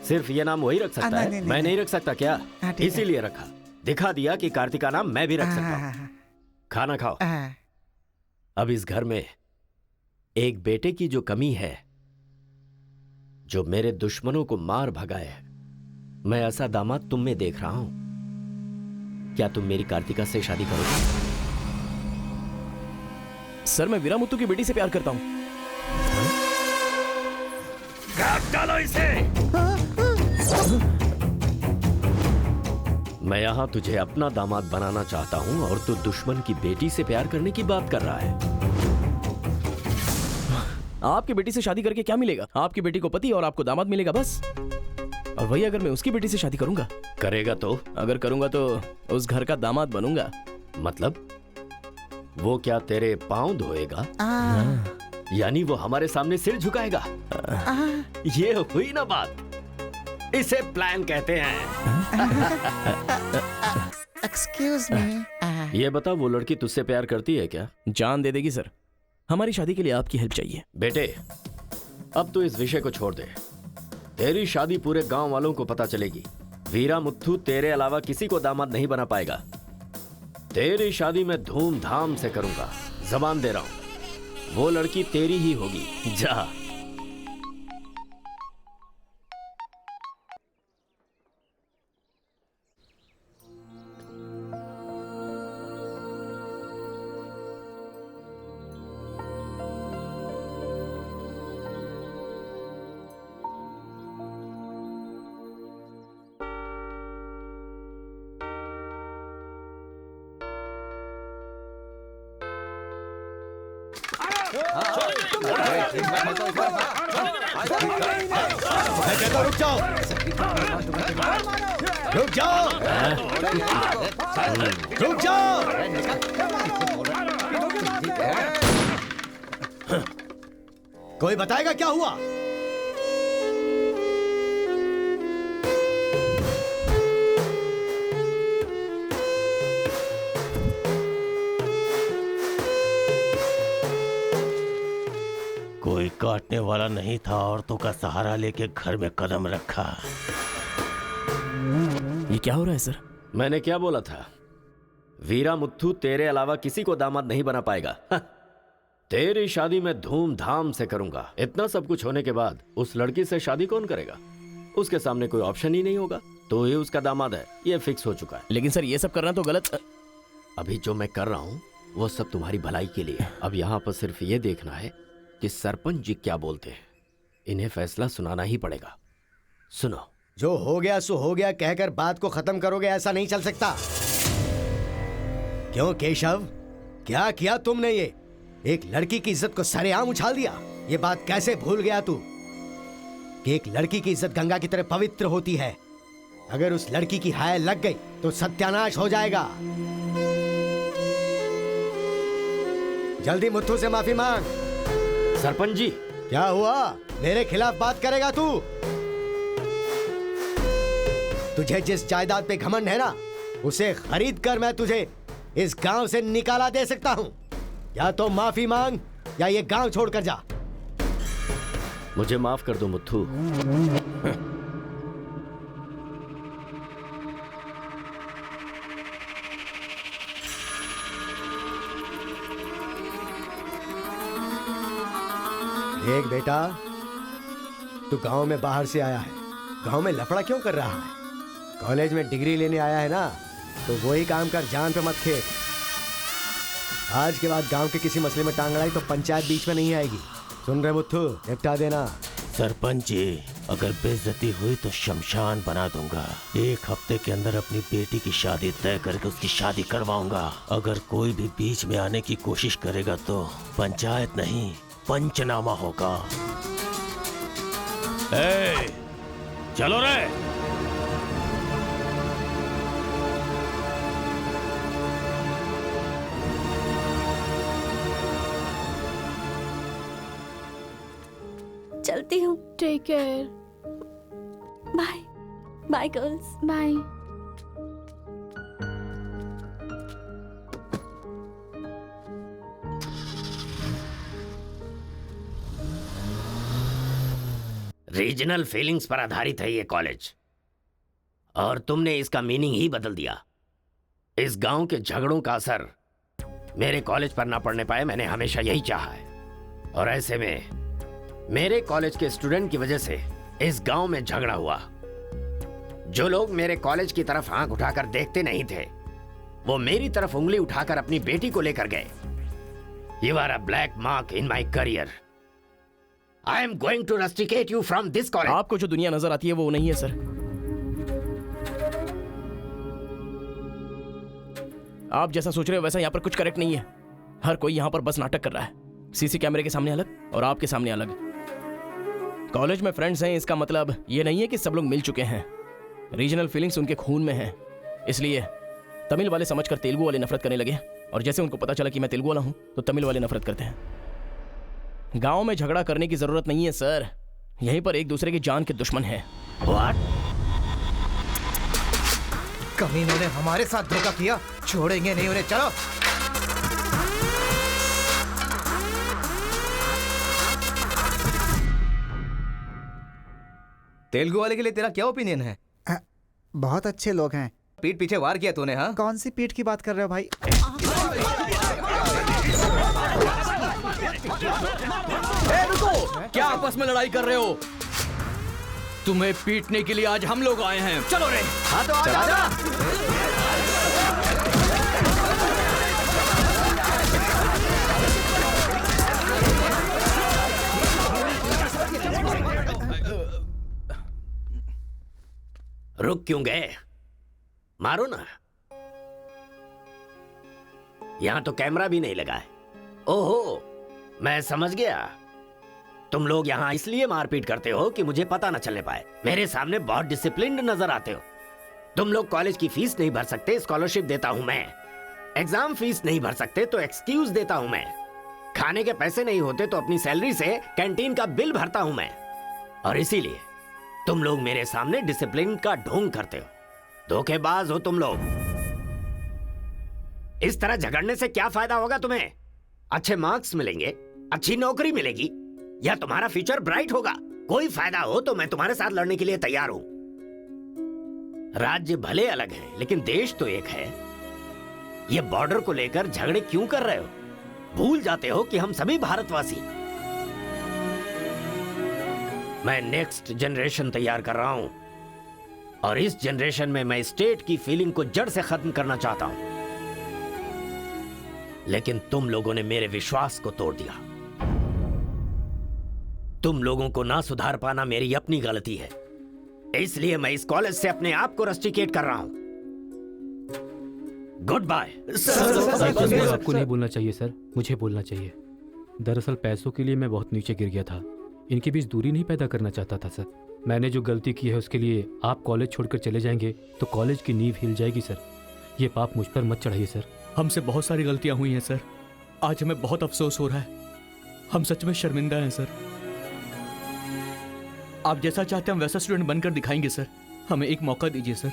सिर्फ ये नाम वही रख सकता है। मैं नहीं रख सकता क्या? इसीलिए रखा। दिखा दिया कि कार्तिका नाम मैं भी रख सकता हूँ। खाना खाओ। अब इस घर में एक बेटे की जो कमी है, जो मेरे दुश्मनों को मार भगाए, मैं ऐसा दामाद तुम में देख रहा हूं। क्या तुम मेरी कार्तिका से शादी करोगे? सर मैं वीरा मुथु की बेटी से प्यार करता हूं। काट डालो इसे। मैं यहां तुझे अपना दामाद बनाना चाहता हूं और तू दुश्मन की बेटी से प्यार करने की बात कर रहा है। आपकी बेटी से शादी करके क्या मिलेगा? आपकी बेटी को पति और आपको दामाद मिलेगा बस। और वही अगर मैं उसकी बेटी से शादी करूंगा, करेगा तो? अगर करूंगा तो उस घर का दामाद बनूंगा। मतलब वो क्या तेरे पांव धोएगा? यानी वो हमारे सामने सिर झुकाएगा? ये हुई ना बात। इसे प्लान कहते हैं। Excuse me. ये बता, वो लड़की तुझसे प्यार करती है क्या? जान दे देगी सर। हमारी शादी के लिए आपकी हेल्प चाहिए। बेटे, अब तो इस विषय को छोड़ दे। तेरी शादी पूरे गांव वालों को पता चलेगी। वीरा मुत्थू तेरे अलावा किसी को दामाद नहीं बना पाएगा। तेरी शादी में धूमधाम से करूंगा, जबान दे रहा हूं। वो लड़की तेरी ही होगी। जा। रुक जाओ, रुक जाओ, रुक जाओ। कोई बताएगा क्या हुआ? कोई काटने वाला नहीं था, औरतों का सहारा लेके घर में कदम रखा। ये क्या हो रहा है सर? मैंने क्या बोला था? वीरा मुत्थू तेरे अलावा किसी को दामाद नहीं बना पाएगा। तेरी शादी में धूमधाम से करूंगा। इतना सब कुछ होने के बाद उस लड़की से शादी कौन करेगा? उसके सामने कोई ऑप्शन ही नहीं होगा। तो ये उसका दामाद है, ये फिक्स हो चुका है। लेकिन सर ये सब करना तो गलत। अभी जो मैं कर रहा हूँ वो सब तुम्हारी भलाई के लिए। अब यहाँ पर सिर्फ ये देखना है कि सरपंच जी क्या बोलते हैं। इन्हें फैसला सुनाना ही पड़ेगा। सुनो। जो हो गया सो हो गया कहकर बात को खत्म करोगे, ऐसा नहीं चल सकता। क्यों केशव, क्या किया तुमने? ये एक लड़की की इज्जत को सरेआम उछाल दिया। ये बात कैसे भूल गया तू कि एक लड़की की इज्जत गंगा की तरह पवित्र होती है। अगर उस लड़की की हाय लग गई तो सत्यानाश हो जाएगा। जल्दी मुत्थू से माफी मांग। सरपंच जी। क्या हुआ? मेरे खिलाफ बात करेगा तू? तुझे जिस जायदाद पे घमंड है ना, उसे खरीद कर मैं तुझे इस गांव से निकाला दे सकता हूं। या तो माफी मांग या ये गांव छोड़कर जा। मुझे माफ कर दो मुत्थू। देख बेटा, तू गांव में बाहर से आया है, गांव में लफड़ा क्यों कर रहा है? कॉलेज में डिग्री लेने आया है ना, तो वही काम कर, जान पे मत खेल। आज के बाद गांव के किसी मसले में टांग अड़ाई तो पंचायत बीच में नहीं आएगी। सुन रहे मुत्थू, निपटा देना। सरपंच जी, अगर बेइज्जती हुई तो शमशान बना दूंगा। 1 हफ्ते के अंदर अपनी बेटी की शादी तय करके उसकी शादी करवाऊंगा। अगर कोई भी बीच में आने की कोशिश करेगा तो पंचायत नहीं, पंचनामा होगा। चलो रे। चलती हूँ। Take care. Bye bye girls. Bye. Regional feelings पर आधारित है ये कॉलेज, और तुमने इसका मीनिंग ही बदल दिया। इस गांव के झगड़ों का असर मेरे कॉलेज पर ना पड़ने पाए, मैंने हमेशा यही चाहा है। और ऐसे में मेरे कॉलेज के स्टूडेंट की वजह से इस गांव में झगड़ा हुआ। जो लोग मेरे कॉलेज की तरफ आंख उठाकर देखते नहीं थे, वो मेरी तरफ उंगली उठाकर अपनी बेटी को लेकर गए। You are a black mark in my career. I am going to rusticate you from this college. आपको जो दुनिया नजर आती है वो नहीं है सर। आप जैसा सोच रहे हो वैसा यहाँ पर कुछ करेक्ट नहीं है। हर कोई यहाँ पर बस नाटक कर रहा है। सीसी कैमरे के सामने अलग और आपके सामने अलग। कॉलेज में फ्रेंड्स हैं, इसका मतलब ये नहीं है कि सब लोग मिल चुके हैं। रीजनल फीलिंग्स उनके खून में हैं, इसलिए तमिल वाले समझकर तेलुगु वाले नफरत करने लगे, और जैसे उनको पता चला कि मैं तेलुगु वाला हूं तो तमिल वाले नफरत करते हैं। गांव में झगड़ा करने की जरूरत नहीं है सर, यहीं पर एक दूसरे की जान के दुश्मन है। कमीनों ने हमारे साथ धोखा किया, छोड़ेंगे नहीं उन्हें। चलो तेलुगु वाले के लिए तेरा क्या ओपिनियन है? बहुत अच्छे लोग हैं। पीठ पीछे वार किया तूने? हाँ, कौन सी पीठ की बात कर रहे हो भाई? रुको, क्या आपस में लड़ाई कर रहे हो? तुम्हें पीटने के लिए आज हम लोग आए हैं। चलो रे। हाँ तो आजा। रुक क्यों गए? मारो ना। यहां तो कैमरा भी नहीं लगा है। ओहो, मैं समझ गया। तुम लोग यहां इसलिए मारपीट करते हो कि मुझे पता न चलने पाए। मेरे सामने बहुत डिसिप्लिन्ड नजर आते हो। तुम लोग कॉलेज की फीस नहीं भर सकते, स्कॉलरशिप देता हूं मैं। एग्जाम फीस नहीं भर सकते तो एक्सक्यूज देता हूं मैं। खाने के पैसे नहीं होते तो अपनी सैलरी से कैंटीन का बिल भरता हूं मैं। और इसीलिए तुम लोग मेरे सामने डिसिप्लिन का ढोंग करते हो। धोखेबाज हो तुम लोग। इस तरह झगड़ने से क्या फायदा होगा तुम्हें? अच्छे मार्क्स मिलेंगे, अच्छी नौकरी मिलेगी, या तुम्हारा फ्यूचर ब्राइट होगा। कोई फायदा हो तो मैं तुम्हारे साथ लड़ने के लिए तैयार हूं। राज्य भले अलग है लेकिन देश तो एक है। ये बॉर्डर को लेकर झगड़े क्यों कर रहे हो? भूल जाते हो कि हम सभी भारतवासी। मैं नेक्स्ट जनरेशन तैयार कर रहा हूं, और इस जनरेशन में मैं स्टेट की फीलिंग को जड़ से खत्म करना चाहता हूं। लेकिन तुम लोगों ने मेरे विश्वास को तोड़ दिया। तुम लोगों को ना सुधार पाना मेरी अपनी गलती है, इसलिए मैं इस कॉलेज से अपने आप को रस्टिकेट कर रहा हूं। Goodbye. आपको नहीं बोलना चाहिए सर, मुझे बोलना चाहिए। दरअसल पैसों के लिए मैं बहुत नीचे गिर गया था। इनके बीच दूरी नहीं पैदा करना चाहता था सर। मैंने जो गलती की है उसके लिए आप कॉलेज छोड़कर चले जाएंगे तो कॉलेज की नींव हिल जाएगी सर। ये पाप मुझ पर मत चढ़ाइए सर। हमसे बहुत सारी गलतियां हुई हैं सर, आज हमें बहुत अफसोस हो रहा है। हम सच में शर्मिंदा हैं सर। आप जैसा चाहते हैं हम वैसा स्टूडेंट बनकर दिखाएंगे सर। हमें एक मौका दीजिए सर।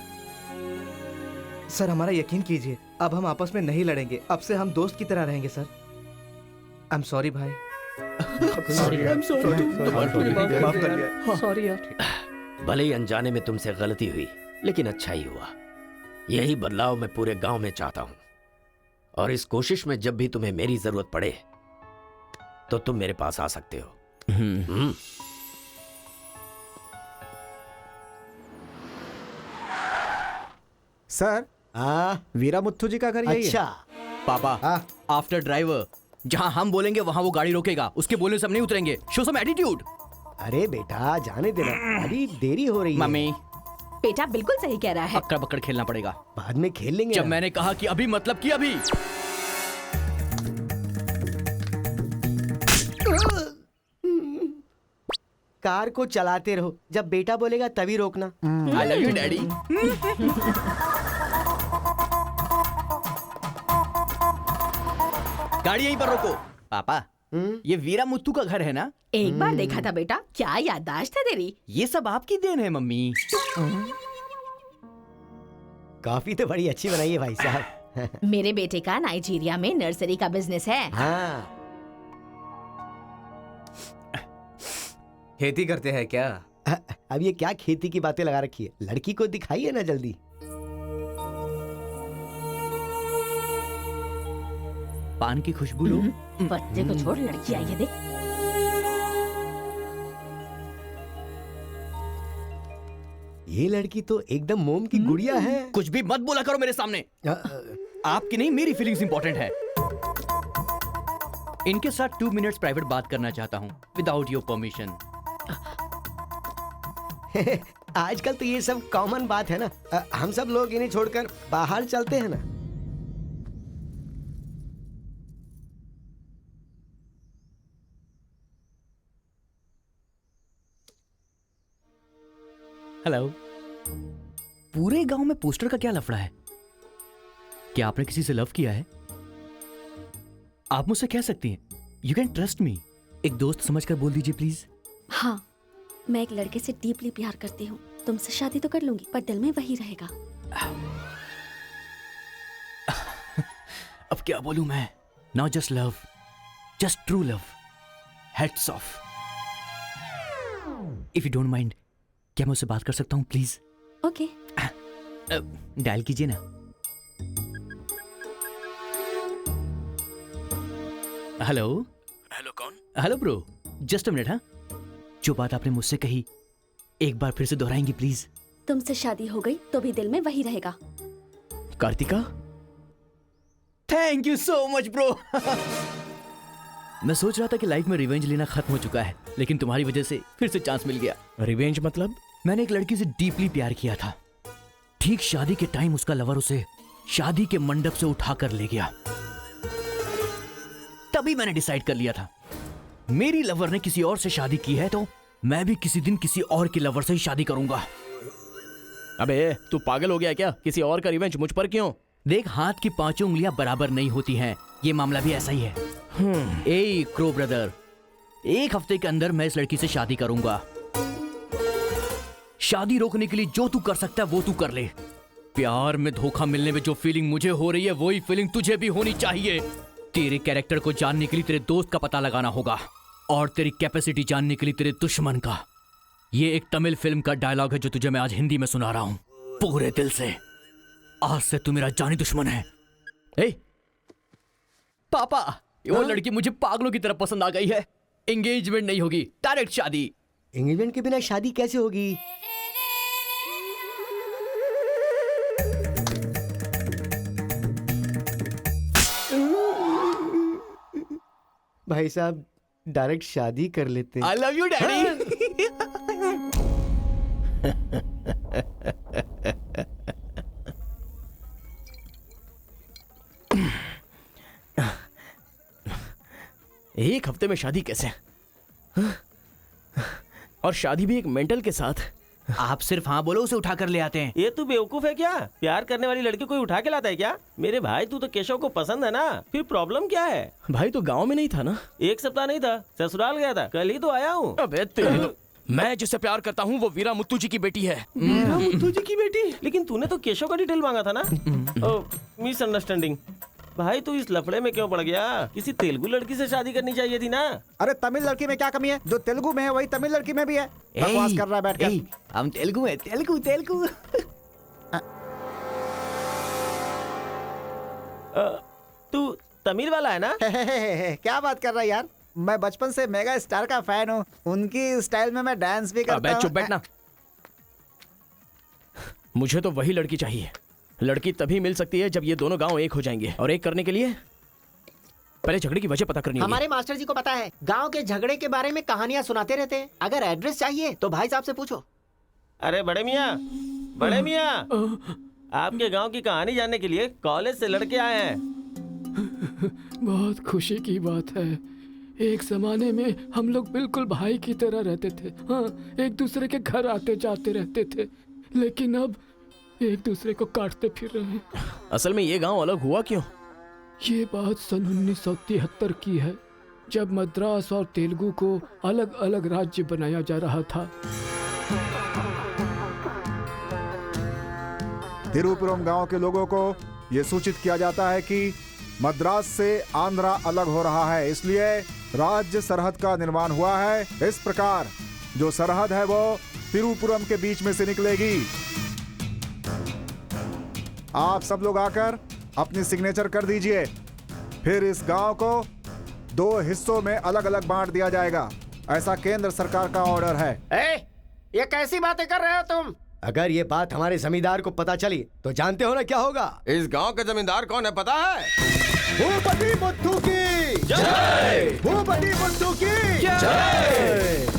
सर हमारा यकीन कीजिए, अब हम आपस में नहीं लड़ेंगे। अब से हम दोस्त की तरह रहेंगे सर। आई एम सॉरी भाई। सॉरी यार। भले ही अनजाने में तुमसे गलती हुई, लेकिन अच्छा ही हुआ। यही बदलाव मैं पूरे गांव में चाहता हूं, और इस कोशिश में जब भी तुम्हें मेरी जरूरत पड़े तो तुम मेरे पास आ सकते हो। सर, वीरा मुत्थु जी का घर यही है। अच्छा पापा, आफ्टर ड्राइवर जहां हम बोलेंगे वहां वो गाड़ी रोकेगा। उसके बोलने से हम नहीं उतरेंगे। Show some attitude. अरे बेटा जाने देना, अभी देरी हो रही है। मम्मी, बेटा बिल्कुल सही कह रहा है। अक्कड़ बक्कड़ खेलना पड़ेगा। बाद में खेल लेंगे। जब मैंने कहा कि अभी मतलब कि अभी। कार को चलाते रहो, जब बेटा बोलेगा तभी रोकना। I love you daddy. गाड़ी यहीं पर रोको। पापा, ये वीरा मुत्तू का घर है ना? एक बार देखा था बेटा, क्या याददाश्त है तेरी। ये सब आपकी देन है मम्मी। कॉफी तो बड़ी अच्छी बनाई है भाई साहब। मेरे बेटे का नाइजीरिया में नर्सरी का बिजनेस है। हाँ। खेती करते हैं क्या? अब ये क्या खेती की बातें लगा रखी है? लड़की को दिखाइए ना जल्दी। पान की खुशबू लो। बच्चे को छोड़, लड़की आई है देख। ये लड़की तो एकदम मोम की गुड़िया है। कुछ भी मत बोला करो मेरे सामने। आपकी नहीं मेरी फीलिंग्स इंपॉर्टेंट है। इनके साथ 2 मिनट्स प्राइवेट बात करना चाहता हूँ विदाउट योर परमिशन। आजकल तो ये सब कॉमन बात है ना। हम सब लोग इन्हें छोड़कर बाहर चलते हैं ना। हेलो। पूरे गांव में पोस्टर का क्या लफड़ा है? क्या आपने किसी से लव किया है? आप मुझसे कह सकती हैं, यू कैन ट्रस्ट मी। एक दोस्त समझकर बोल दीजिए प्लीज। हाँ, मैं एक लड़के से डीपली प्यार करती हूँ। तुमसे शादी तो कर लूंगी, पर दिल में वही रहेगा। अब क्या बोलूं मैं? Not just love, just true love. Heads of. If you don't mind, क्या मैं उससे बात कर सकता हूँ प्लीज? ओके। डायल कीजिए ना। हेलो। हेलो, कौन? Hello bro, just a minute. हाँ, जो बात आपने मुझसे कही एक बार फिर से दोहराएंगी प्लीज? तुमसे शादी हो गई तो भी दिल में वही रहेगा। Karthika, thank you so much bro. मैं सोच रहा था कि लाइफ में रिवेंज लेना खत्म हो चुका है, लेकिन तुम्हारी वजह से फिर से चांस मिल गया। रिवेंज मतलब? मैंने एक लड़की से डीपली प्यार किया था। ठीक शादी के टाइम उसका लवर उसे शादी के मंडप से उठाकर ले गया। तभी मैंने डिसाइड कर लिया था, मेरी लवर ने किसी और से शादी की है तो मैं भी किसी दिन किसी और के लवर से ही शादी करूंगा। अबे तू पागल हो गया क्या? किसी और का रिवेंज मुझ पर क्यों? देख, हाथ की पांचों उंगलियां बराबर नहीं होती हैं। ये मामला भी ऐसा ही है। ए क्रो ब्रदर, एक हफ्ते के अंदर मैं इस लड़की से शादी करूंगा। शादी रोकने के लिए जो तू कर सकता है वो तू कर ले। प्यार में धोखा मिलने में जो फीलिंग मुझे हो रही है वही फीलिंग तुझे भी होनी चाहिए। तेरे कैरेक्टर को जानने के लिए तेरे दोस्त का पता लगाना होगा और तेरी कैपेसिटी जानने के लिए तेरे दुश्मन का। ये एक तमिल फिल्म का डायलॉग है जो तुझे मैं आज हिंदी में सुना रहा हूं पूरे दिल से। आज से तू मेरा जानी दुश्मन है। ए पापा, वो लड़की मुझे पागलों की तरह पसंद आ गई है। एंगेजमेंट नहीं होगी, डायरेक्ट शादी। एंगेजमेंट के बिना शादी कैसे होगी? भाई साहब, डायरेक्ट शादी कर लेते। I love you daddy. एक हफ्ते में शादी कैसे? और शादी भी एक मेंटल के साथ। आप सिर्फ हाँ बोलो, उसे उठा कर ले आते हैं। ये तू बेवकूफ है क्या? प्यार करने वाली लड़की कोई उठा के लाता है क्या? मेरे भाई, तू तो केशव को पसंद है ना, फिर प्रॉब्लम क्या है? भाई तो गांव में नहीं था ना? एक सप्ताह नहीं था, ससुराल गया था, कल ही तो आया हूँ। अबे तेरे मैं जिससे प्यार करता हूँ वो वीरा मुत्तू जी की बेटी है। वीरा मुत्तू जी की बेटी? लेकिन तूने तो केशव का डिटेल मांगा था ना? मिसअंडरस्टैंडिंग। भाई तू इस लफड़े में क्यों पड़ गया? किसी तेलुगु लड़की से शादी करनी चाहिए थी ना। अरे तमिल लड़की में क्या कमी है? जो तेलुगु में है वही तमिल लड़की में भी है। बकवास कर रहा है बैठकर। हम तेलुगु है, तेलुगु तेलुगु। तू तमिल वाला है ना? क्या बात कर रहा है यार? मैं बचपन से मेगा स्टार का फैन हूँ। उनकी स्टाइल में मैं डांस भी करता हूँ। चुप बैठना। मुझे तो वही लड़की चाहिए। लड़की तभी मिल सकती है जब ये दोनों गांव एक हो जाएंगे, और एक करने के लिए पहले झगड़े की वजह पता करनी होगी। हमारे मास्टर जी को पता है, गांव के झगड़े के बारे में कहानियां सुनाते रहते हैं। अगर एड्रेस चाहिए तो भाई साहब से पूछो। अरे बड़े मियाँ, आपके गांव की कहानी जानने के लिए कॉलेज से लड़के आए हैं। बहुत खुशी की बात है। एक जमाने में हम लोग बिल्कुल भाई की तरह रहते थे। हाँ, एक दूसरे के घर आते जाते रहते थे, लेकिन अब एक दूसरे को काटते फिर रहे हैं। असल में ये गांव अलग हुआ क्यों? ये बात सन 1973 की है, जब मद्रास और तेलुगु को अलग अलग राज्य बनाया जा रहा था। तिरुपुरम गांव के लोगों को यह सूचित किया जाता है कि मद्रास से आंध्रा अलग हो रहा है, इसलिए राज्य सरहद का निर्माण हुआ है। इस प्रकार जो सरहद है वो तिरुपुरम के बीच में से निकलेगी। आप सब लोग आकर अपनी सिग्नेचर कर दीजिए, फिर इस गांव को 2 हिस्सों में अलग अलग बांट दिया जाएगा। ऐसा केंद्र सरकार का ऑर्डर है। ये कैसी बातें कर रहे हो तुम? अगर ये बात हमारे जमींदार को पता चली तो जानते हो ना क्या होगा? इस गांव के जमींदार कौन है पता है? भूपति बुद्धू की जय! भूपति बुद्धू की जय!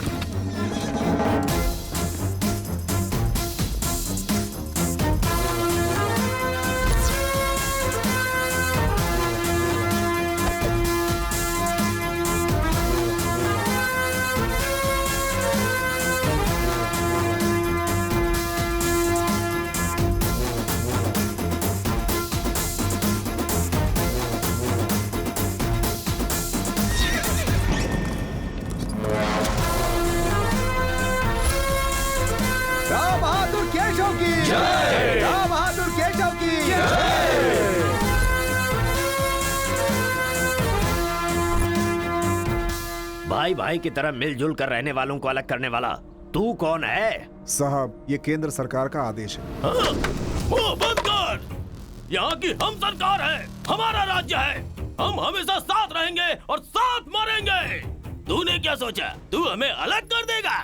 भाई भाई की तरह मिलजुल कर रहने वालों को अलग करने वाला तू कौन है? साहब, ये केंद्र सरकार का आदेश है। मुंह बंद कर। यहाँ की हम सरकार है, हमारा राज्य है। हम हमेशा साथ रहेंगे और साथ मरेंगे। तूने क्या सोचा तू हमें अलग कर देगा?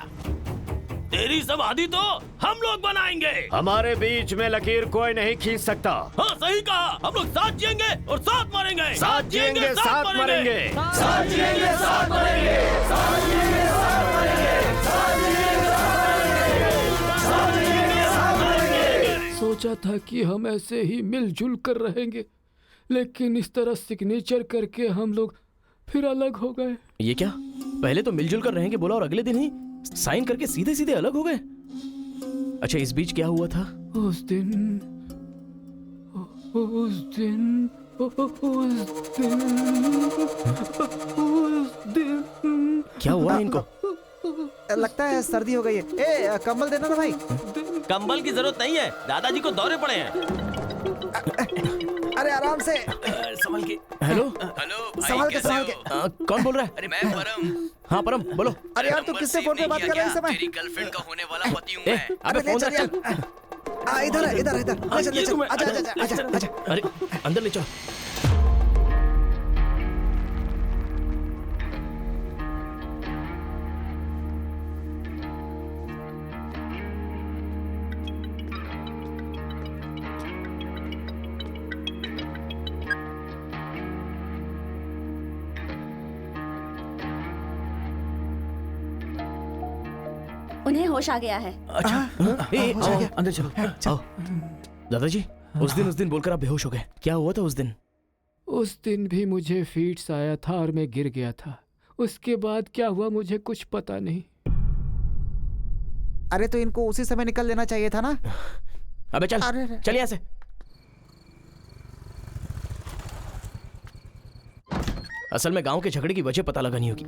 तेरी समाधि तो हम लोग बनाएंगे। हमारे बीच में लकीर कोई नहीं खींच सकता। हाँ सही कहा, हम लोग साथ जिएंगे और साथ मरेंगे। साथ जिएंगे, साथ मरेंगे। साथ जिएंगे, साथ मरेंगे। साथ जिएंगे, साथ मरेंगे। साथ जिएंगे, साथ मरेंगे। साथ मरेंगे। सोचा था कि हम ऐसे ही मिलजुल कर रहेंगे, लेकिन इस तरह सिग्नेचर करके हम लोग फिर अलग हो गए। ये क्या? पहले तो मिलजुल कर रहेंगे बोला और अगले दिन ही साइन करके सीधे सीधे अलग हो गए। अच्छा, इस बीच क्या हुआ था? उस दिन क्या हुआ इनको? लगता है सर्दी हो गई है। ए, कंबल देना ना भाई। कंबल की जरूरत नहीं है, दादाजी को दौरे पड़े हैं। अरे आराम से, संभल के। हेलो संभाल के, संभाल के। कौन बोल रहा है? अरे मैं परम। हाँ परम, बोलो। अरे यार, तू किससे फोन पे बात कर रहा है इस समय? तेरी गर्लफ्रेंड का होने वाला पति हूँ मैं। अबे फोन चल रख यार। चल। इधर है, इधर इधर। ले चल, ले चल। आजा, आजा, आजा, आजा। अरे अंदर ले चलो। उन्हें होश आ गया है। अच्छा, आओ, अंदर चलो। आओ। दादाजी, उस दिन बोलकर आप बेहोश हो गए। क्या हुआ था उस दिन? उस दिन भी मुझे फीट्स आया था और मैं गिर गया था। उसके बाद क्या हुआ मुझे कुछ पता नहीं। अरे तो इनको उसी समय निकल लेना चाहिए था ना। अबे चल, चल यहाँ से। असल में गांव के झगड़े की वजह पता लगानी होगी।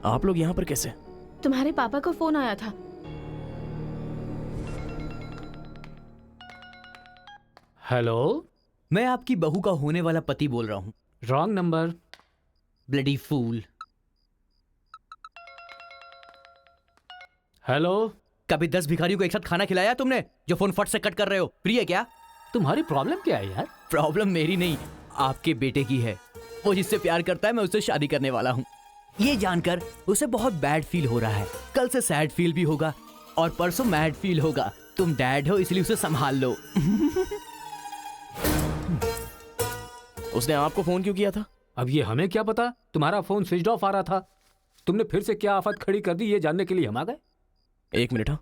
आप लोग यहाँ पर कैसे? तुम्हारे पापा को फोन आया था। हेलो, मैं आपकी बहू का होने वाला पति बोल रहा हूँ। Wrong number. Bloody fool. Hello, कभी 10 भिखारियों को एक साथ खाना खिलाया तुमने जो फोन फट से कट कर रहे हो? प्रिय क्या? तुम्हारी प्रॉब्लम क्या है यार? प्रॉब्लम मेरी नहीं, आपके बेटे की है। वो जिससे प्यार करता है मैं उससे शादी करने वाला हूँ। ये जानकर उसे बहुत बैड फील हो रहा है। कल से सैड फील भी होगा और परसों मैड फील होगा। तुम डैड हो इसलिए उसे संभाल लो। उसने आपको फोन क्यों किया था? अब ये हमें क्या पता? तुम्हारा फोन स्विच ऑफ आ रहा था। तुमने फिर से क्या आफत खड़ी कर दी ये जानने के लिए हम आ गए। एक मिनट। हाँ,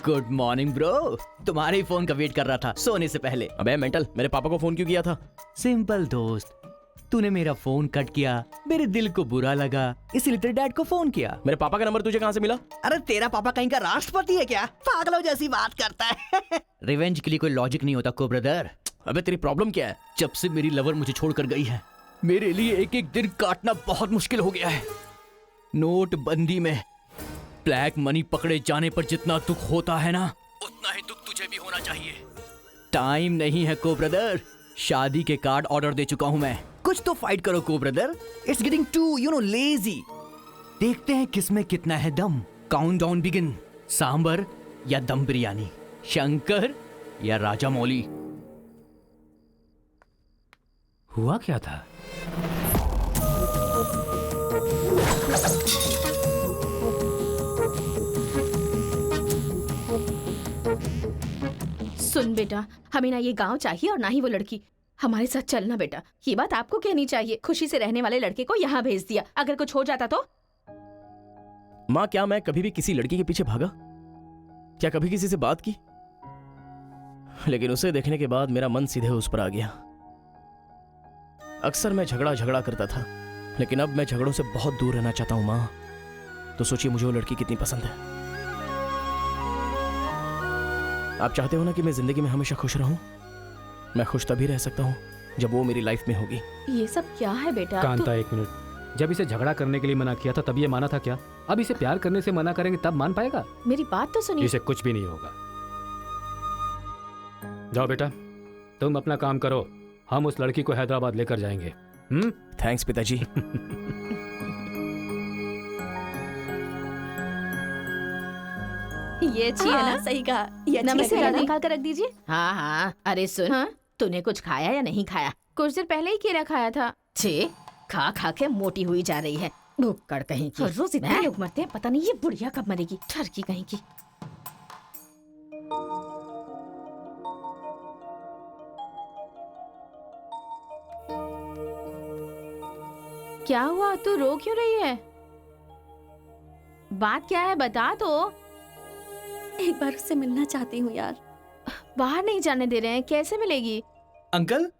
गुड मॉर्निंग ब्रो। तुम्हारे फोन का वेट कर रहा था सोने से पहले। अबे मेंटल, मेरे पापा को फोन क्यों किया था? सिंपल दोस्त, तूने मेरा फोन कट किया, मेरे दिल को बुरा लगा, इसलिए तेरे डैड को फोन किया। मेरे पापा का नंबर तुझे कहाँ से मिला? अरे तेरा पापा कहीं का राष्ट्रपति है क्या? पागलों जैसी बात करता है। रिवेंज के लिए कोई लॉजिक नहीं होता को ब्रदर। अबे तेरी प्रॉब्लम क्या है? जब से मेरी लवर मुझे छोड़कर गई है, मेरे लिए एक एक दिन काटना बहुत मुश्किल हो गया है। नोटबंदी में ब्लैक मनी पकड़े जाने पर जितना दुख होता है ना, उतना ही दुख तुझे भी होना चाहिए। टाइम नहीं है को ब्रदर। शादी के कार्ड ऑर्डर दे चुका हूं मैं। कुछ तो फाइट करो को brother. It's getting too lazy. देखते हैं किसमें कितना है दम। Countdown begin. सांबर या दम बिरयानी, शंकर या राजा मौली। हुआ क्या था? सुन बेटा, हमें ना ये गांव चाहिए और ना ही वो लड़की। हमारे साथ चलना बेटा। ये बात आपको कहनी चाहिए। खुशी से रहने वाले लड़के को यहाँ भेज दिया, अगर कुछ हो जाता तो? माँ, क्या मैं कभी भी किसी लड़की के पीछे भागा? क्या कभी किसी से बात की? लेकिन उसे देखने के बाद मेरा मन सीधे उस पर आ गया। अक्सर मैं झगड़ा करता था, लेकिन अब मैं झगड़ों से बहुत दूर रहना चाहता हूँ माँ। तो सोचिए मुझे वो लड़की कितनी पसंद है। आप चाहते हो ना कि मैं जिंदगी में हमेशा खुश रहूं? मैं खुश तभी रह सकता हूं जब वो मेरी लाइफ में होगी। ये सब क्या है बेटा? कांता, एक मिनट। जब इसे झगड़ा करने के लिए मना किया था तब ये माना था क्या? अब इसे प्यार करने से मना करेंगे तब मान पाएगा? मेरी बात तो सुनिए। इसे कुछ भी नहीं होगा। जाओ बेटा, तुम अपना काम करो, हम उस लड़की को हैदराबाद लेकर जाएंगे। थैंक्स पिताजी। ये अच्छी है ना? सही कहा। ये अच्छी नमस्ते लग रही है दादी। ना? निकाल कर रख दीजिए। हाँ हाँ, अरे सुन, तूने कुछ खाया या नहीं खाया? कुछ देर पहले ही केला खाया था। छे, खा खा के मोटी हुई जा रही है, भुक्कड़ कहीं की। हर रोज इतने लोग मरते हैं, पता नहीं ये बुढ़िया कब मरेगी, ठरकी कहीं की। क्या हुआ, तू रो क्यों रही है? बात क्या है बता तो। एक बार उससे मिलना चाहती हूँ यार। बाहर नहीं जाने दे रहे हैं, कैसे मिलेगी? अंकल,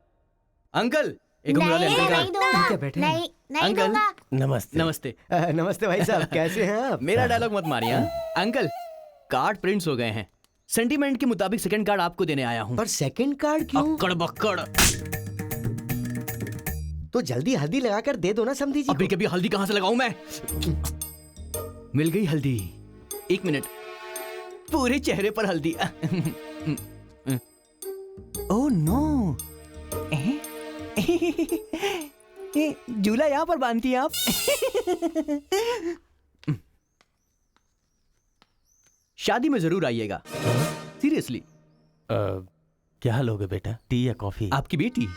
अंकल, एक घुंघराले अंकल का। क्या बैठे हैं? अंकल नमस्ते। नमस्ते। नमस्ते भाई साहब, कैसे हैं आप? मेरा डायलॉग मत मारिए हाँ? अंकल, कार्ड प्रिंट्स हो गए हैं। सेंटीमेंट के मुताबिक सेकंड कार्ड आपको देने आया हूँ। पर सेकंड कार्ड क्यों? अक्कड़ बक्कड़। तो जल्दी हल्दी लगाकर दे दो ना समधी जी। अभी कभी हल्दी कहाँ से लगाऊं मैं? मिल गई हल्दी। एक मिनट, पूरे चेहरे पर हल्दी। ओह नो, झूला यहाँ पर बांधती हैं आप? शादी में जरूर आइएगा, सीरियसली। क्या लोगे बेटा, टी या कॉफी? आपकी बेटी।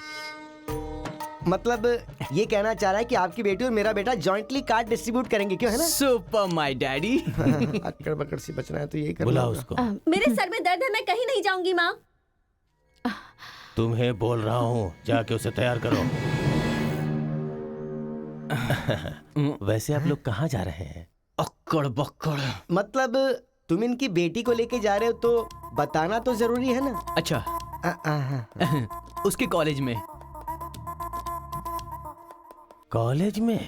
मतलब ये कहना चाह रहा है कि आपकी बेटी और मेरा बेटा जॉइंटली कार्ड डिस्ट्रीब्यूट करेंगे, क्यों है ना? Super my daddy. अक्कड़ बकड़ से बचना है तो यही करना बुला होगा। उसको। मेरे सर में दर्द है, मैं कहीं नहीं जाऊंगी माँ। तुम्हें बोल रहा हूँ, जाके उसे तैयार करो। वैसे आप लोग कहाँ जा रहे हैं? अक्कड़ बक्कड़। मतलब तुम इनकी बेटी को लेके जा रहे हो तो बताना तो जरूरी है ना? अच्छा, उसके कॉलेज में। कॉलेज में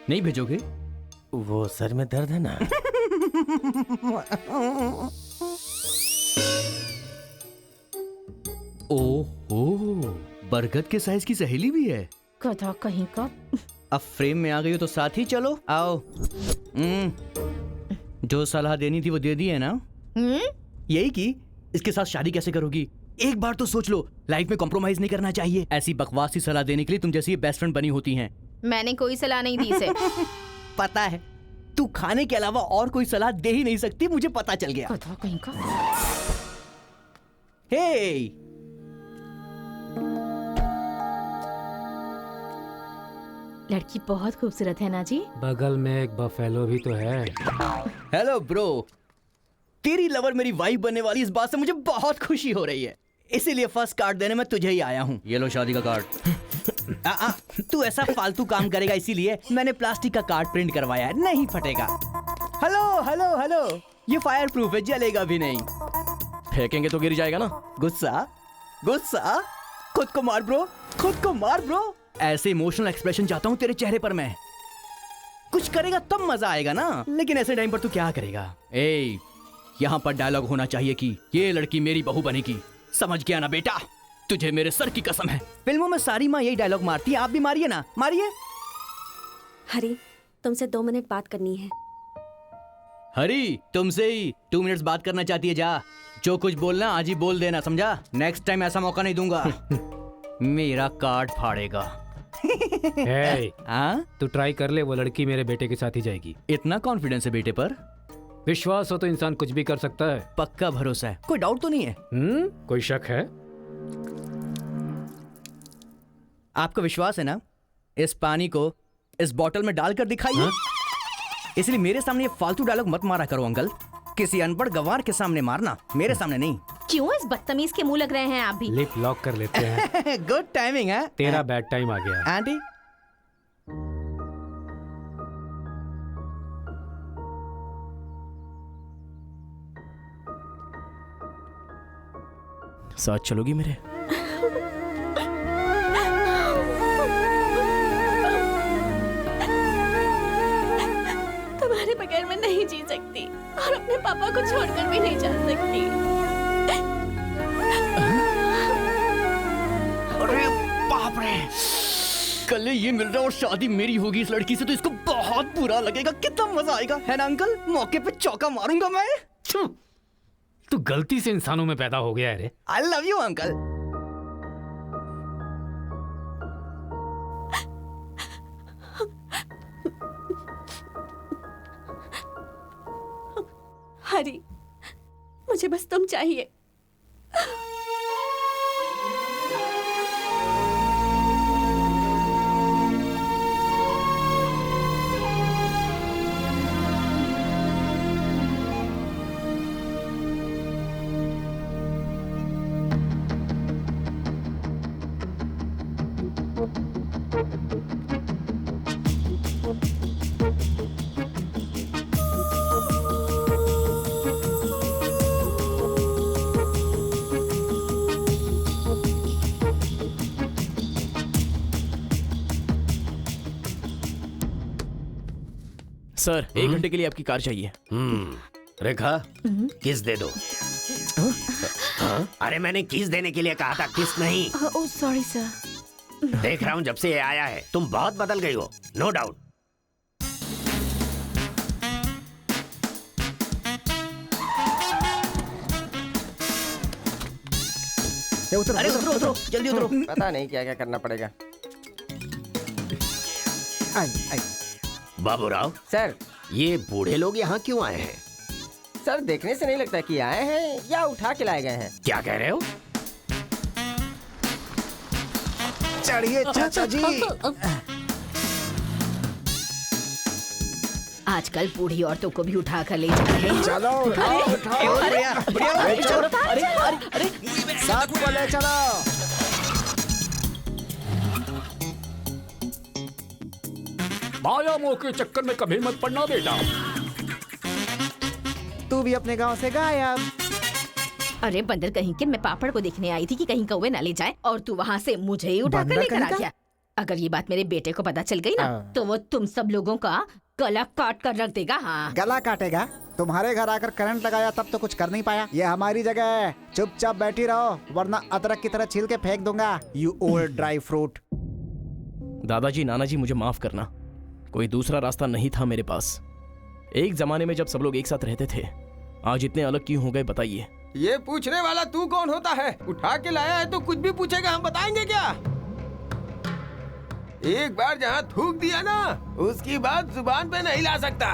नहीं भेजोगे? वो सर में दर्द है ना। ओहो, बरगद के साइज की सहेली भी है। गधा कहीं का। अब फ्रेम में आ गई हो तो साथ ही चलो, आओ। जो सलाह देनी थी वो दे दी है ना? यही कि इसके साथ शादी कैसे करोगी? एक बार तो सोच लो, लाइफ में कॉम्प्रोमाइज नहीं करना चाहिए। ऐसी बकवास सी सलाह देने के लिए तुम जैसी बेस्ट फ्रेंड बनी होती हैं। मैंने कोई सलाह नहीं दी इसे। पता है, तू खाने के अलावा और कोई सलाह दे ही नहीं सकती, मुझे पता चल गया। गधा कहीं का। हे, लड़की बहुत खूबसूरत है ना जी? बगल में एक बफेलो भी तो है। हेलो ब्रो, तेरी लवर मेरी वाइफ बनने वाली इस बात से मुझे बहुत खुशी हो रही है, इसीलिए फर्स्ट कार्ड देने में तुझे ही आया हूँ। ये लो शादी का कार्ड। तू ऐसा फालतू काम करेगा इसीलिए मैंने प्लास्टिक का कार्ड प्रिंट करवाया है, नहीं फटेगा। हेलो हेलो हेलो, ये फायर प्रूफ है, जलेगा भी नहीं। फेंकेंगे तो गिर जाएगा ना। गुस्सा गुस्सा, खुद को मार ब्रो, खुद को मार ब्रो। ऐसे इमोशनल एक्सप्रेशन चाहता हूँ तेरे चेहरे पर मैं। कुछ करेगा तब मजा आएगा ना, लेकिन ऐसे टाइम पर तू क्या करेगा? ए, यहाँ पर डायलॉग होना चाहिए कि ये लड़की मेरी बहू बनेगी, समझ गया ना बेटा? तुझे मेरे सर की कसम है, फिल्मों में सारी माँ यही डायलॉग मारती है, आप भी मारिए ना, मारिए। हरी, तुमसे 2 मिनट बात करनी है। हरी, तुमसे ही 2 मिनट्स बात करना चाहती है? जा, जो कुछ बोलना आज ही बोल देना, समझा? नेक्स्ट टाइम ऐसा मौका नहीं दूंगा। मेरा कार्ड फाड़ेगा। तू ट्राई कर ले, वो लड़की मेरे बेटे के साथ ही जाएगी। इतना कॉन्फिडेंस है बेटे पर? विश्वास हो तो इंसान कुछ भी कर सकता है। पक्का भरोसा है, कोई डाउट तो नहीं है? कोई शक है? आपको विश्वास है ना? इस पानी को इस बोतल में डालकर दिखाइए। इसलिए मेरे सामने ये फालतू डायलॉग मत मारा करो अंकल, किसी अनपढ़ गंवार के सामने मारना, मेरे सामने नहीं। क्यों इस बदतमीज के मुंह लग रहे हैं आप भी? लिप लॉक कर लेते हैं। गुड टाइमिंग है। तेरा बैड टाइम आ गया। आंटी, साथ चलोगी मेरे? तुम्हारे बगैर मैं नहीं जी सकती और अपने पापा को छोड़कर भी नहीं जा सकती। अरे बाप रे, कल ये मिल रहा है और शादी मेरी होगी इस लड़की से, तो इसको बहुत बुरा लगेगा। कितना मजा आएगा, है ना अंकल? मौके पे चौका मारूंगा मैं। तू गलती से इंसानों में पैदा हो गया है रे। I love you uncle. चाहिए। सर 1 घंटे के लिए आपकी कार चाहिए। रेखा किस दे दो। हाँ? अरे मैंने किस देने के लिए कहा था, किस नहीं। Oh sorry sir. देख रहा हूँ जब से ये आया है तुम बहुत बदल गई हो, नो डाउट। अरे उतरो उतरो जल्दी उतरो। पता नहीं क्या क्या करना पड़ेगा। बाबूराव सर, ये बूढ़े लोग यहाँ क्यों आए हैं? सर देखने से नहीं लगता कि आए हैं या उठा के लाए गए हैं। क्या कह रहे हो? चढ़िए चाचा जी। आजकल बूढ़ी औरतों को भी उठा कर ले जा रहे हैं। चलो उठाओ उठाओ। अरे सबको ले चलो। माया मोह के चक्कर में कभी मत पड़ना बेटा। तू भी अपने गांव से गायब। अरे बंदर कहीं के, मैं पापड़ को देखने आई थी कि कहीं कौवे ना ले जाए और तू वहाँ से मुझे ही उठा कर लेकर आ गया। अगर ये बात मेरे बेटे को पता चल गई ना तो वो तुम सब लोगों का गला काट कर रख देगा। हाँ गला काटेगा? तुम्हारे घर आकर करंट लगाया तब तो कुछ कर नहीं पाया। ये हमारी जगह है, चुपचाप बैठी रहो वरना अदरक की तरह छील के फेंक दूंगा। You old dry fruit. दादाजी नानाजी मुझे माफ करना, कोई दूसरा रास्ता नहीं था मेरे पास। एक जमाने में जब सब लोग एक साथ रहते थे, आज इतने अलग क्यों हो गए बताइए। ये पूछने वाला तू कौन होता है? उठा के लाया है तो कुछ भी पूछेगा, हम बताएंगे क्या? एक बार जहाँ थूक दिया ना उसकी बात जुबान पे नहीं ला सकता।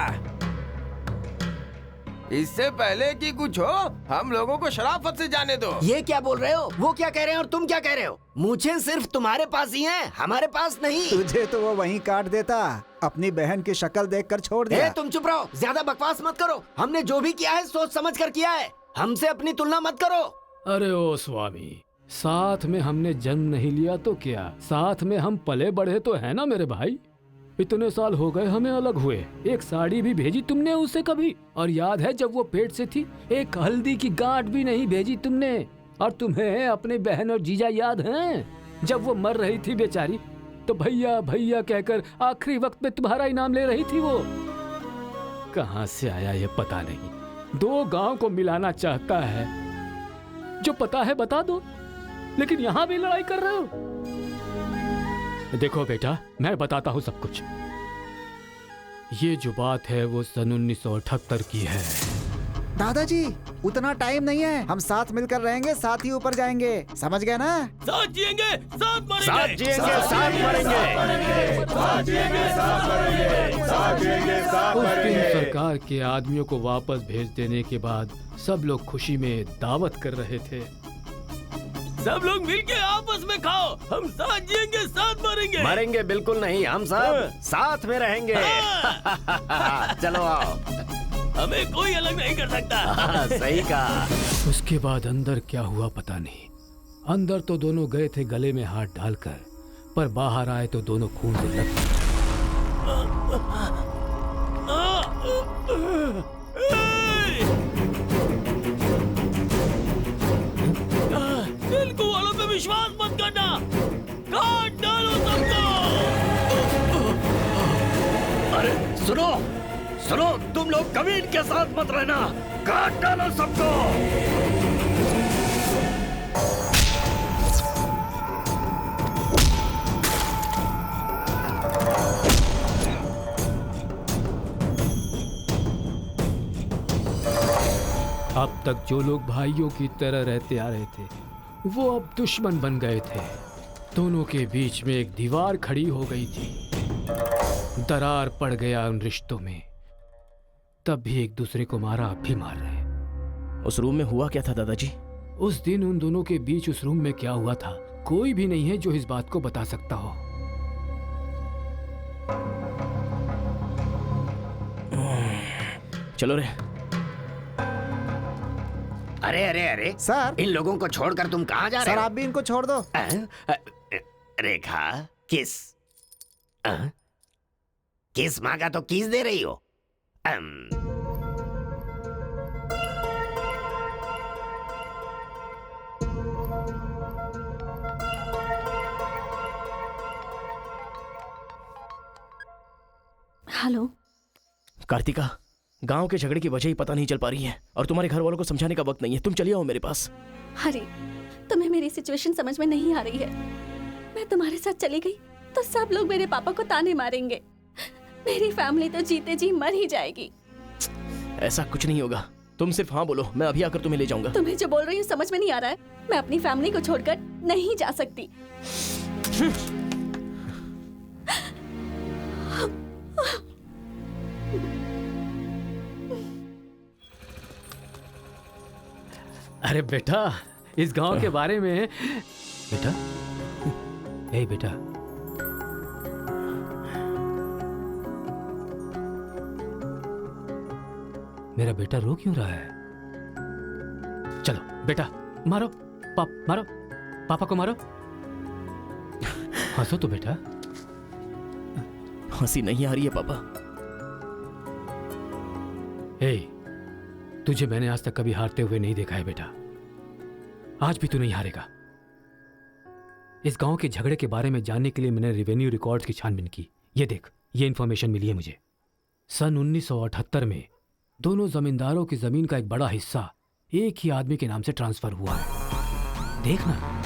इससे पहले कि कुछ हो हम लोगों को शराफत से जाने दो। ये क्या बोल रहे हो? वो क्या कह रहे हैं और तुम क्या कह रहे हो? मुझे सिर्फ तुम्हारे पास ही है, हमारे पास नहीं। तुझे तो वो वहीं काट देता, अपनी बहन की शक्ल देखकर छोड़ दिया। तुम चुप रहो, ज्यादा बकवास मत करो। हमने जो भी किया है सोच समझ कर किया है, हमसे अपनी तुलना मत करो। अरे ओ स्वामी, साथ में हमने जन्म नहीं लिया तो क्या, साथ में हम पले बढ़े तो है ना मेरे भाई। इतने साल हो गए हमें अलग हुए, एक साड़ी भी भेजी तुमने उसे कभी? और याद है जब वो पेट से थी, एक हल्दी की गांठ भी नहीं भेजी तुमने। और तुम्हें अपने बहन और जीजा याद हैं जब वो मर रही थी बेचारी, तो भैया भैया कहकर आखिरी वक्त में तुम्हारा इनाम ले रही थी। वो कहाँ से आया ये पता नहीं। 2 गांव को मिलाना चाहता है, जो पता है बता दो, लेकिन यहाँ भी लड़ाई कर रहे हो। देखो बेटा, मैं बताता हूँ सब कुछ। ये जो बात है वो सन 1978 की है। दादाजी उतना टाइम नहीं है, हम साथ मिलकर रहेंगे, साथ ही ऊपर जाएंगे, समझ गए ना? साथ जिएंगे, साथ मरेंगे, साथ जिएंगे, साथ मरेंगे, साथ जिएंगे, साथ मरेंगे, साथ जिएंगे, साथ उस दिन मरेंगे। सरकार के आदमियों को वापस भेज देने के बाद सब लोग खुशी में दावत कर रहे थे। सब लोग मिलके आपस में खाओ, हम साथ जिएंगे, साथ मरेंगे। मरेंगे बिल्कुल नहीं, हम सब साथ में रहेंगे। चलो आओ, हमें कोई अलग नहीं कर सकता। सही कहा। उसके बाद अंदर क्या हुआ पता नहीं। अंदर तो दोनों गए थे गले में हाथ डालकर, पर बाहर आए तो दोनों खून से लथपथ। तेलुगु वालों पे विश्वास मत करना, काट डालो सबको। अरे सुनो सुनो, तुम लोग कभी इनके साथ मत रहना, काट डालो सबको। अब तक जो लोग भाइयों की तरह रहते आ रहे थे, वो अब दुश्मन बन गए थे। दोनों के बीच में एक दीवार खड़ी हो गई थी। दरार पड़ गया उन रिश्तों में। तब भी एक दूसरे को मारा, अब भी मार रहे। उस रूम में हुआ क्या था दादाजी? उस दिन उन दोनों के बीच उस रूम में क्या हुआ था कोई भी नहीं है जो इस बात को बता सकता हो। चलो रे। अरे अरे अरे सर, इन लोगों को छोड़कर तुम कहाँ जा रहे सर हो? आप भी इनको छोड़ दो। रेखा किस किस मांगा तो किस दे रही हो? हेलो कार्तिका, गांव के झगड़े की वजह ही पता नहीं चल पा रही है और तुम्हारे घर वालों को समझाने का वक्त नहीं है। तुम चलिए आओ मेरे पास। हरी, तुम्हें मेरी सिचुएशन समझ में नहीं आ रही है। मैं तुम्हारे साथ चली गई तो सब लोग मेरे पापा को ताने मारेंगे। मेरी फैमिली तो जीते जी मर ही जाएगी। ऐसा कुछ नहीं होगा, तुम सिर्फ हाँ बोलो, मैं अभी आकर तुम्हें ले जाऊंगा। तुम्हें जो बोल रही हूँ समझ में नहीं आ रहा है। मैं अपनी फैमिली को छोड़कर नहीं जा सकती। अरे बेटा, इस गांव के बारे में बेटा, ए बेटा, मेरा बेटा रो क्यों रहा है? चलो बेटा, मारो मारो पापा को मारो। हंसो तो बेटा। हंसी नहीं आ रही है पापा। ए, तुझे मैंने आज तक कभी हारते हुए नहीं देखा है बेटा। आज भी तू नहीं हारेगा। इस गांव के झगड़े के बारे में जानने के लिए मैंने रेवेन्यू रिकॉर्ड्स की छानबीन की। ये देख, ये इंफॉर्मेशन मिली है मुझे। सन 1978 में दोनों जमींदारों की जमीन का एक बड़ा हिस्सा एक ही आदमी के नाम से ट्रांसफर हुआ है। देखना।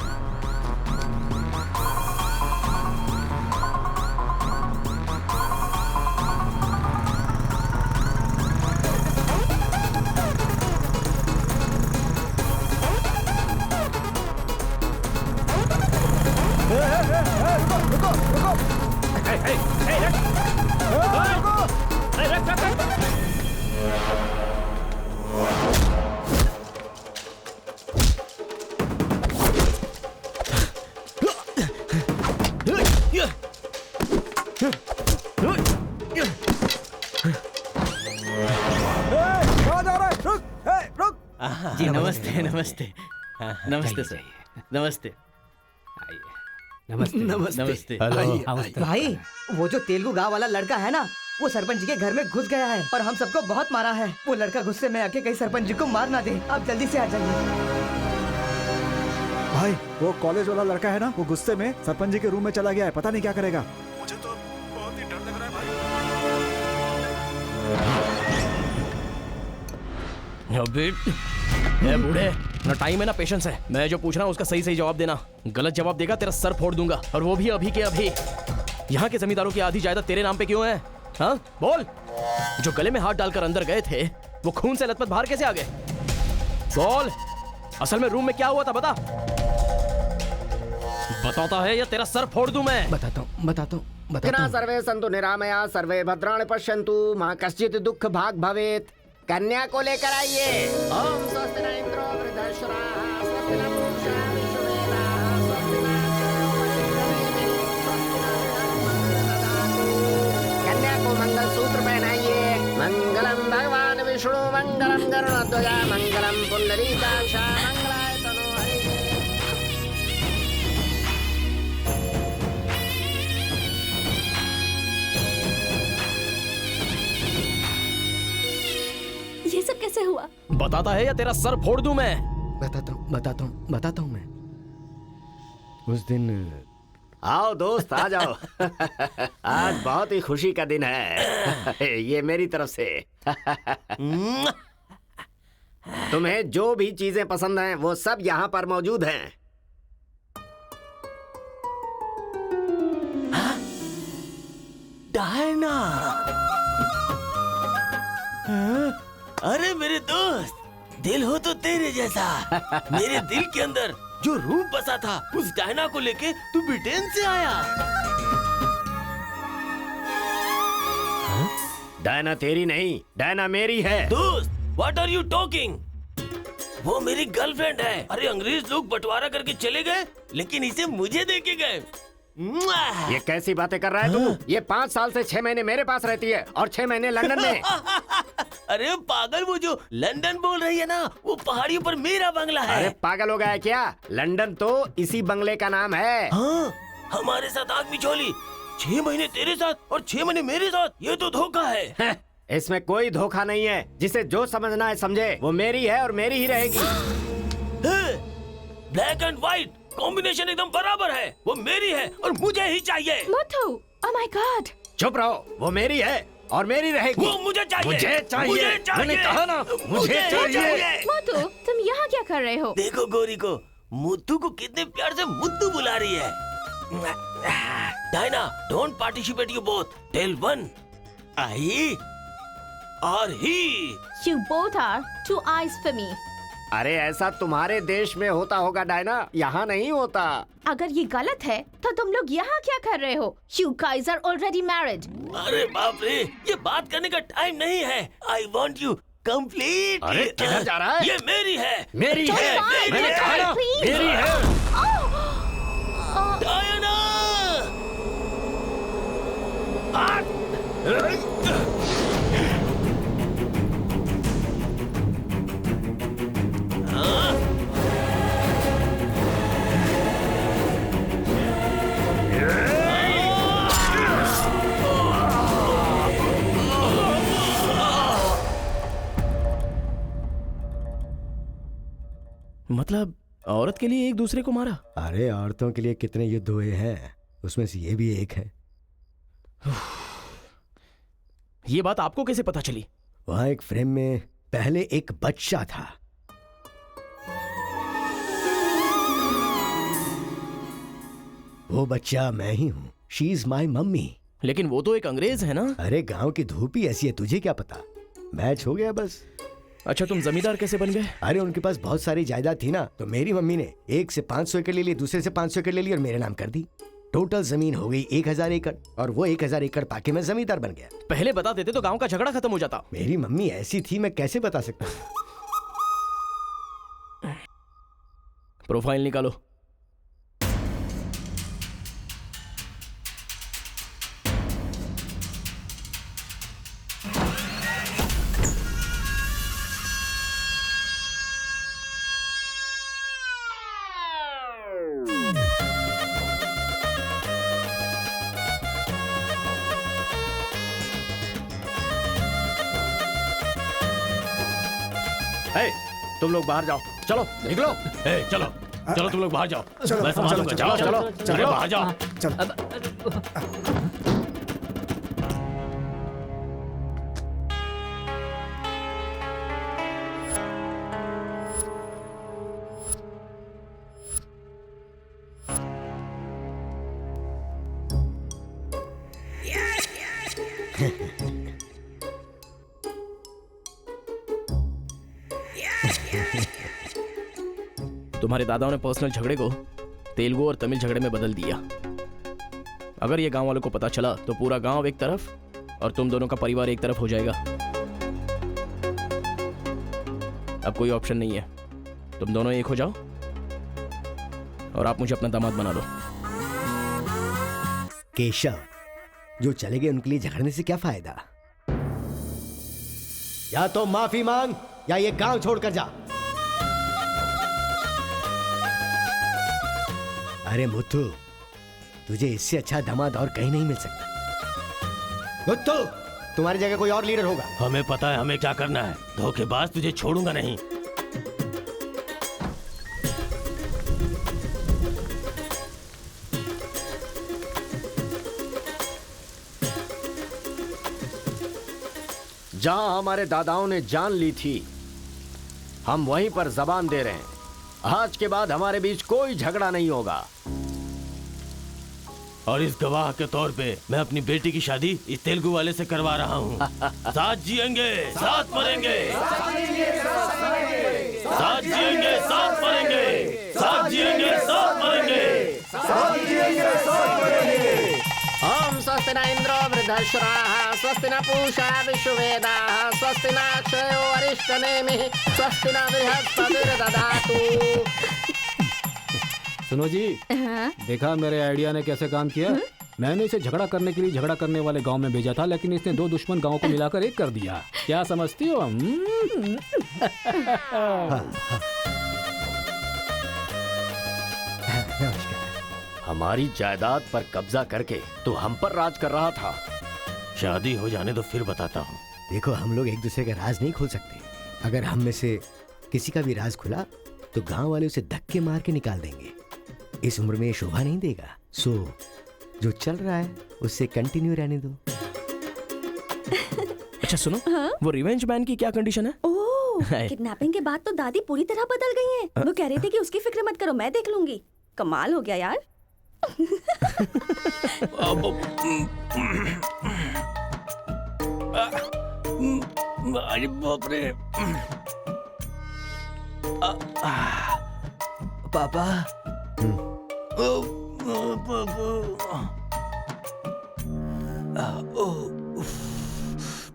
जी नमस्ते नमस्ते नमस्ते सर, नमस्ते नमस्ते नमस्ते। भाई, वो जो तेलुगु गांव वाला लड़का है ना, वो सरपंच जी के घर में घुस गया है और हम सबको बहुत मारा है। वो लड़का गुस्से में आके कहीं सरपंच जी को मार ना दे। आप जल्दी से आ जाइए। भाई, वो कॉलेज वाला लड़का है ना, वो गुस्से में सरपंच जी के रूम में चला गया है। पता नहीं क्या करेगा। मुझे तो बहुत ही डर लग रहा है भाई। ए बूढ़े, ना टाइम है ना पेशेंस है। मैं जो पूछ रहा हूँ उसका सही सही जवाब देना। गलत जवाब देगा तेरा सर फोड़ दूंगा, और वो भी अभी के अभी। यहाँ के जमींदारों की आधी जायदाद तेरे नाम पे क्यों है? हाँ बोल। जो गले में हाथ डालकर अंदर गए थे वो खून से लथपथ बाहर कैसे आ गए? बोल, असल में रूम में क्या हुआ था बता। बताता है या तेरा सर फोड़ दूं मैं? बताता हूँ। सर्वे सन्तु निरामया सर्वे भद्राणि पश्यन्तु मा कश्चित् दुःख भाग भवेत्। कन्या को लेकर आइए। ओम स्वस्ति न इंद्रो वृद्धश्रवाः स्वस्ति न पूषा विश्ववेदाः स्वस्ति न कन्या को मंगल सूत्र पहनाइए। मंगलम भगवान विष्णु मंगलम गरुड़ध्वज मंगलम पुंडरीकाक्ष मंगलाय तनोहरि। ये सब कैसे हुआ? बताता है या तेरा सर फोड़ दूं मैं? बताता हूँ मैं। उस दिन आओ दोस्त, आ जाओ। आज बहुत ही खुशी का दिन है। ये मेरी तरफ से। तुम्हें जो भी चीजें पसंद हैं वो सब यहाँ पर मौजूद हैं। डायना, अरे मेरे दोस्त, दिल हो तो तेरे जैसा। मेरे दिल के अंदर जो रूप बसा था, उस डायना को लेके तू ब्रिटेन से आया। डायना तेरी नहीं, डायना मेरी है। दोस्त, व्हाट आर यू टॉकिंग? वो मेरी गर्लफ्रेंड है। अरे अंग्रेज लोग बंटवारा करके चले गए, लेकिन इसे मुझे दे के गए। ये कैसी बातें कर रहा है तू? ये 5 साल से 6 महीने मेरे पास रहती है और 6 महीने लंदन में। अरे पागल, वो जो लंदन बोल रही है ना, वो पहाड़ियों पर मेरा बंगला है। अरे पागल हो गया है क्या? लंदन तो इसी बंगले का नाम है। हाँ, हमारे साथ आग बिछोली, 6 महीने तेरे साथ और 6 महीने मेरे साथ। ये तो धोखा है। इसमें कोई धोखा नहीं है। जिसे जो समझना है समझे। वो मेरी है और मेरी ही रहेगी। ब्लैक एंड व्हाइट कॉम्बिनेशन एकदम बराबर है। वो मेरी है और मुझे ही चाहिए। Muthu, oh my God. चुप रहो, वो मेरी है और मेरी रहेगी। वो मुझे चाहिए। मुझे चाहिए। मैंने कहा ना, मुझे चाहिए। मुथु, तुम यहाँ क्या कर रहे हो? देखो गोरी को, मुद्दू को कितने प्यार से मुद्दू बुला रही है। Diana, don't participate you both. Tell one, I और ही। You both are two eyes for me. अरे ऐसा तुम्हारे देश में होता होगा डायना, यहाँ नहीं होता। अगर ये गलत है तो तुम लोग यहाँ क्या कर रहे हो? You guys are already married. अरे बाप रे, ये बात करने का टाइम नहीं है। I want you complete. अरे किधर जा रहा है? ये मेरी है। मेरी है। मैंने कहा ना, मेरी है। डायना! मतलब औरत के लिए एक दूसरे को मारा? अरे औरतों के लिए कितने युद्ध हुए हैं, उसमें से ये भी एक है। ये बात आपको कैसे पता चली? वहां एक फ्रेम में पहले एक बच्चा था। वो बच्चा मैं ही हूँ। She is my mummy. लेकिन वो तो एक अंग्रेज है ना? अरे गांव की धूप ही ऐसी है, तुझे क्या पता। मैच हो गया बस। अच्छा, तुम जमींदार कैसे बन गए? अरे उनके पास बहुत सारी जायदाद थी ना, तो मेरी मम्मी ने एक से 500 एकड़ ले ली, दूसरे से 500 एकड़ ले ली और मेरे नाम कर दी। टोटल जमीन हो गई 1000 एकड़ और वो 1000 एकड़ पाके मैं जमींदार बन गया। पहले बता देते तो गांव का झगड़ा खत्म हो जाता। मेरी मम्मी ऐसी थी, मैं कैसे बता सकता हूँ। प्रोफाइल निकालो। तुम लोग बाहर जाओ, चलो निकलो। चलो चलो, तुम लोग बाहर जाओ। चलो, मैं संभालूंगा। चलो, चलो चलो, चलो, चलो। बाहर जाओ। तुम्हारे दादाओं ने पर्सनल झगड़े को तेलुगु और तमिल झगड़े में बदल दिया। अगर ये गांव वालों को पता चला तो पूरा गांव एक तरफ और तुम दोनों का परिवार एक तरफ हो जाएगा। अब कोई ऑप्शन नहीं है, तुम दोनों एक हो जाओ और आप मुझे अपना दामाद बना लो। केशव, जो चले गए उनके लिए झगड़ने से क्या फायदा। या तो माफी मांग या ये गांव छोड़कर जा। अरे मुत्तू, तुझे इससे अच्छा दामाद और कहीं नहीं मिल सकता। मुत्तू, तुम्हारी जगह कोई और लीडर होगा। हमें पता है हमें क्या करना है। धोखेबाज, तुझे छोड़ूंगा नहीं। जहां हमारे दादाओं ने जान ली थी, हम वहीं पर जबान दे रहे हैं। आज के बाद हमारे बीच कोई झगड़ा नहीं होगा। और इस गवाह के तौर पे मैं अपनी बेटी की शादी इस तेलुगु वाले से करवा रहा हूँ। साथ जिएंगे, साथ मरेंगे, साथ जिएंगे, साथ मरेंगे, साथ जिएंगे, साथ मरेंगे, ओम स्वस्ति न इंद्रो वृद्धश्रवा सहस्राः स्वस्ति न पूषा विश्ववेदाः स्वस्ति न अक्षयो अरिष्टनेमिः स्वस्ति न बृहस्पतिर्दधातु। सुनो जी, देखा मेरे आइडिया ने कैसे काम किया? मैंने इसे झगड़ा करने के लिए झगड़ा करने वाले गांव में भेजा था, लेकिन इसने दो दुश्मन गांवों को मिलाकर एक कर दिया। क्या समझती हो? हमारी जायदाद पर कब्जा करके तो हम पर राज कर रहा था। शादी हो जाने तो फिर बताता हूँ। देखो, हम लोग एक दूसरे का राज नहीं खोल सकते। अगर हम में से किसी का भी राज खुला तो गांव वाले उसे धक्के मार के निकाल देंगे। इस उम्र में ये शोभा नहीं देगा। सो जो चल रहा है उससे कंटिन्यू रहने दो। अच्छा सुनो, वो रिवेंज मैन की क्या कंडीशन है? किडनैपिंग के बाद तो दादी पूरी तरह बदल गई है। वो कह रही थी कि उसकी फिक्र मत करो, मैं देख लूंगी। कमाल हो गया यार। अरे बाप रे। पापा,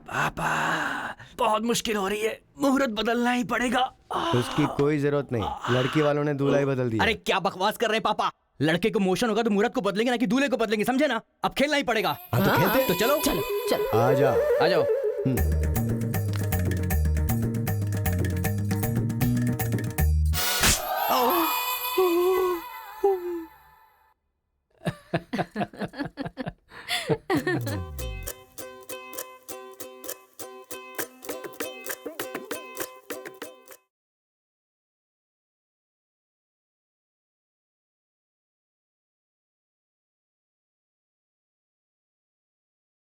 पापा, बहुत मुश्किल हो रही है, मुहूर्त बदलना ही पड़ेगा। उसकी कोई जरूरत नहीं, लड़की वालों ने दूल्हा ही बदल दिया। अरे क्या बकवास कर रहे हैं पापा? लड़के को मोशन होगा तो मुहूर्त को बदलेंगे ना कि दूल्हे को बदलेंगे, समझे ना? अब खेलना ही पड़ेगा। हाँ तो खेलते। तो चलो चलो चलो आ जाओ, आ जाओ।